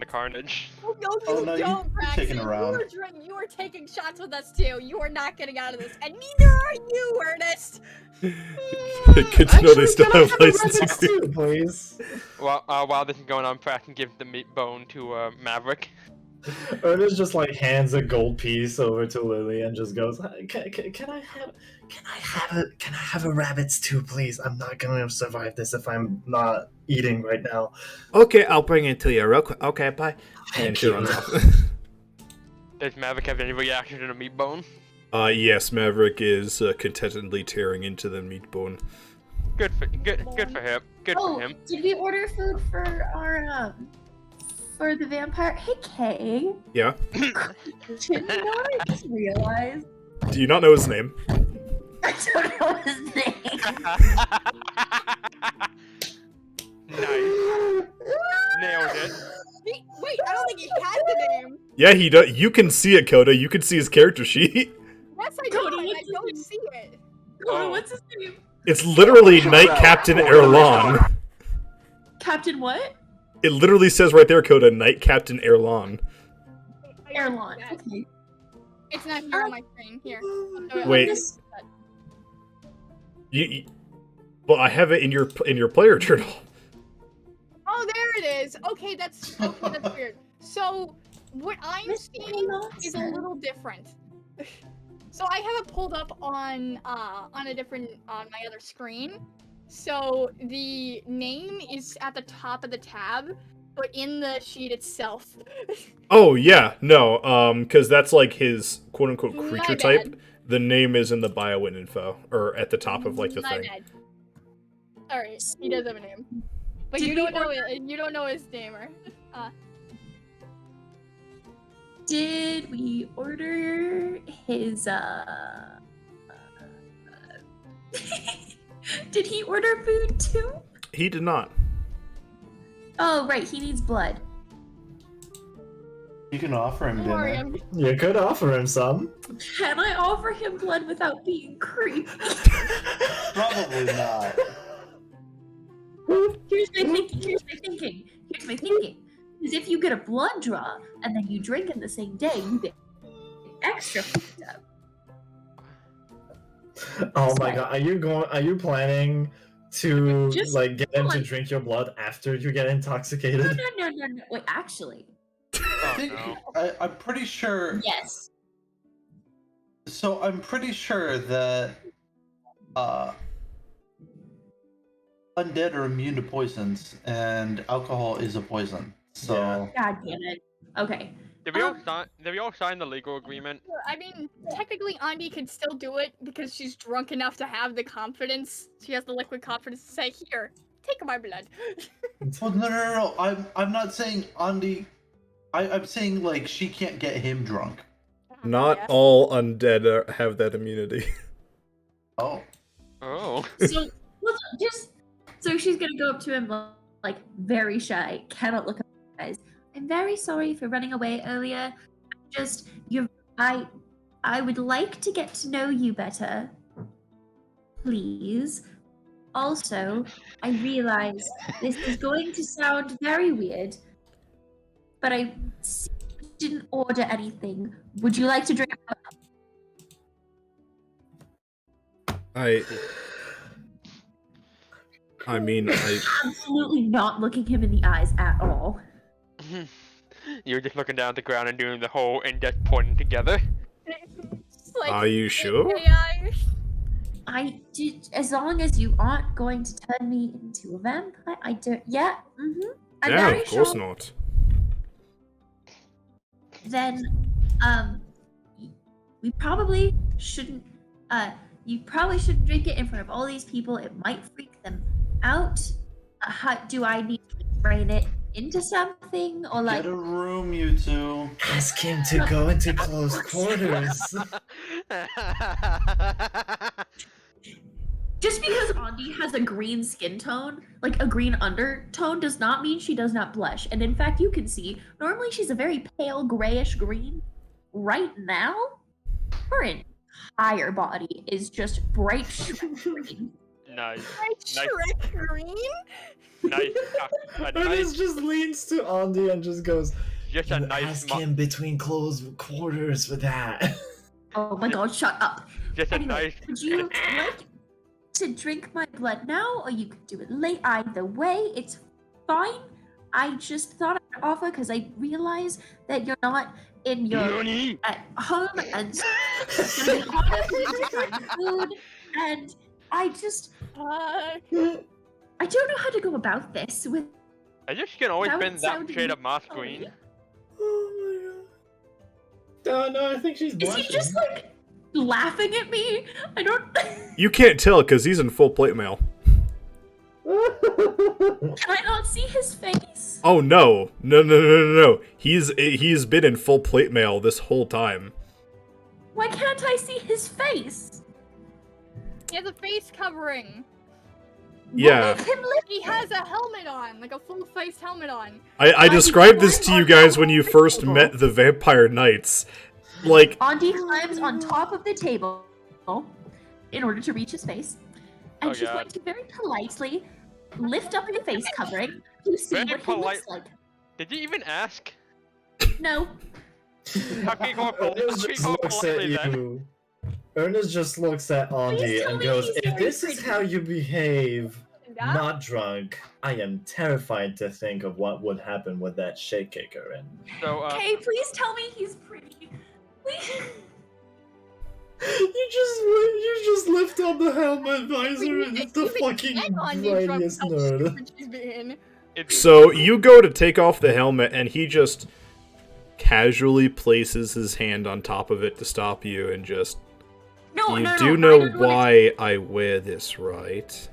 carnage. Oh, no, Oh, you no, don't, you're Braxton. taking a round. You are taking shots with us too. You are not getting out of this, and neither are you, Ernest. Good to know they still have licensing. too, please. While this is going on, Braxton gives the meat bone to Maverick. Ernest just like hands a gold piece over to Lily and just goes, Can I have a rabbit stew, please? I'm not gonna survive this if I'm not eating right now. Okay, I'll bring it to you real quick. Okay, bye. And she runs off. Does Maverick have any reaction to the meat bone? Yes, Maverick is contentedly tearing into the meat bone. Good for him. Good for him. Did we order food for our for the vampire? Hey, Kay. Yeah? You know what I just realized? Do you not know his name? I don't know his name. Nice. Nailed it. Wait, I don't think he has the name. Yeah, he does. You can see it, Coda. You can see his character sheet. Yes, I do. I don't see it. Oh, what's his name? It's literally Knight Captain Erlon. Captain what? It literally says right there, Coda, Knight Captain Erlon. Erlon. Okay. It's not here on my screen. Here. Wait. Well, I have it in your player journal. Oh, there it is. Okay, that's weird. So what I'm seeing is a little different. So I have it pulled up on a different on my other screen. So the name is at the top of the tab, but in the sheet itself. Oh yeah, no, because that's like his quote unquote My creature bad. type. The name is in the bio info or at the top of like the My thing. bad. Sorry, he does have a name, but Did you we don't know order- it. You don't know his name, or. Did we order his Did he order food too? He did not. Oh right, he needs blood. You can offer him Sorry, dinner. You could offer him some. Can I offer him blood without being creepy? Probably not. Here's my thinking. Because if you get a blood draw and then you drink in the same day, you get extra fucked up. Oh my god, are you planning to Just like get him to one. drink your blood after you get intoxicated? No. Wait, actually, I think I'm pretty sure. yes. So I'm pretty sure that undead are immune to poisons, and alcohol is a poison. So God damn it. Okay. Did we all sign the legal agreement? I mean, technically, Andi could still do it because she's drunk enough to have the confidence. She has the liquid confidence to say, "Here, take my blood." Well, no. I'm not saying Andi. I'm saying like she can't get him drunk. Not all undead have that immunity. Oh. Oh. So so she's gonna go up to him like very shy, cannot look at him in the eyes. I'm very sorry for running away earlier. I would like to get to know you better. Please. Also, I realize this is going to sound very weird, but I didn't order anything. Would you like to drink? I mean, Absolutely not looking him in the eyes at all. You're just looking down at the ground and doing the whole in-depth pointing together. Like, are you sure? AI. I did, as long as you aren't going to turn me into a vampire. I don't. Yeah. I'm Yeah, very of course sure. not. Then, we probably shouldn't. You probably shouldn't drink it in front of all these people. It might freak them out. Do I need to brain it into something or like? Get a room, you two. Ask him to go into close quarters. Just because Andi has a green skin tone, like a green undertone, does not mean she does not blush. And in fact, you can see, normally she's a very pale grayish green. Right now, her entire body is just bright green. Nice. Shrek green? Nice. Ernest just leans to Andy and just goes, Just a "You nice ask him between close quarters for that." Oh my god, shut up. Just a Anyway, nice. Would you like to drink my blood now, or you could do it late? Either way, it's fine. I just thought I'd offer because I realize that you're not in your at home, and it's gonna be harder for you to find food. And I just I don't know how to go about this with. I just can always How been it that sounded shade of moss oh, green. yeah. Oh my god. No, I think she's Is blushing. he just like laughing at me? I don't. You can't tell because he's in full plate mail. Can I not see his face? Oh no. No. He's been in full plate mail this whole time. Why can't I see his face? He has a face covering. Yeah. He has a helmet on, like a full-face helmet on. I described this to you guys when you first met the Vampire Knights. Like, Andi climbs on top of the table in order to reach his face, and Oh, she's God. going to very politely lift up the face covering to see Very what he polite. looks like. Did you even ask? No, How can you go Ernest just looks at politely then? you. Ernest just looks at Andy tell and me goes, he's "If very this is pretty." how you behave, Yeah? not drunk, I am terrified to think of what would happen with that shake kicker." And So, okay, please tell me he's pretty. Please. you just lift up the helmet visor and it's the Even fucking on you, drunk brightest how nerd. stupid she's being. so you go to take off the helmet and he just casually places his hand on top of it to stop you and just... No, You no, do I know don't wanna- why I wear this, right?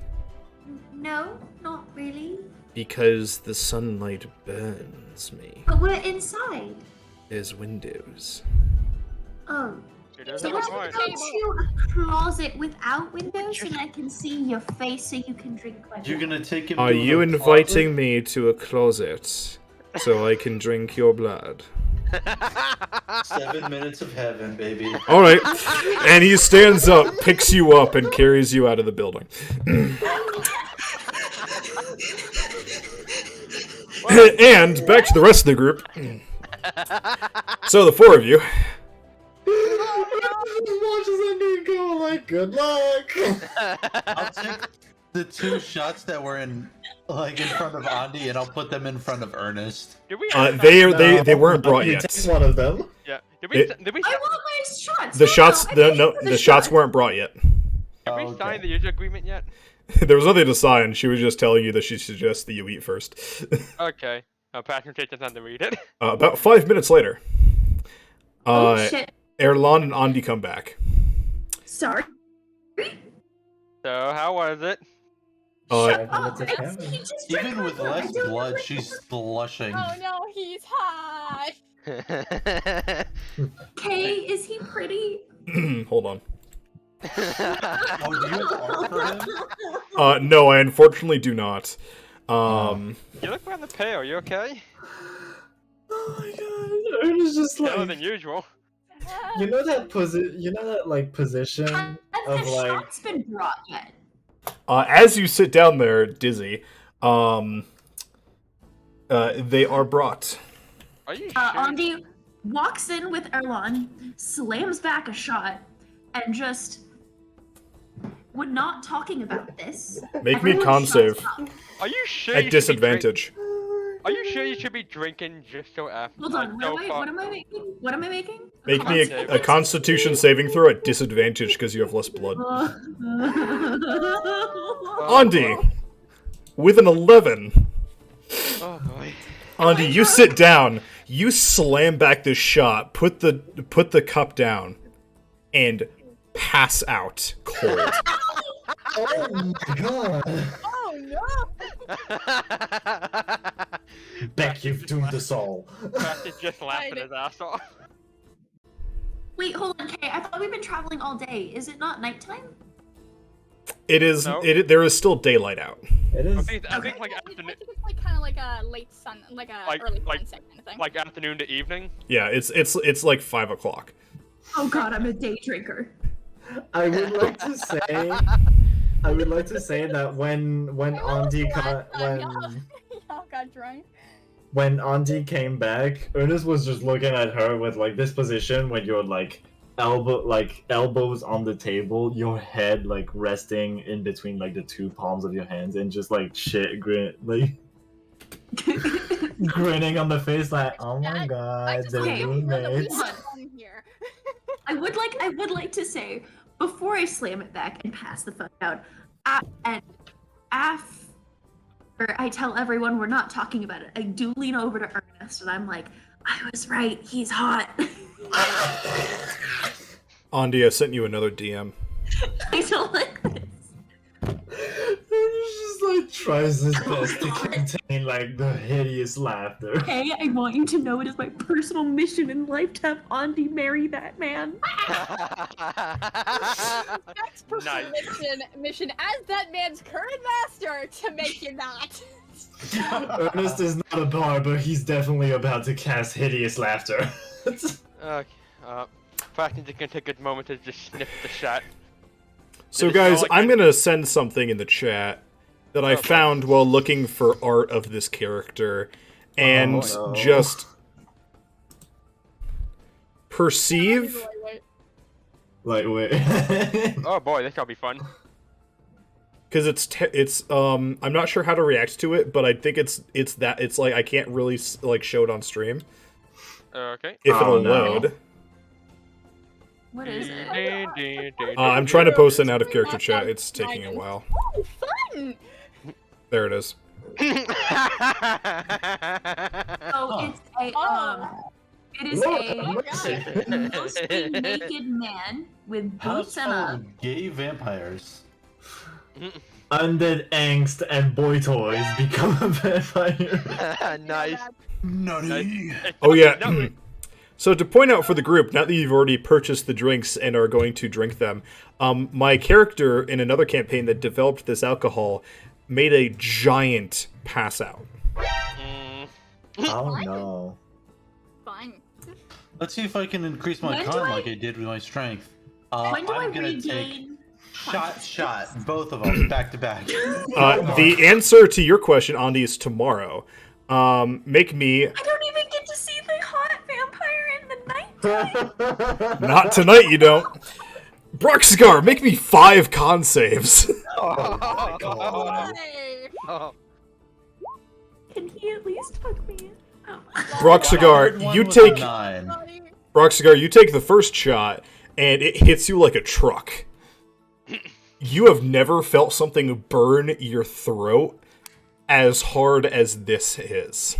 No, not really. Because the sunlight burns me. But we're inside. There's windows. Oh. She does So have a let's point. go to a closet without windows, and I can see your face, so you can drink my You're blood. gonna take him Are to you the inviting me to a closet so I can drink your blood? closet? 7 minutes of heaven, baby. Alright. And he stands up, picks you up, and carries you out of the building. And back to the rest of the group. So the four of you. Just watches Andy go like, "Good luck." I'll take the 2 shots that were in front of Andy, and I'll put them in front of Ernest. Did we? They weren't brought You yet. take one of them. Yeah. Did It- we? I want my shots. The No, shots, no, I'm the paying no, for the shots weren't brought yet. Did we Okay. sign the user agreement yet? There was nothing to sign. She was just telling you that she suggests that you eat first. Okay. Passion takes the time to read it. About 5 minutes later, Oh shit! Erlon and Andi come back. Sorry. So how was it? 5 Oh, minutes of it's, heaven. he just drank Even my with blood. I less don't know blood, what- she's blushing. Oh no, he's hot. Kay, is he pretty? Hold on. Oh, do you have art for him? No, I unfortunately do not. You look rather pale. You okay? Oh my god, Ernest just Paler like, than usual. you know that position Has of the like, shots been brought yet? As you sit down there, dizzy, they are brought. Are you sure? Andi walks in with Erlon, slams back a shot, and just we're not talking about this. Make me Everyone con shuts save up. Are you sure? at disadvantage. Are you sure you should be drinking just so after? Hold on, what am I making? What am I making? Make me a Constitution saving throw at disadvantage because you have less blood. Andy, with an 11. Oh boy. Andy, you sit down. You slam back this shot. Put the cup down, and pass out cold. Oh my god. Oh no! Beck, you've doomed us all. Preston just laughing his ass off. Wait, hold on, Kay. I thought we've been traveling all day. Is it not nighttime? It is. No. There is still daylight out. It I is. think like I afternoon, think it's like kind of like a late sun, like a early sunset kind of thing. like afternoon to evening. Yeah, it's like 5 o'clock. Oh god, I'm a day drinker. I would like to say. I would like to say that when Andy Y'all got drunk. when Andy came back, Ernest was just looking at her with like this position when you're like elbows on the table, your head like resting in between like the two palms of your hands, and just like grinning on the face like, oh my god, the roommates. I would like to say, before I slam it back and pass the fuck out, and after I tell everyone we're not talking about it, I do lean over to Ernest and I'm like, I was right, he's hot. Andy, I sent you another DM. I don't like this. Ernest just like tries his best to contain like the hideous laughter. Hey, I want you to know it is my personal mission in life to have Andy marry that man. Next personal mission as that man's current master to make you not. Ernest is not a barber, he's definitely about to cast hideous laughter. Okay. Preston's gonna take a moment to just sniff the shot. So guys, I'm gonna send something in the chat that I found while looking for art of this character, and just perceive. Lightweight. Oh boy, this gotta be fun. Because it's I'm not sure how to react to it, but I think it's like I can't really like show it on stream. Okay. If it'll load. What is it? I'm trying to post an out of character chat. It's taking a while. Oh, fun! There it is. So it is a mostly naked man with boots and a gay vampires. Undead angst and boy toys become a vampire. Nice. Nutty. Oh yeah. So to point out for the group, now that you've already purchased the drinks and are going to drink them, my character in another campaign that developed this alcohol made a giant pass out. Oh no. Fun. Let's see if I can increase my con like I did with my strength. when do I'm I gonna regain? shot, both of them, back to back. The answer to your question, Andy, is tomorrow. Make me... I don't even get to see the hot vampire in the night. Not tonight, you don't. Broxigar, make me 5 con saves. Oh my god. Oh. Can he at least hug me? Oh. Broxigar, you take... Broxigar, you take the first shot, and it hits you like a truck. You have never felt something burn your throat as hard as this is.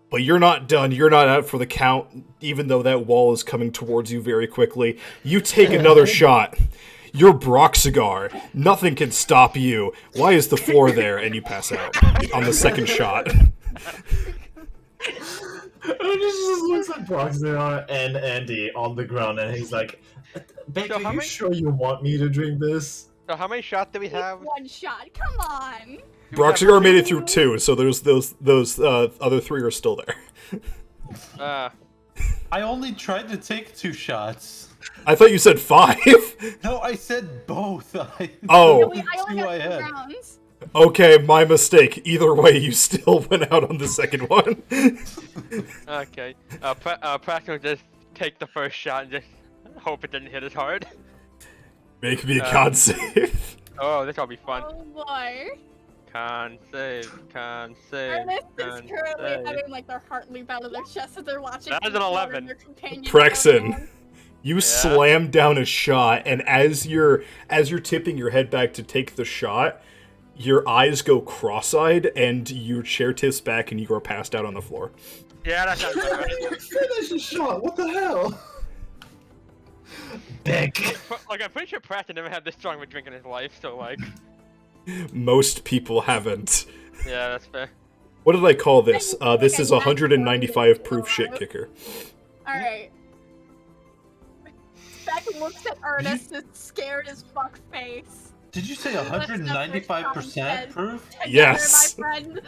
But you're not done. You're not out for the count, even though that wall is coming towards you very quickly. You take another shot. You're Broxigar. Nothing can stop you. Why is the floor there? And you pass out on the second shot. He just looks at Broxigar and Andy on the ground, and he's like, Beck, are you sure you want me to drink this? So how many shots do we have? One shot. Come on. Broxigar made it through 2, so there's those other 3 are still there. I only tried to take 2 shots. I thought you said 5. No, I said both. Oh. I only got 2 rounds. Okay, my mistake. Either way, you still went out on the second one. Okay. Preston will just take the first shot and just hope it didn't hit as hard. Make me a con save. Oh, this will be fun. Oh boy. Con save. Ernest is currently having like their heart leap out of their chest as they're watching. That is an 11. Their companion Prexen, you slam down a shot, and as you're tipping your head back to take the shot, your eyes go cross-eyed, and your chair tips back, and you are passed out on the floor. Yeah, that sounds right. Finish the shot. What the hell? Dick. Like, I'm pretty sure Pratt never had this strong of a drink in his life, so like. Most people haven't. Yeah, that's fair. What did I call this? This is 195 proof shit kicker. Alright. Beck looks at Ernest with scared as fuck face. Did you say 195% proof? Yes. My friend.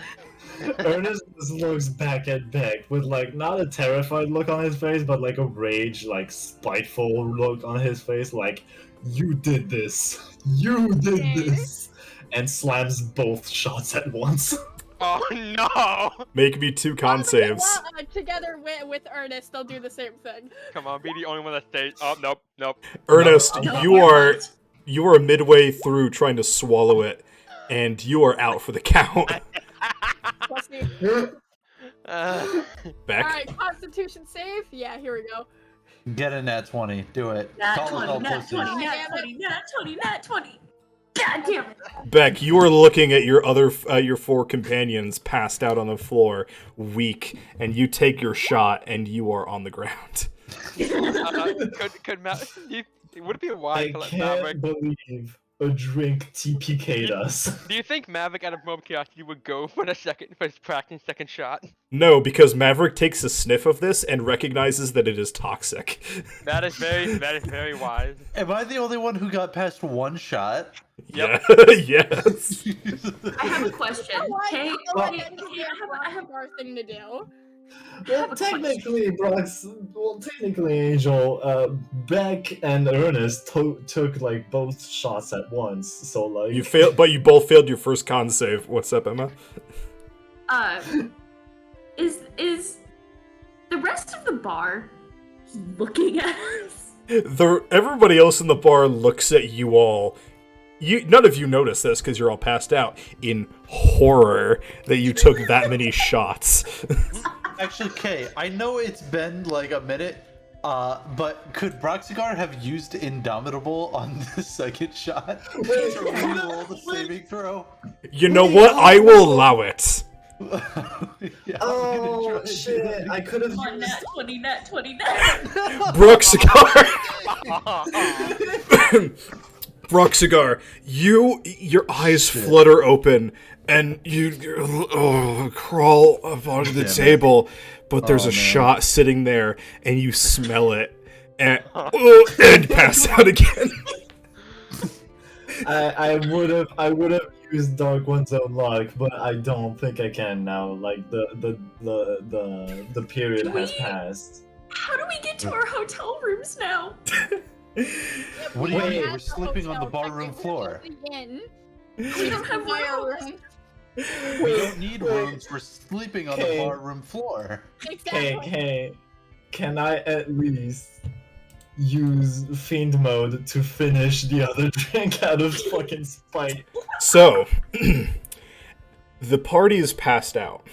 Ernest just looks back at Beck with like not a terrified look on his face, but like a rage, like spiteful look on his face, like you did this, and slams both shots at once. Oh no! Make me 2 con saves. Together with Ernest, they'll do the same thing. Come on, be the only one that stays. Oh, nope. Ernest, you are midway through trying to swallow it, and you are out for the count. Beck? Alright, Constitution save? Yeah, here we go. Get a nat 20. Do it. Nat Call us all 20, nat pussies. 20, nat 20, nat 20, nat 20. God damn it. Beck, you are looking at your other your 4 companions passed out on the floor, weak, and you take your shot, and you are on the ground. Could would it be wise to let Maverick? I can't believe a drink TPK'd us. Do you think Maverick out of moment of curiosity would go for his practicing second shot? No, because Maverick takes a sniff of this and recognizes that it is toxic. That is very wise. Am I the only one who got past 1 shot? Yep. Yes. I have a question. Okay, I have our thing to do. Well, technically, Angel, Beck and Ernest took like both shots at once. So like You failed, but you both failed your first con save. What's up, Emma? Is the rest of the bar looking at us? Everybody else in the bar looks at you all. None of you notice this because you're all passed out in horror that you took that many shots. Actually, Kay, I know it's been like a minute, but could Broxigar have used Indomitable on the second shot to reroll the saving throw? You know what? I will allow it. Yeah, oh shit! I could have used Nat 20, nat 20, Broxigar. Broxigar, your eyes flutter open, and you crawl up onto the table, but there's a shot sitting there, and you smell it, and pass out again. I would have used Dark One's own luck, but I don't think I can now. Like the period has passed. How do we get to our hotel rooms now? What do you mean? We're sleeping on the barroom floor. We don't have rooms. We don't need rooms. We're sleeping on the barroom floor. Okay, can I at least use Fiend Mode to finish the other drink out of fucking spite? So, the party is passed out.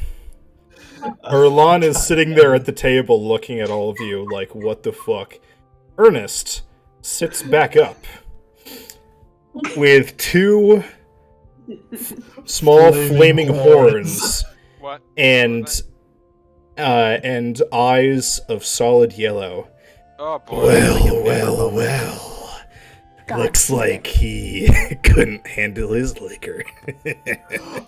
Erlan is sitting there at the table looking at all of you like, what the fuck? Ernest sits back up with 2 small flaming horns and eyes of solid yellow. Oh boy. Well. Looks like he couldn't handle his liquor.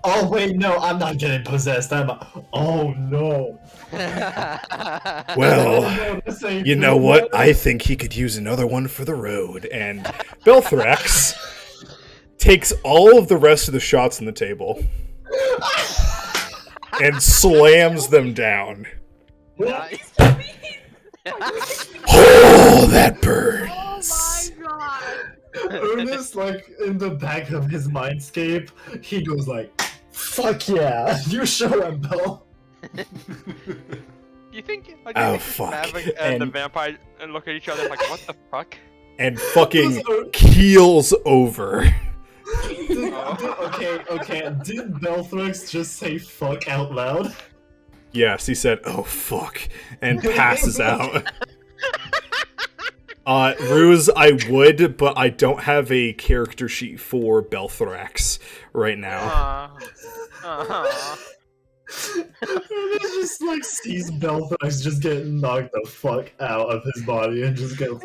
Oh wait, no, I'm not getting possessed. Oh no. Well, you know what? I think he could use another one for the road. And Belthrax takes all of the rest of the shots on the table and slams them down. Nice. Oh, that burns. Oh my god. Ernest, like, in the back of his mindscape, he goes like, fuck yeah, you show him, Bell. Do you think fuck. Maverick and the vampire look at each other like, what the fuck? And fucking keels over. Okay. Did Belthrax just say fuck out loud? Yes, he said, "Oh fuck," and passes out. Ruse, I would, but I don't have a character sheet for Belthrax right now. It just like sees Belthrax just getting knocked the fuck out of his body and just goes,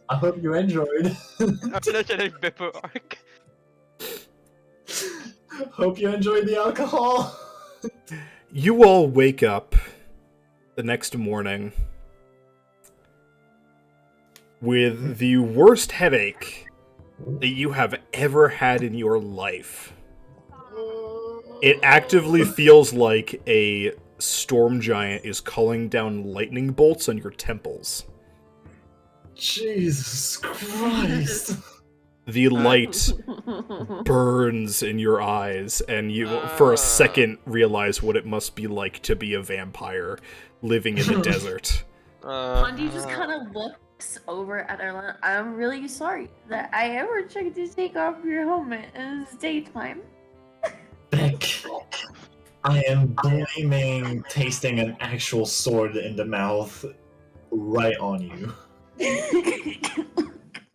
I hope you enjoyed. Hope you enjoyed the alcohol. You all wake up the next morning with the worst headache that you have ever had in your life. It actively feels like a storm giant is calling down lightning bolts on your temples. Jesus Christ. The light burns in your eyes, and you, for a second, realize what it must be like to be a vampire living in the desert. Blondie just kind of looks over at Erlen. I'm really sorry that I ever tried to take off your helmet in this daytime. Beck, I am blaming tasting an actual sword in the mouth right on you.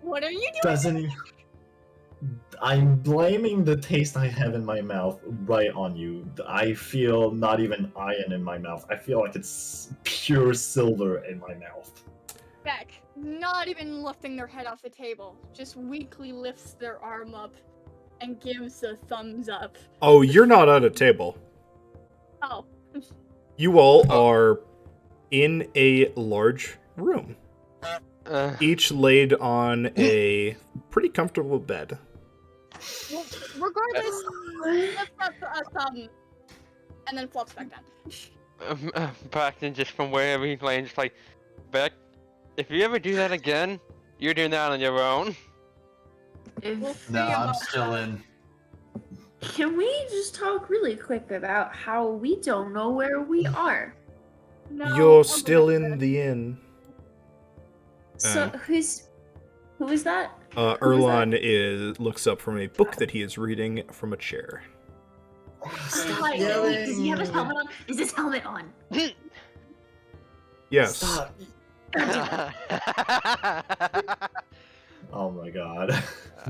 What are you doing? Doesn't... I'm blaming the taste I have in my mouth right on you. I feel not even iron in my mouth. I feel like it's pure silver in my mouth. Beck, not even lifting their head off the table, just weakly lifts their arm up and gives a thumbs up. Oh, you're not at a table. Oh. You all are in a large room. Each laid on a pretty comfortable bed. Well, regardless, lifts up a thumb and then flops back down. Braxton, just from wherever he's laying, just like, Beck, if you ever do that again, you're doing that on your own. No, I'm still in. Can we just talk really quick about how we don't know where we are? No, You're still in the inn. So who is that? Erlon looks up from a book that he is reading from a chair. Hi, does he have his helmet on? Is his helmet on? Yes. Stop. Oh my god.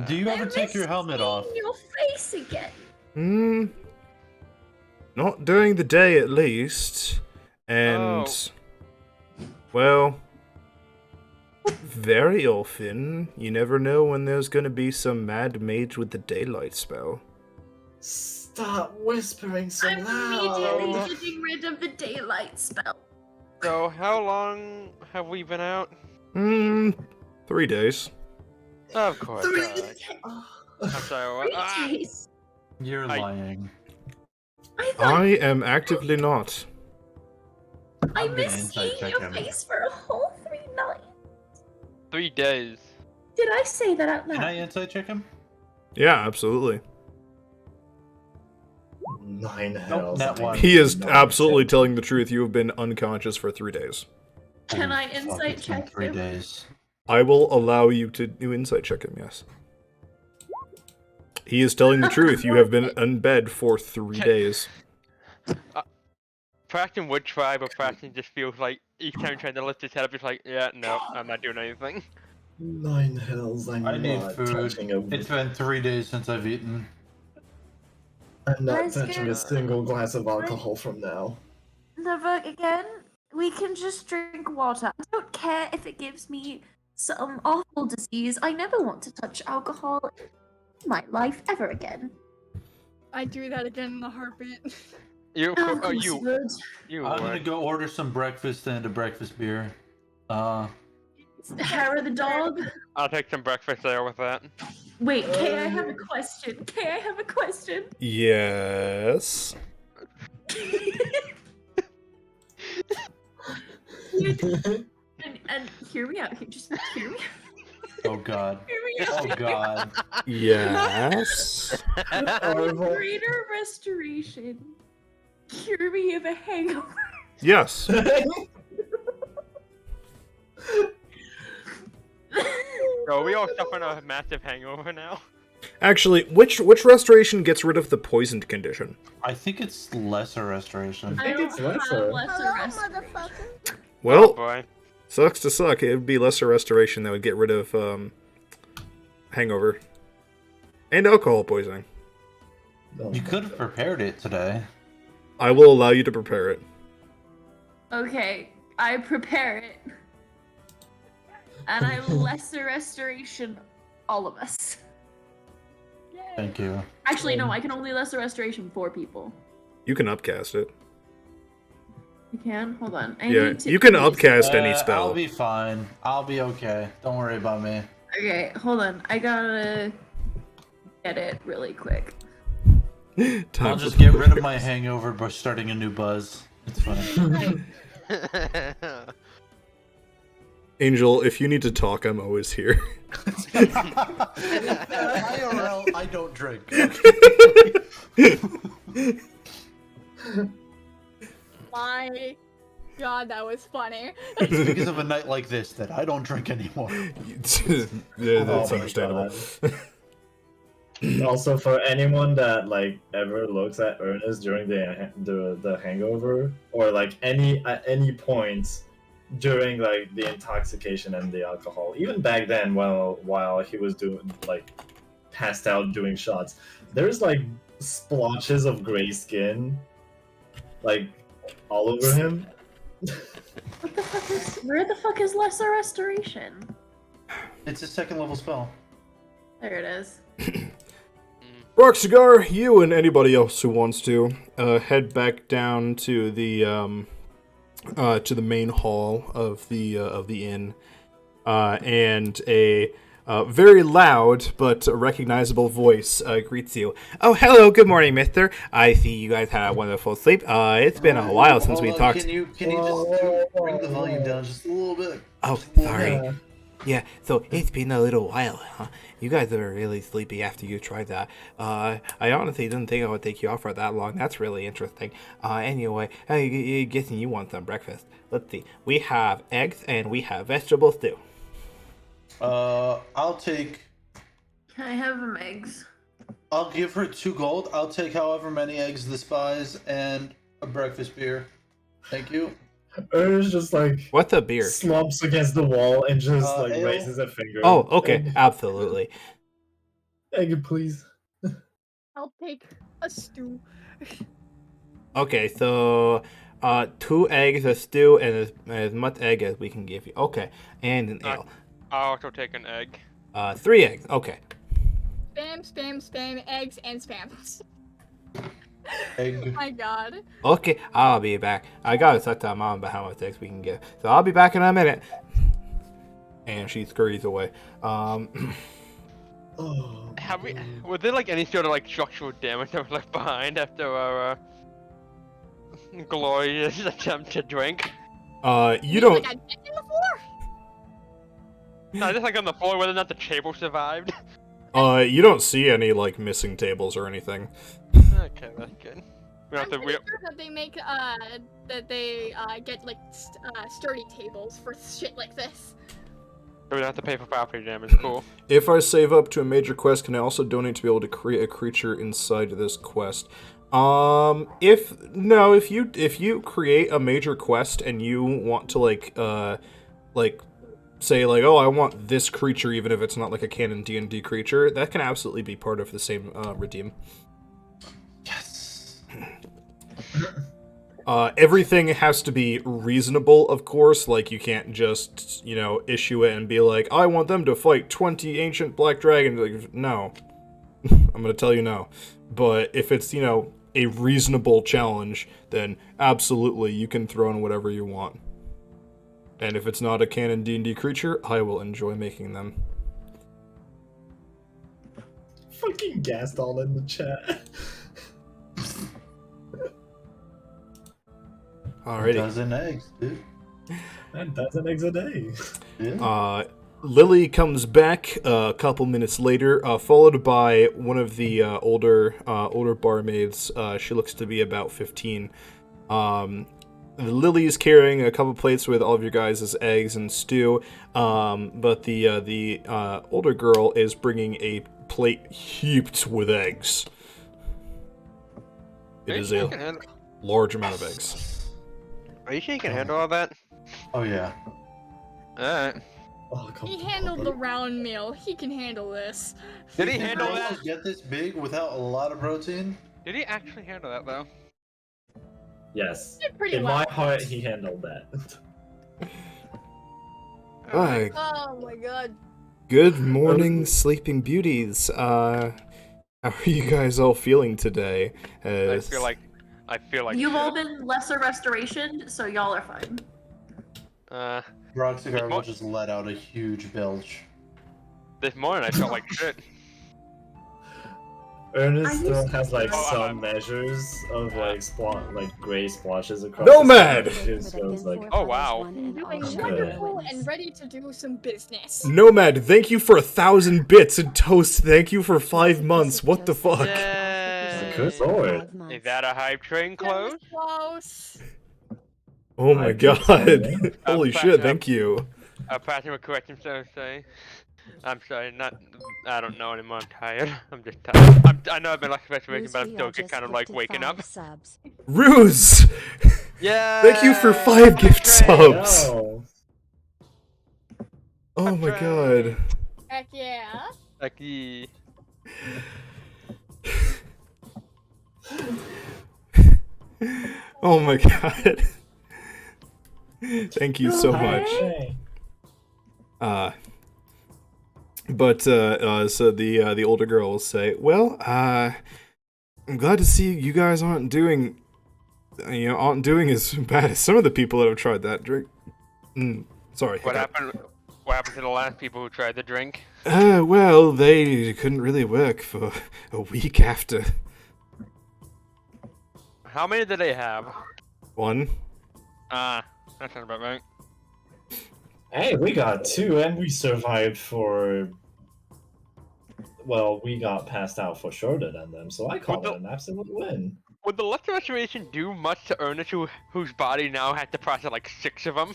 Do you ever take your helmet off? Your face again. Not during the day, at least. And, well, very often, you never know when there's gonna be some mad mage with the daylight spell. Stop whispering so I'm loud. immediately getting rid of the daylight spell. So, how long have we been out? 3 days. Of course. 3 God. I'm sorry, what? 3 days. You're lying. I am actively not. I I'm gonna missed insight seeing check your him. face for a whole 3 nights. 3 days. Did I say that out loud? Can I insight check him? Yeah, absolutely. 9 hells. that one. He is absolutely telling the truth. You have been unconscious for 3 days. Can I Fuck, insight it's been check 3 him? days. I will allow you to do insight check him, yes. He is telling the truth. You have been in bed for 3 days. Preston would try, but Preston just feels like each time trying to lift his head up, he's like, yeah, no, I'm not doing anything. 9 hells. I'm I need not food. touching a... It's been 3 days since I've eaten. I'm not Let's touching get- a single glass of alcohol from now. Never again. We can just drink water. I don't care if it gives me some awful disease. I never want to touch alcohol in my life ever again. I do that again in a heartbeat. You, Of course you would. I'm gonna would. go order some breakfast and a breakfast beer. Hera the dog. I'll take some breakfast there with that. Wait, Kay, I have a question. Kay, I have a question. Yes. and hear me out. Just hear me. Oh god. Hear me out. Oh god. Yes. Greater restoration. Cure me of a hangover. Yes. So we all suffering a massive hangover now. Actually, which restoration gets rid of the poisoned condition? I think it's lesser restoration. I think it's lesser. Well, Oh boy. sucks to suck. It would be lesser restoration that would get rid of hangover and alcohol poisoning. Oh You my could have God. prepared it today. I will allow you to prepare it. Okay, I prepare it. And I lesser restoration all of us. Thank you. Actually, no, I can only lesser restoration 4 people. You can upcast it. You can? Hold on. I Yeah, need to you can upcast any I'll spell. be fine. I'll be okay. Don't worry about me. Okay, hold on. I gotta get it really quick. Time I'll for just get rid of prayers. my hangover by starting a new buzz. It's fine. Angel, if you need to talk, I'm always here. IRL, I don't drink. My God, that was funny. It's because of a night like this that I don't drink anymore. Yeah, that's Oh my understandable. Also, for anyone that like ever looks at Ernest during the hangover, or like at any point during like the intoxication and the alcohol, even back then, while he was doing like passed out doing shots, there's like splotches of gray skin, like all over him. What the fuck is. Where the fuck is lesser restoration? It's a second level spell. There it is. Rock Cigar, you and anybody else who wants to head back down to the main hall of the inn, and a very loud but recognizable voice greets you. Oh, hello, good morning, mister. I see you guys had a wonderful sleep. It's been a while since we talked. Can you just bring the volume down just a little bit? Oh, sorry. Yeah, so it's been a little while, huh? You guys are really sleepy after you tried that. I honestly didn't think I would take you off for that long. That's really interesting. Anyway, guessing you want some breakfast. Let's see. We have eggs and we have vegetable stew. I'll take. Can I have some eggs? I'll give her 2 gold. I'll take however many eggs this buys and a breakfast beer. Thank you. Ernest just like What's a beer? slumps against the wall and just like ale. raises a finger. Oh, okay, absolutely. Egg, please. I'll take a stew. Okay, so 2 eggs, a stew, and as much egg as we can give you. Okay, and an ale. I'll also take an egg. 3 eggs. Okay. Spam, eggs and spam. Egg. Oh my God. Okay, I'll be back. I gotta talk to mom about how much eggs we can get. So I'll be back in a minute. And she scurries away. Oh, Have we? Was there like any sort of like structural damage that was left behind after our glorious attempt to drink? You don't. Like a dent in the floor? No, just like on the floor, whether or not the table survived. You don't see any like missing tables or anything. Okay, that's good. We I'm have to. pretty sure that they make get like sturdy tables for shit like this. We don't have to pay for property damage. Cool. If I save up to a major quest, can I also donate to be able to create a creature inside this quest? If you create a major quest and you want to say like, oh, I want this creature, even if it's not like a canon D&D creature, that can absolutely be part of the same redeem. Yes. Everything has to be reasonable, of course. Like, you can't just, issue it and be like, I want them to fight 20 ancient black dragons. Like, no. I'm gonna tell you no. But if it's, a reasonable challenge, then absolutely you can throw in whatever you want. And if it's not a canon D&D creature, I will enjoy making them. fucking gassed all in the chat. Alrighty. 12 eggs, dude. That dozen eggs a day. Yeah. Lily comes back a couple minutes later, followed by one of the older barmaids. She looks to be about 15. Lily's carrying a couple plates with all of your guys' eggs and stew, but the older girl is bringing a plate heaped with eggs. It is a large amount of eggs. Are you sure you can handle all that? Oh yeah. Alright. Oh, come He to handled Papa. the round meal. He can handle this. Did he You think handle I that? could get this big without a lot of protein? Did he actually handle that though? Yes. Did pretty In well. my heart, he handled that. Alright. Oh my god. Good morning, sleeping beauties. How are you guys all feeling today? I feel like You've shit. all been lesser restoration, so y'all are fine. Roxigar will just let out a huge belch. This morning I felt like shit. Ernest still has like Oh, some measures of like gray splotches across. Nomad! His skin, so it's like, Oh wow. Doing Good. wonderful and ready to do some business. Nomad, thank you for 1,000 bits, and Toast, thank you for 5 months. What the fuck? Good lord. Is that a hype train close? Close. Oh my I think so, god. yeah. Holy shit, thank you. Passing would correct himself, say. I'm sorry, I don't know anymore, I'm tired. I'm just tired. I know I've been like restoration, but I'm still kind of like waking up. Ruse! Yeah. Thank you for 5 gift subs! No. Oh my god. Heck yeah. Like, yeah. Oh my god. Thank you so much. Okay. So the older girl will say, "Well, I'm glad to see you guys aren't doing as bad as some of the people that have tried that drink." Sorry. What happened? What happened to the last people who tried the drink? Well, they couldn't really work for a week after. How many did they have? 1. That sounds about right. Hey, we got 2 and we survived for. Well, we got passed out for shorter than them, so I call it an absolute win. Would the lesser restoration do much to Ernest, whose body now had to process like 6 of them?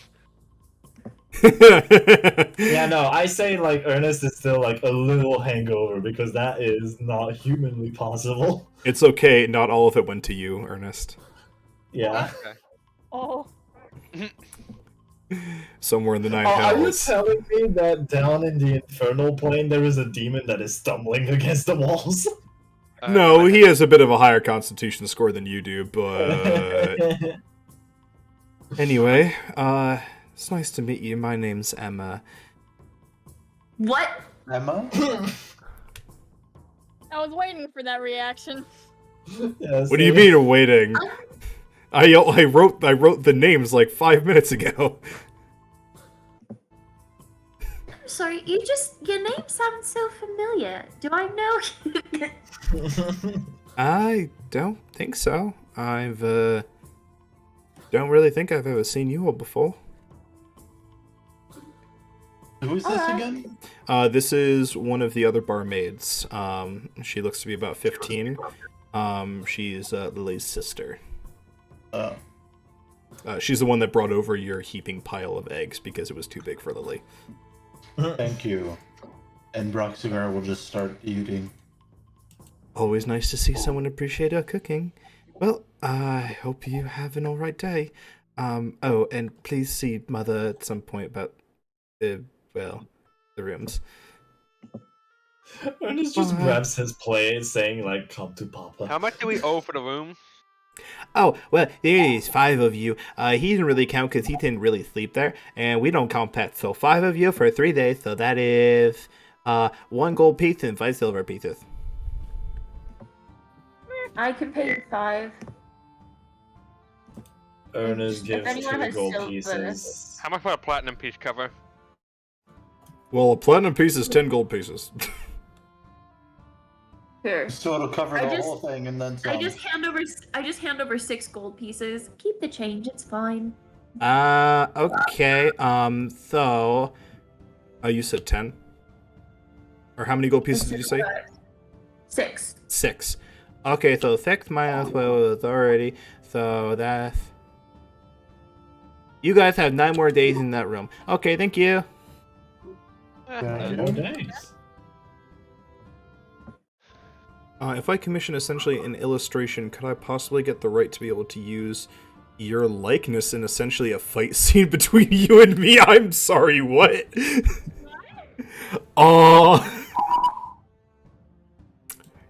Yeah, no, I say like Ernest is still like a little hangover because that is not humanly possible. It's okay, not all of it went to you, Ernest. Yeah. Okay. Oh. Somewhere in the 9 Are you hells. telling me that down in the infernal plane there is a demon that is stumbling against the walls? No, he has a bit of a higher constitution score than you do, but... Anyway, it's nice to meet you. My name's Emma. What? Emma? I was waiting for that reaction. Yes, What do you mean you're waiting? I wrote the names like 5 minutes ago. Sorry, your name sounds so familiar. Do I know? I don't think so. Don't really think I've ever seen you all before. Who is this again? This is one of the other barmaids. She looks to be about 15. She's Lily's sister. Oh. She's the one that brought over your heaping pile of eggs because it was too big for Lily. Thank you. And Broxigar will just start eating. Always nice to see someone appreciate our cooking. Well, I hope you have an alright day. Oh, and please see Mother at some point about, the rooms. Ernest just grabs his plate saying like, come to Papa. How much do we owe for the room? Oh, well, there is 5 of you. He didn't really count because he didn't really sleep there, and we don't count pets. So 5 of you for 3 days, so that is 1 gold piece and 5 silver pieces. I can pay you 5. Ernest gives anyone 2 has gold silver. pieces. How much would a platinum piece cover? Well, a platinum piece is 10 gold pieces. Here. So it'll cover I the just- whole thing and then some. I just hand over 6 gold pieces. Keep the change, it's fine. Okay, so... Oh, you said 10? Or how many gold pieces did you say? 6. 6. Okay, so 6 minus what was already, so that's... You guys have 9 more days in that room. Okay, thank you. No days. If I commission essentially an illustration, could I possibly get the right to be able to use your likeness in essentially a fight scene between you and me? I'm sorry, what?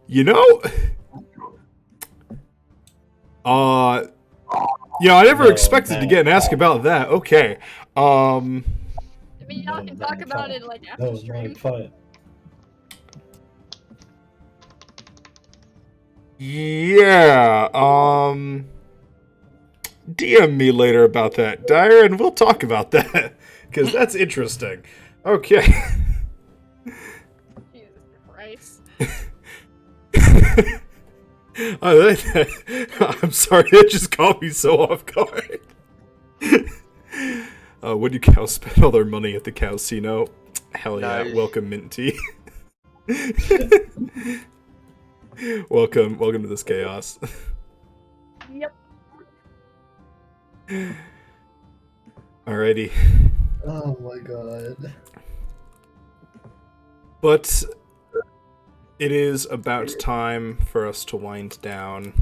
You know, yeah, I never expected to get an ask about that. Okay, I mean, y'all can talk about it like after stream. Yeah, DM me later about that, Dyer, and we'll talk about that, because that's interesting. Okay. Jesus Christ. I'm sorry, that just caught me so off guard. When do cows spend all their money at the casino? Hell yeah, Nice. welcome Minty. Welcome to this chaos. Yep. Alrighty. Oh my god. But it is about time for us to wind down.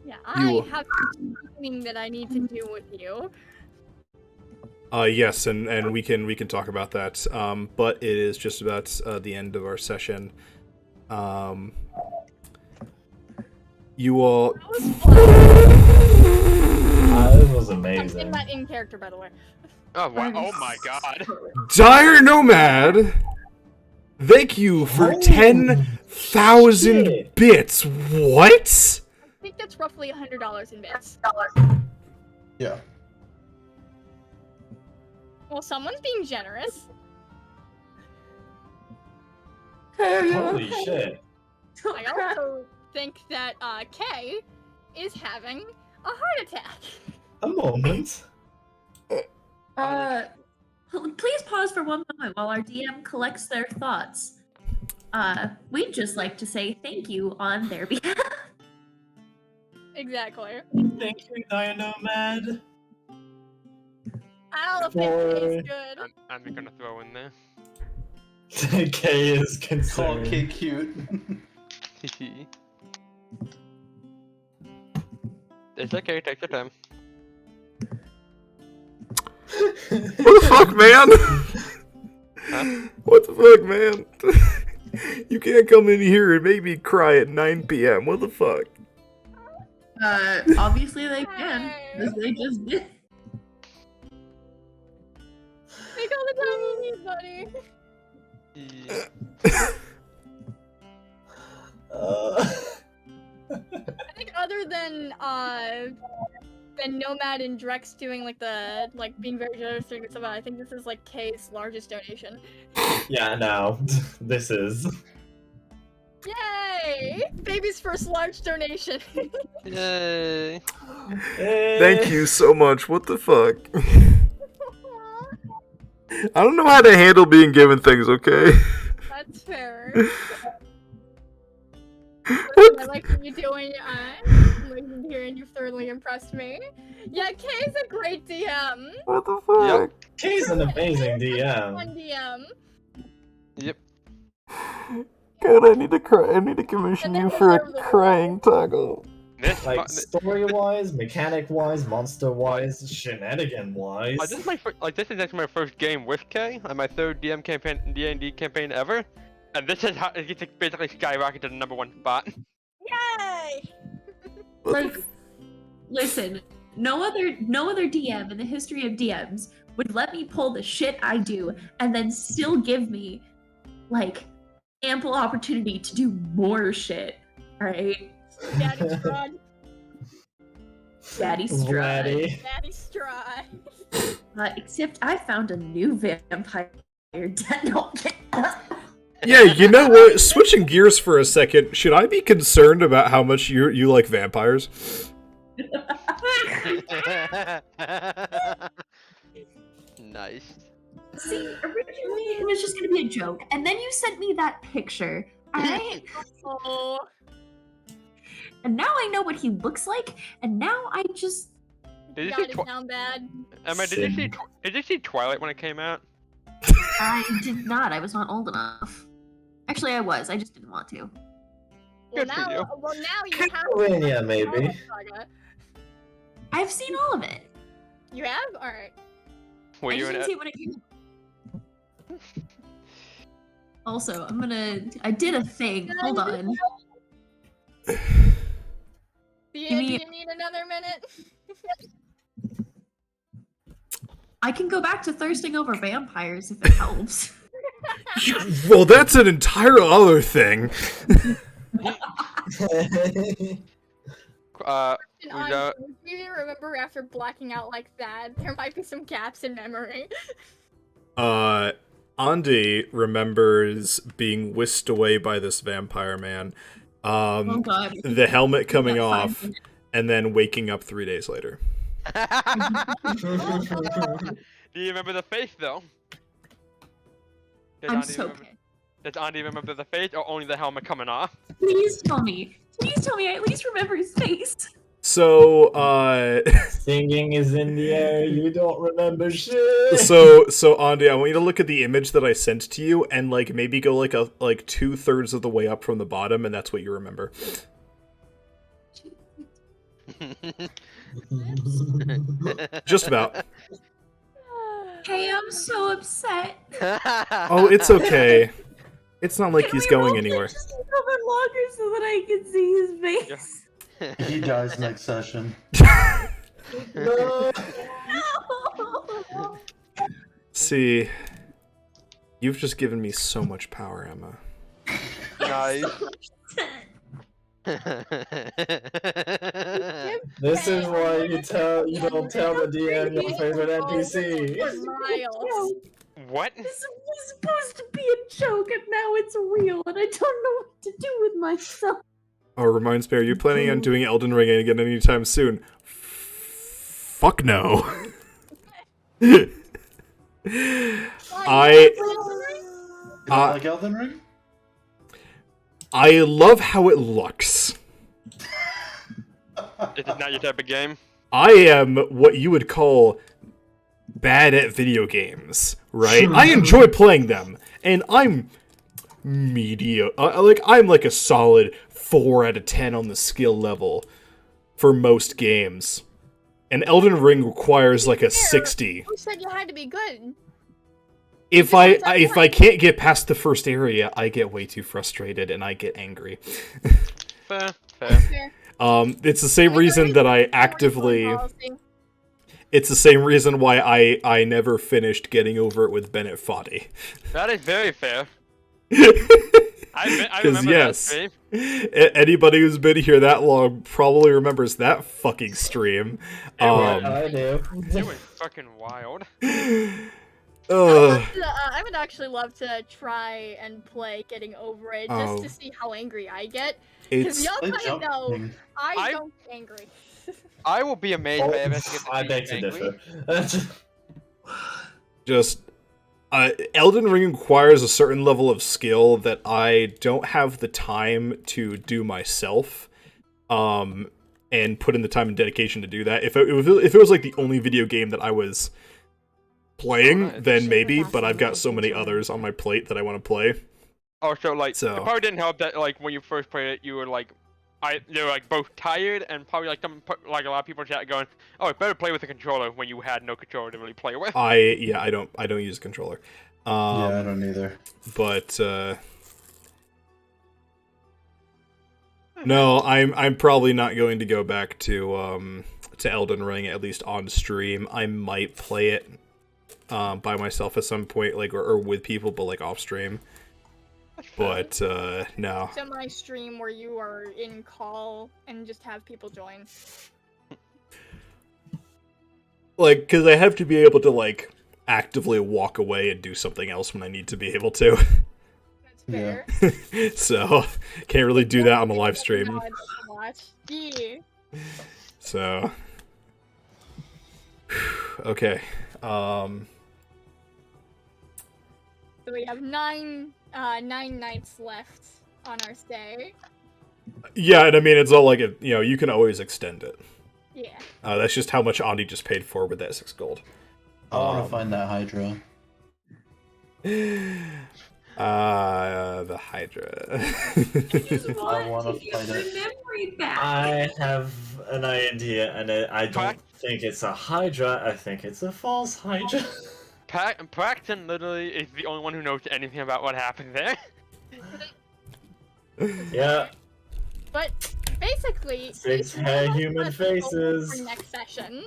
Yeah, You- I have something that I need to do with you. Yes, and we can talk about that. But it is just about the end of our session. You all. This was I'm amazing. in that in character, by the way. Oh wow! Oh my god! Dire Nomad, thank you for 10,000 shit. bits. What? I think that's roughly $100 in bits. Yeah. Well, someone's being generous. Holy shit. I also think that Kay is having a heart attack. A moment. Please pause for one moment while our DM collects their thoughts. We'd just like to say thank you on their behalf. Exactly. Thank you, Dionomad. I don't know if it tastes good. I'm gonna throw in there. K is Call concerned. K cute. It's okay. Take your time. What the fuck, man? Huh? What the fuck, man? You can't come in here and make me cry at 9 p.m. What the fuck? Obviously they can, because they just did. Take all the time you need, buddy. Yeah. I think other than Nomad and Drex doing being very generous during this event, I think this is like Kay's largest donation. Yeah, no. This is. Yay! Baby's first large donation. Yay! Thank you so much. What the fuck? I don't know how to handle being given things, okay? That's fair. Listen, I like what you're doing. Looking here, and you've thoroughly impressed me. Yeah, Kay's a great DM. What the fuck? Kay's an amazing DM. Fun DM. Yep. God, I need to cry. I need to commission you for a crying toggle. This Like story-wise, mechanic-wise, monster-wise, shenanigan-wise. this is this is actually my first game with K, and my third DM campaign, D&D campaign ever, and this is how it gets basically skyrocketed to the #1 spot. Yay! Like, listen, no other DM in the history of DMs would let me pull the shit I do and then still give me, like, ample opportunity to do more shit. Alright? Daddy Strahd. Daddy Strahd. Daddy Strahd. Except I found a new vampire. Yeah, you know what? Switching gears for a second, should I be concerned about how much you like vampires? Nice. See, originally it was just gonna be a joke, and then you sent me that picture. Alright? Oh. And now I know what he looks like, and now I just... Did you Got see it down bad. Emma, did you see Twilight when it came out? I did not. I was not old enough. Actually, I was. I just didn't want to. Well, Good for you. now you have Castlevania, maybe. Saga. I've seen all of it. You have? Alright. Were I you just in didn't it? see it when it came. Also, I did a thing. Hold on. Do Give me- you need another minute? I can go back to thirsting over vampires if it helps. Well, that's an entire other thing. Uzo, Do you remember after blacking out like that, there might be some gaps in memory? Andy remembers being whisked away by this vampire man. Oh god. The helmet coming That's off, fine. and then waking up 3 days later. do you remember the face though? Does I'm Andy so remember- okay. Does Andy remember the face or only the helmet coming off? Please tell me. Please tell me I at least remember his face. So, Singing is in the air, you don't remember shit. so Andy, I want you to look at the image that I sent to you, and like maybe go like 2/3 of the way up from the bottom, and that's what you remember. Just about. Hey, I'm so upset. Oh, it's okay. It's not like Can he's we going roll anywhere. Just a little bit longer so that I can see his face. He dies next session. No. See, you've just given me so much power, Emma. Nice. This is why you don't tell the DM your favorite NPC. Miles. What? This was supposed to be a joke and now it's real and I don't know what to do with myself. Oh, reminds me, are you planning on doing Elden Ring again anytime soon? Fuck no. You don't like Elden Ring? I love how it looks. Is it not your type of game? I am what you would call bad at video games, right? I enjoy playing them, and I'm I'm like a solid 4 out of 10 on the skill level for most games. And Elden Ring requires like a 60. Who said you had to be good? If I can't get past the first area, I get way too frustrated and I get angry. Fair. It's the same reason that I actively. It's the same reason why I never finished getting over it with Bennett Foddy. That is very fair. I Because remember yes, that stream. anybody who's been here that long probably remembers that fucking stream. I do. It was fucking wild. I would actually love to try and play Getting Over It just to see how angry I get. Because y'all kind of know I don't get angry. I will be amazed if I ever get to I see beg to you angry. differ. Just Elden Ring requires a certain level of skill that I don't have the time to do myself, and put in the time and dedication to do that. If it was like the only video game that I was playing, then maybe. But I've got so many others on my plate that I want to play. Oh, so like, So- it probably didn't help that like when you first played it, you were like, they were like both tired and probably like like a lot of people in chat going, oh, it's better play with a controller when you had no controller to really play with. I don't use a controller. Yeah, I don't either. But no, I'm probably not going to go back to Elden Ring, at least on stream. I might play it by myself at some point, like or with people, but like off stream. But no. Semi stream where you are in call and just have people join. Like, because I have to be able to like actively walk away and do something else when I need to be able to. That's fair. So can't really do that on the live stream. Yeah. So okay. So we have nine nights left on our stay. Yeah, and I mean it's all like you can always extend it. Yeah. That's just how much Andi just paid for with that 6 gold. I want to find that Hydra. The Hydra. Just I want wanna to get fight my it. memory back. I have an idea, and I don't Pac- think it's a Hydra. I think it's a false Hydra. Paxton literally is the only one who knows anything about what happened there. Yeah, But basically, six each one of us human has to go over faces. for next session.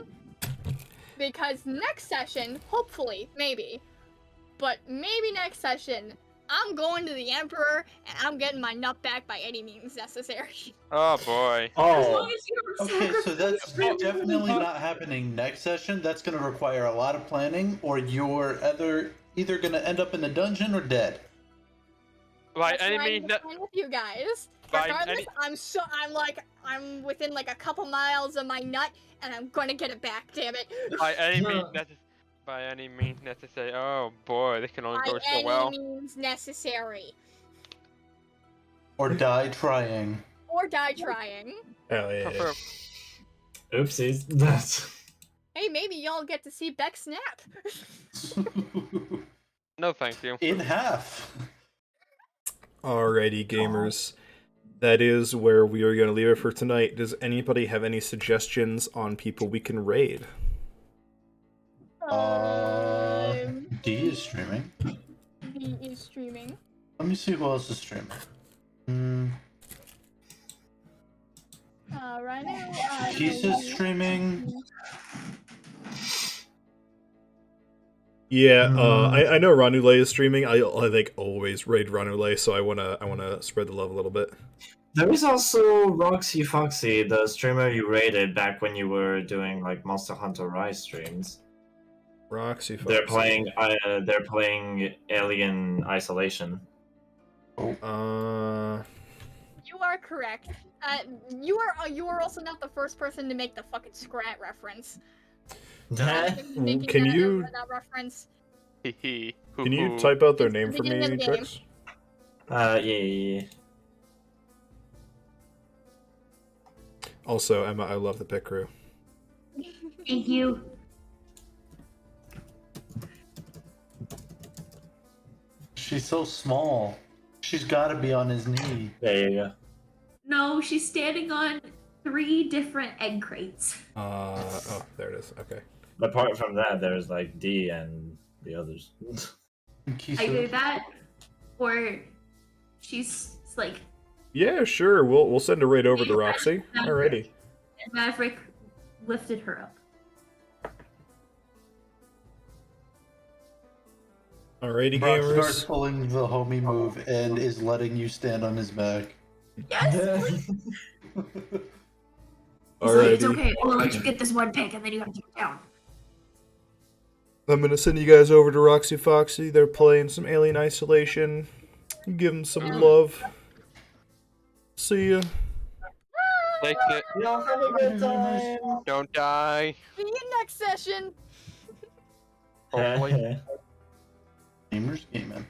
Because next session, hopefully, maybe, but maybe next session, I'm going to the Emperor and I'm getting my nut back by any means necessary. Oh boy. As long Oh, as you don't Okay, so that's sacrifice definitely not happening next session. That's going to require a lot of planning, or you're either going to end up in the dungeon or dead. By That's any why I'm means, playing with you guys. By Regardless, any- I'm within like a couple miles of my nut, and I'm gonna get it back. Damn it! by any means necessary. Oh boy, this can only By go so any well. means necessary, Or die trying. or die trying. Hell yeah. Prefer- oopsies. That's. Hey, maybe y'all get to see Beck snap. No, thank you. In half. Alrighty, gamers. That is where we are going to leave it for tonight. Does anybody have any suggestions on people we can raid? D is streaming. D is streaming. Let me see who else is streaming. Right now, Kisa's streaming. Yeah, I know Ranule is streaming. I like always raid Ranule, so I wanna spread the love a little bit. There is also Roxy Foxy, the streamer you rated back when you were doing like Monster Hunter Rise streams. Roxy Foxy. They're playing Alien Isolation. You are correct. You are also not the first person to make the fucking Scrat reference. Can you that reference? can you type out their name for beginning of me, the game. Trix? Yeah. Also, Emma, I love the pit crew. Thank you. She's so small. She's got to be on his knee. There you go. No, she's standing on 3 different egg crates. Oh, there it is. Okay. Apart from that, there's like D and the others. Either that, or she's like. Yeah, sure. We'll send a raid over to Roxy. Alrighty. And Maverick lifted her up. Alrighty, Brock gamers. starts pulling the homie move and is letting you stand on his back. Yes. Alrighty. It's okay. We'll let you get this one pick, and then you have to take it down. I'm gonna send you guys over to Roxy Foxy. They're playing some Alien Isolation. Give them some love. See ya. Take it. Y'all have a good time. Don't die. See you next session. Hopefully. Gamers gaming.